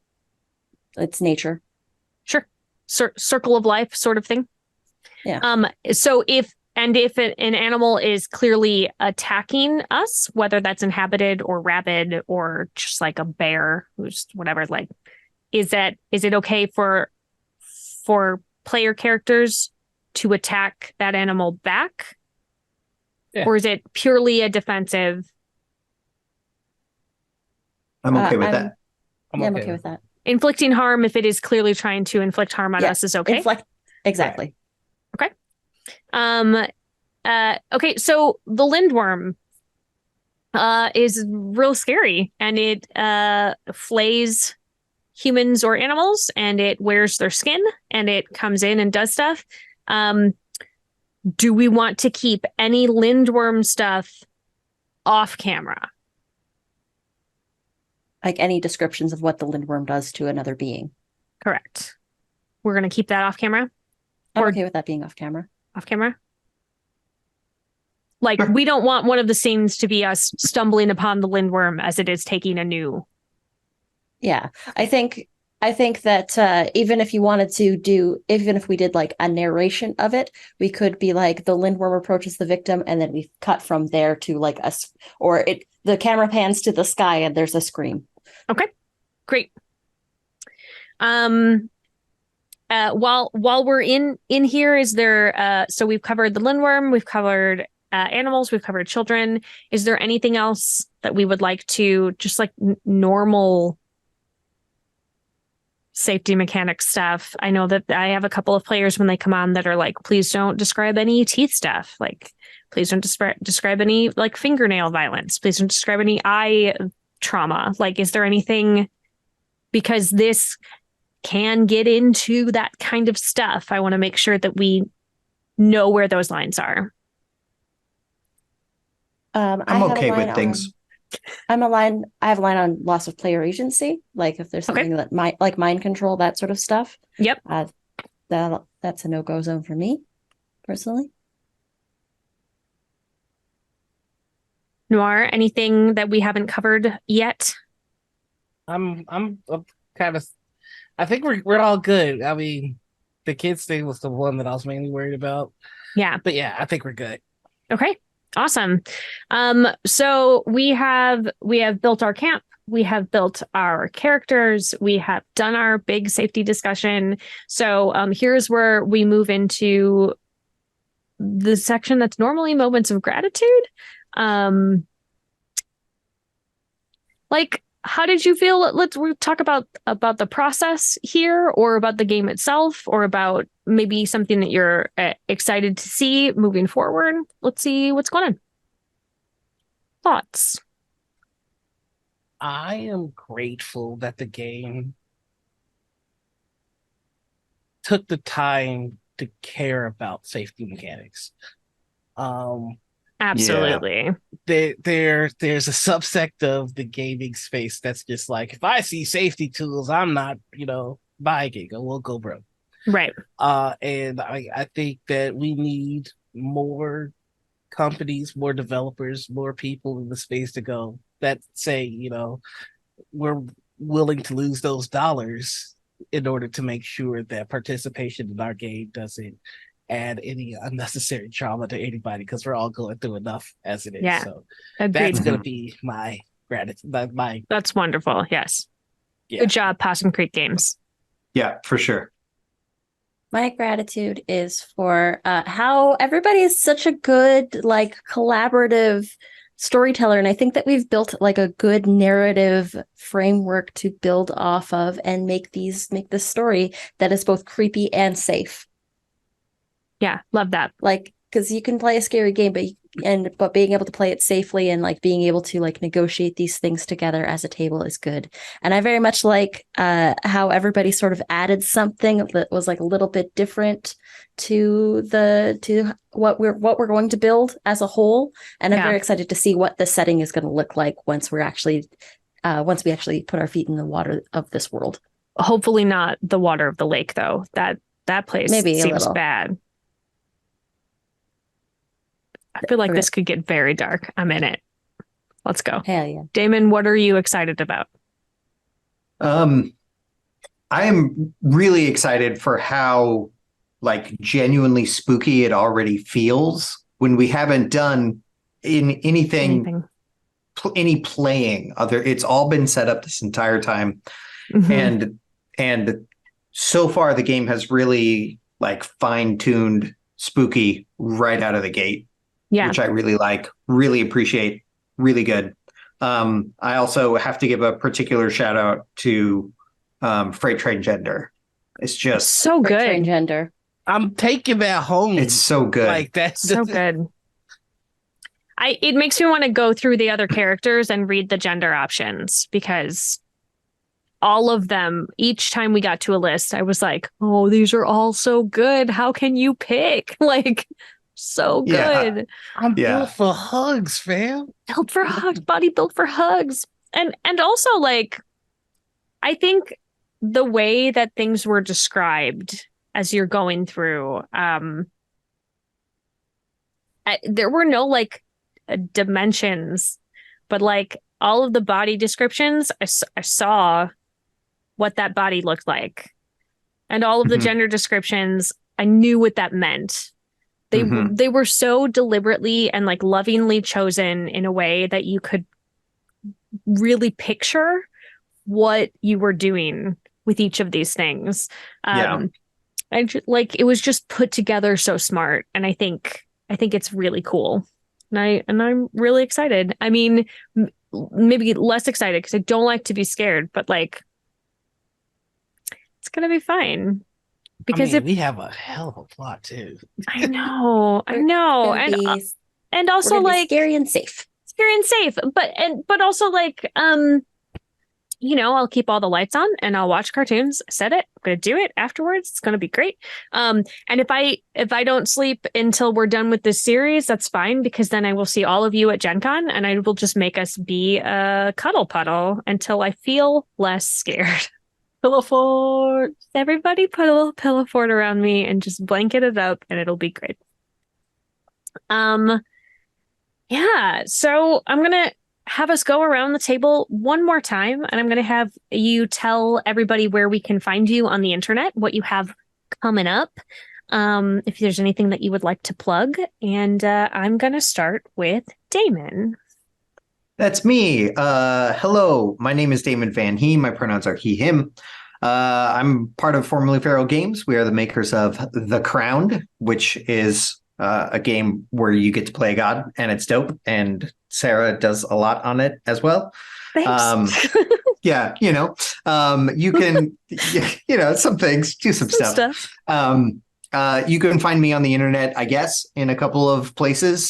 B: It's nature.
A: Sure. Circle of life sort of thing.
B: Yeah.
A: So if an animal is clearly attacking us, whether that's inhabited or rabid or just like a bear who's whatever, like, is it okay for player characters to attack that animal back? Yeah. Or is it purely a defensive?
D: I'm okay with that.
B: I'm okay with that.
A: Inflicting harm, if it is clearly trying to inflict harm on us, is okay.
B: Exactly.
A: Okay. Okay. So the lindworm is real scary, and it flays humans or animals, and it wears their skin, and it comes in and does stuff. Do we want to keep any lindworm stuff off camera?
B: Like any descriptions of what the lindworm does to another being.
A: Correct. We're going to keep that off camera?
B: I'm okay with that being off camera.
A: Off camera? Like, we don't want one of the scenes to be us stumbling upon the lindworm as it is taking a new
B: Yeah, I think that even if you wanted to even if we did like a narration of it, we could be like the lindworm approaches the victim, and then we cut from there to like the camera pans to the sky and there's a scream.
A: Okay, great. While we're in here, is there so we've covered the lindworm, we've covered animals, we've covered children. Is there anything else that we would like to just like normal safety mechanic stuff? I know that I have a couple of players when they come on that are like, please don't describe any teeth stuff. Like, please don't describe any like fingernail violence. Please don't describe any eye trauma. Like, is there anything, because this can get into that kind of stuff, I want to make sure that we know where those lines are.
D: I'm okay with things.
B: I have a line on loss of player agency, like if there's something that like mind control, that sort of stuff.
A: Yep.
B: That's a no-go zone for me, personally.
A: Noir, anything that we haven't covered yet?
C: I'm kind of. I think we're all good. I mean, the kids thing was the one that I was mainly worried about.
A: Yeah,
C: but yeah, I think we're good.
A: Okay, awesome. So we have built our camp. We have built our characters. We have done our big safety discussion. So here's where we move into the section that's normally moments of gratitude. Like, how did you feel? Let's talk about the process here, or about the game itself, or about maybe something that you're excited to see moving forward. Let's see what's going on. Thoughts?
C: I am grateful that the game took the time to care about safety mechanics.
A: Absolutely.
C: Yeah. There's a subsect of the gaming space that's just like, if I see safety tools, I'm not, buying it. We'll go broke.
A: Right.
C: And I think that we need more companies, more developers, more people in the space to go that say, we're willing to lose those dollars in order to make sure that participation in our game doesn't add any unnecessary trauma to anybody, because we're all going through enough as it is.
A: Yeah.
C: So
A: Agreed.
C: That's going to be my gratitude.
A: That's wonderful. Yes. Yeah. Good job, Possum Creek Games.
D: Yeah, for sure.
B: My gratitude is for how everybody is such a good, like, collaborative storyteller. And I think that we've built like a good narrative framework to build off of and make this story that is both creepy and safe.
A: Yeah, love that.
B: Like, because you can play a scary game, but being able to play it safely and like being able to like negotiate these things together as a table is good. And I very much like how everybody sort of added something that was like a little bit different to what we're going to build as a whole. And I'm very excited to see what the setting is going to look like once we actually put our feet in the water of this world.
A: Hopefully not the water of the lake, though. That place maybe seems bad. I feel like this could get very dark. I'm in it. Let's go.
B: Hell yeah.
A: Damon, what are you excited about?
D: I am really excited for how like genuinely spooky it already feels when we haven't done any playing other. It's all been set up this entire time. Mm-hmm. And so far the game has really like fine-tuned spooky right out of the gate. Yeah. Which I really like, really appreciate, really good. I also have to give a particular shout out to Freight Train Gender. It's just
A: so good.
B: Freight Train Gender.
C: I'm taking that home.
D: It's so good.
C: Like that's
A: so good. It makes me want to go through the other characters and read the gender options, because all of them, each time we got to a list, I was like, oh, these are all so good. How can you pick? Like, so good.
C: Yeah. I'm built for hugs, fam.
A: Built for hugs, body built for hugs. And also, like, I think the way that things were described as you're going through, there were no like dimensions, but like all of the body descriptions I saw what that body looked like. And all of the gender descriptions, I knew what that meant. They were so deliberately and like lovingly chosen in a way that you could really picture what you were doing with each of these things. Like it was just put together so smart, and I think it's really cool, and I'm really excited. I mean, maybe less excited because I don't like to be scared, but like it's gonna be fine. Because
C: we have a hell of a plot too.
A: I know, and also like
B: scary and safe,
A: but also like I'll keep all the lights on and I'll watch cartoons. I said it. I'm gonna do it afterwards. It's gonna be great. And if I don't sleep until we're done with this series, that's fine, because then I will see all of you at Gen Con and I will just make us be a cuddle puddle until I feel less scared.
C: Pillow fort.
A: Everybody put a little pillow fort around me and just blanket it up and it'll be great. Yeah, so I'm gonna have us go around the table one more time, and I'm gonna have you tell everybody where we can find you on the internet, what you have coming up, if there's anything that you would like to plug. And I'm gonna start with Damon.
D: That's me. Hello, my name is Damon Van He. My pronouns are he, him. I'm part of Formerly Feral Games. We are the makers of The Crowned, which is a game where you get to play a god, and it's dope. And Sarah does a lot on it as well.
A: Thanks.
D: Yeah, you can, some things, do some stuff. You can find me on the internet, I guess, in a couple of places.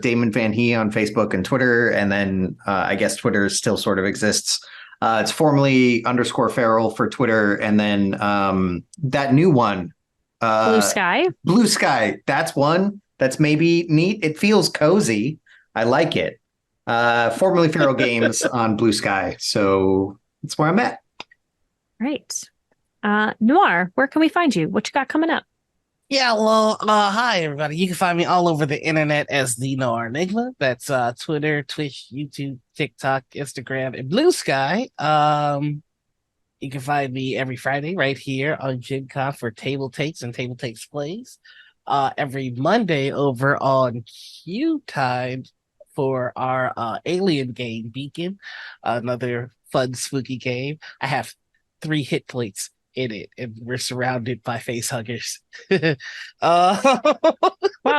D: Damon Van He on Facebook and Twitter. And then I guess Twitter still sort of exists. It's formerly _feral for Twitter. And then that new one.
A: Blue Sky.
D: Blue Sky. That's one that's maybe neat. It feels cozy. I like it. Formerly Feral Games on Blue Sky. So that's where I'm at.
A: Right. Noir, where can we find you? What you got coming up?
C: Yeah, well, hi everybody. You can find me all over the internet as the Noir Enigma. That's Twitter, Twitch, YouTube, TikTok, Instagram, and Blue Sky. You can find me every Friday right here on Gen Con for Table Takes and Table Takes Plays. Every Monday over on Q Time for our alien game, Beacon, another fun, spooky game. I have 3 hit points in it, and we're surrounded by face huggers.
A: Wow,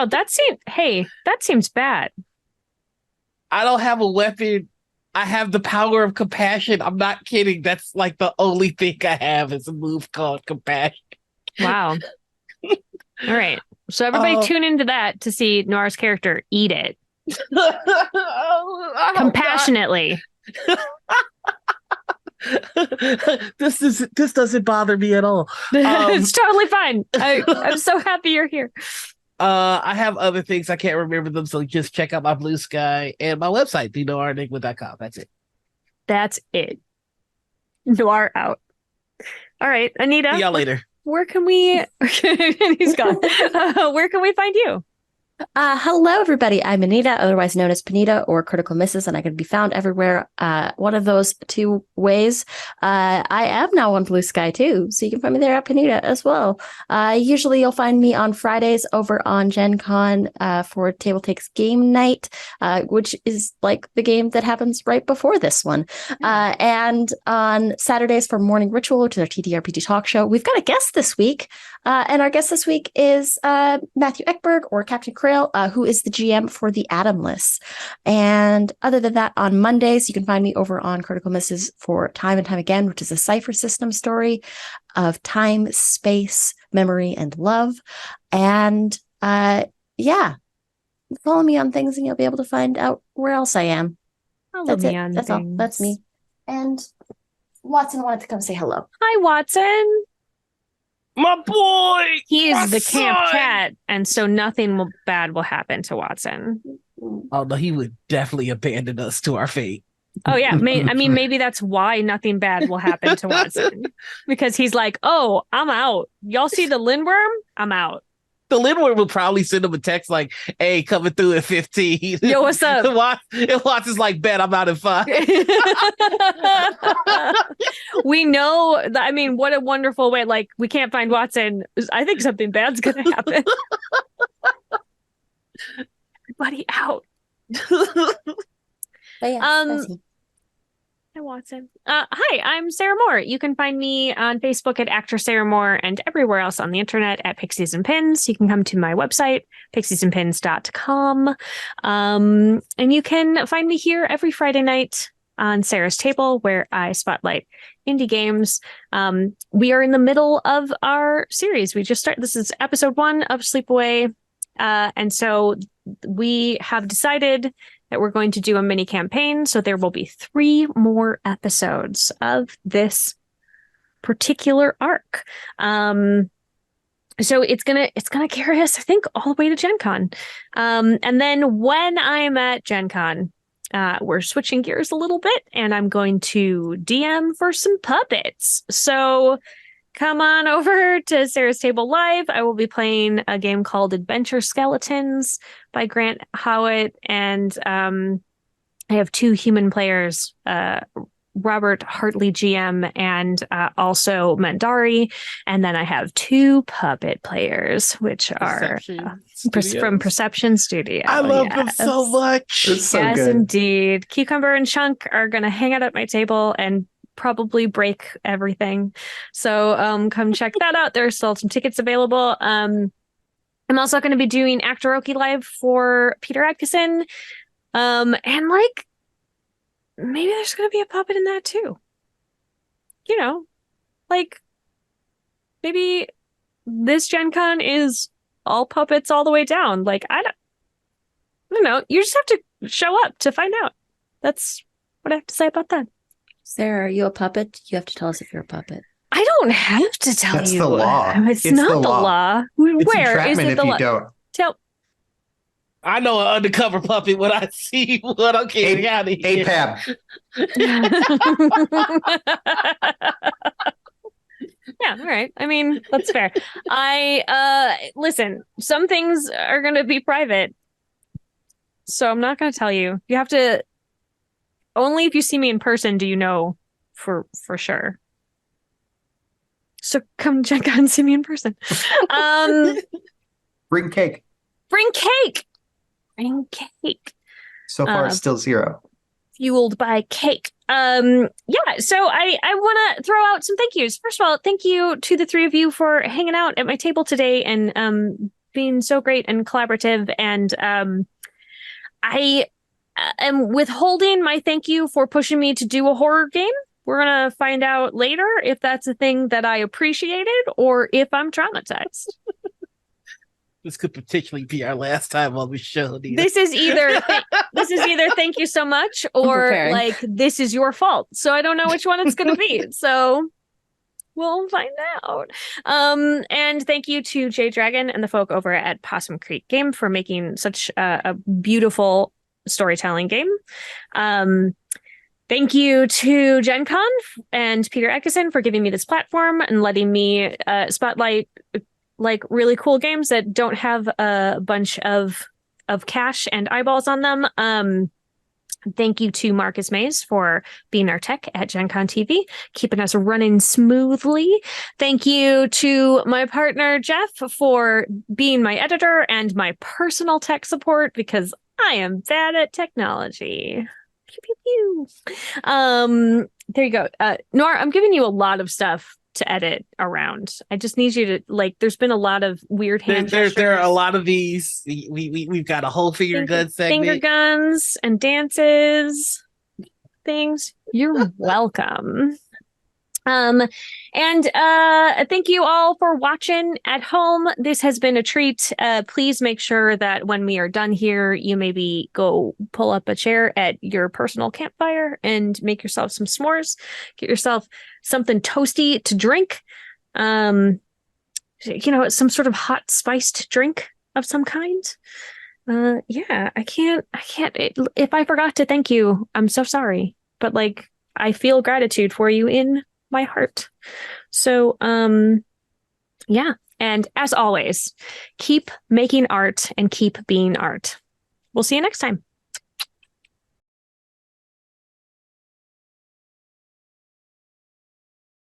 A: that seems bad.
C: I don't have a weapon. I have the power of compassion. I'm not kidding. That's like the only thing I have is a move called compassion.
A: Wow. All right. So everybody tune into that to see Noir's character eat it. Compassionately.
C: This doesn't bother me at all.
A: It's totally fine. I'm so happy you're here.
C: I have other things. I can't remember them, so just check out my Blue Sky and my website, thenoirenigma.com. That's it.
A: Noir out. All right, Anita.
C: See y'all later.
A: Where can we... He's gone. Where can we find you?
B: Hello, everybody. I'm Anita, otherwise known as Panita or Critical Misses, and I can be found everywhere. One of those 2 ways. I am now on Blue Sky too, so you can find me there at Panita as well. Usually you'll find me on Fridays over on Gen Con for Table Takes Game Night, which is like the game that happens right before this one. And on Saturdays for Morning Ritual, which is our TTRPG talk show. We've got a guest this week. And our guest this week is Matthew Ekberg, or Captain Krail, who is the GM for the Atomless. And other than that, on Mondays, you can find me over on Critical Misses for Time and Time Again, which is a cipher system story of time, space, memory, and love. And yeah, follow me on things and you'll be able to find out where else I am. That's it. That's all. That's me. And Watson wanted to come say hello.
A: Hi, Watson.
C: My boy!
A: He is the camp cat, and so nothing bad will happen to Watson.
C: Oh, no, he would definitely abandon us to our fate.
A: Oh, yeah. Maybe that's why nothing bad will happen to Watson. Because he's like, oh, I'm out. Y'all see the Lindworm? I'm out.
C: The landlord will probably send him a text like, "Hey, coming through at 15."
A: Yo, what's up?
C: And Watts is like, "Bet I'm out at 5."
A: We know that, I mean, what a wonderful way. Like, we can't find Watson. I think something bad's gonna happen. Everybody out.
B: But yeah,
A: Hi, Watson. Hi, I'm Sarah Moore. You can find me on Facebook at Actor Sarah Moore and everywhere else on the internet at Pixies and Pins. You can come to my website, pixiesandpins.com. And you can find me here every Friday night on Sarah's Table, where I spotlight indie games. We are in the middle of our series. We just started. This is episode 1 of Sleepaway. And so we have decided that we're going to do a mini campaign. So there will be 3 more episodes of this particular arc. So it's gonna carry us, I think, all the way to Gen Con. And then when I'm at Gen Con, we're switching gears a little bit, and I'm going to DM for some puppets. So come on over to Sarah's Table Live. I will be playing a game called Adventure Skeletons by Grant Howitt, and I have 2 human players, Robert Hartley GM and also Mandari, and then I have 2 puppet players, which are from Perception Studio.
C: I love them so much.
D: It's so
A: yes,
D: good.
A: indeed. Cucumber and Chunk are going to hang out at my table and probably break everything. So come check that out. There are still some tickets available. I'm also going to be doing Actoroki Live for Peter Adkison. And like, maybe there's going to be a puppet in that too. You know, like maybe this Gen Con is all puppets all the way down. Like, I don't know. You just have to show up to find out. That's what I have to say about that.
B: Sarah, are you a puppet? You have to tell us if you're a puppet.
A: I don't have to tell
D: That's
A: you.
D: the law.
A: It's not the law.
D: It's
A: Where is
D: entrapment
A: it
D: if
A: the
D: you
A: law?
D: don't.
A: Tell.
C: I know an undercover puppet when I see one. I'm getting out of here.
D: APAB.
A: Yeah, all right. I mean, that's fair. Listen, some things are going to be private. So I'm not going to tell you. You have to, only if you see me in person do you know for sure. So come check out and see me in person.
D: Bring cake.
A: Bring cake. Bring cake.
D: So far, it's still 0.
A: Fueled by cake. Yeah, so I want to throw out some thank yous. First of all, thank you to the 3 of you for hanging out at my table today and being so great and collaborative. And I am withholding my thank you for pushing me to do a horror game. We're gonna find out later if that's a thing that I appreciated or if I'm traumatized.
C: This could particularly be our last time on the show.
A: This is either thank you so much or like this is your fault. So I don't know which one it's going to be. So we'll find out. And thank you to Jay Dragon and the folk over at Possum Creek Game for making such a beautiful storytelling game. Thank you to Gen Con and Peter Adkison for giving me this platform and letting me spotlight like really cool games that don't have a bunch of cash and eyeballs on them. Thank you to Marcus Mays for being our tech at Gen Con TV, keeping us running smoothly. Thank you to my partner, Jeff, for being my editor and my personal tech support because I am bad at technology. Pew, pew, pew. There you go. Nora, I'm giving you a lot of stuff to edit around. I just need you to like. There's been a lot of weird hand gestures.
C: There are a lot of these. We've got a whole finger gun segment,
A: finger guns and dances, things. You're welcome. And thank you all for watching at home. This has been a treat. Please make sure that when we are done here, you maybe go pull up a chair at your personal campfire and make yourself some s'mores. Get yourself something toasty to drink. Some sort of hot spiced drink of some kind. Yeah, I can't. If I forgot to thank you, I'm so sorry. But like, I feel gratitude for you in my heart. So, yeah, And as always, keep making art and keep being art. We'll see you next time.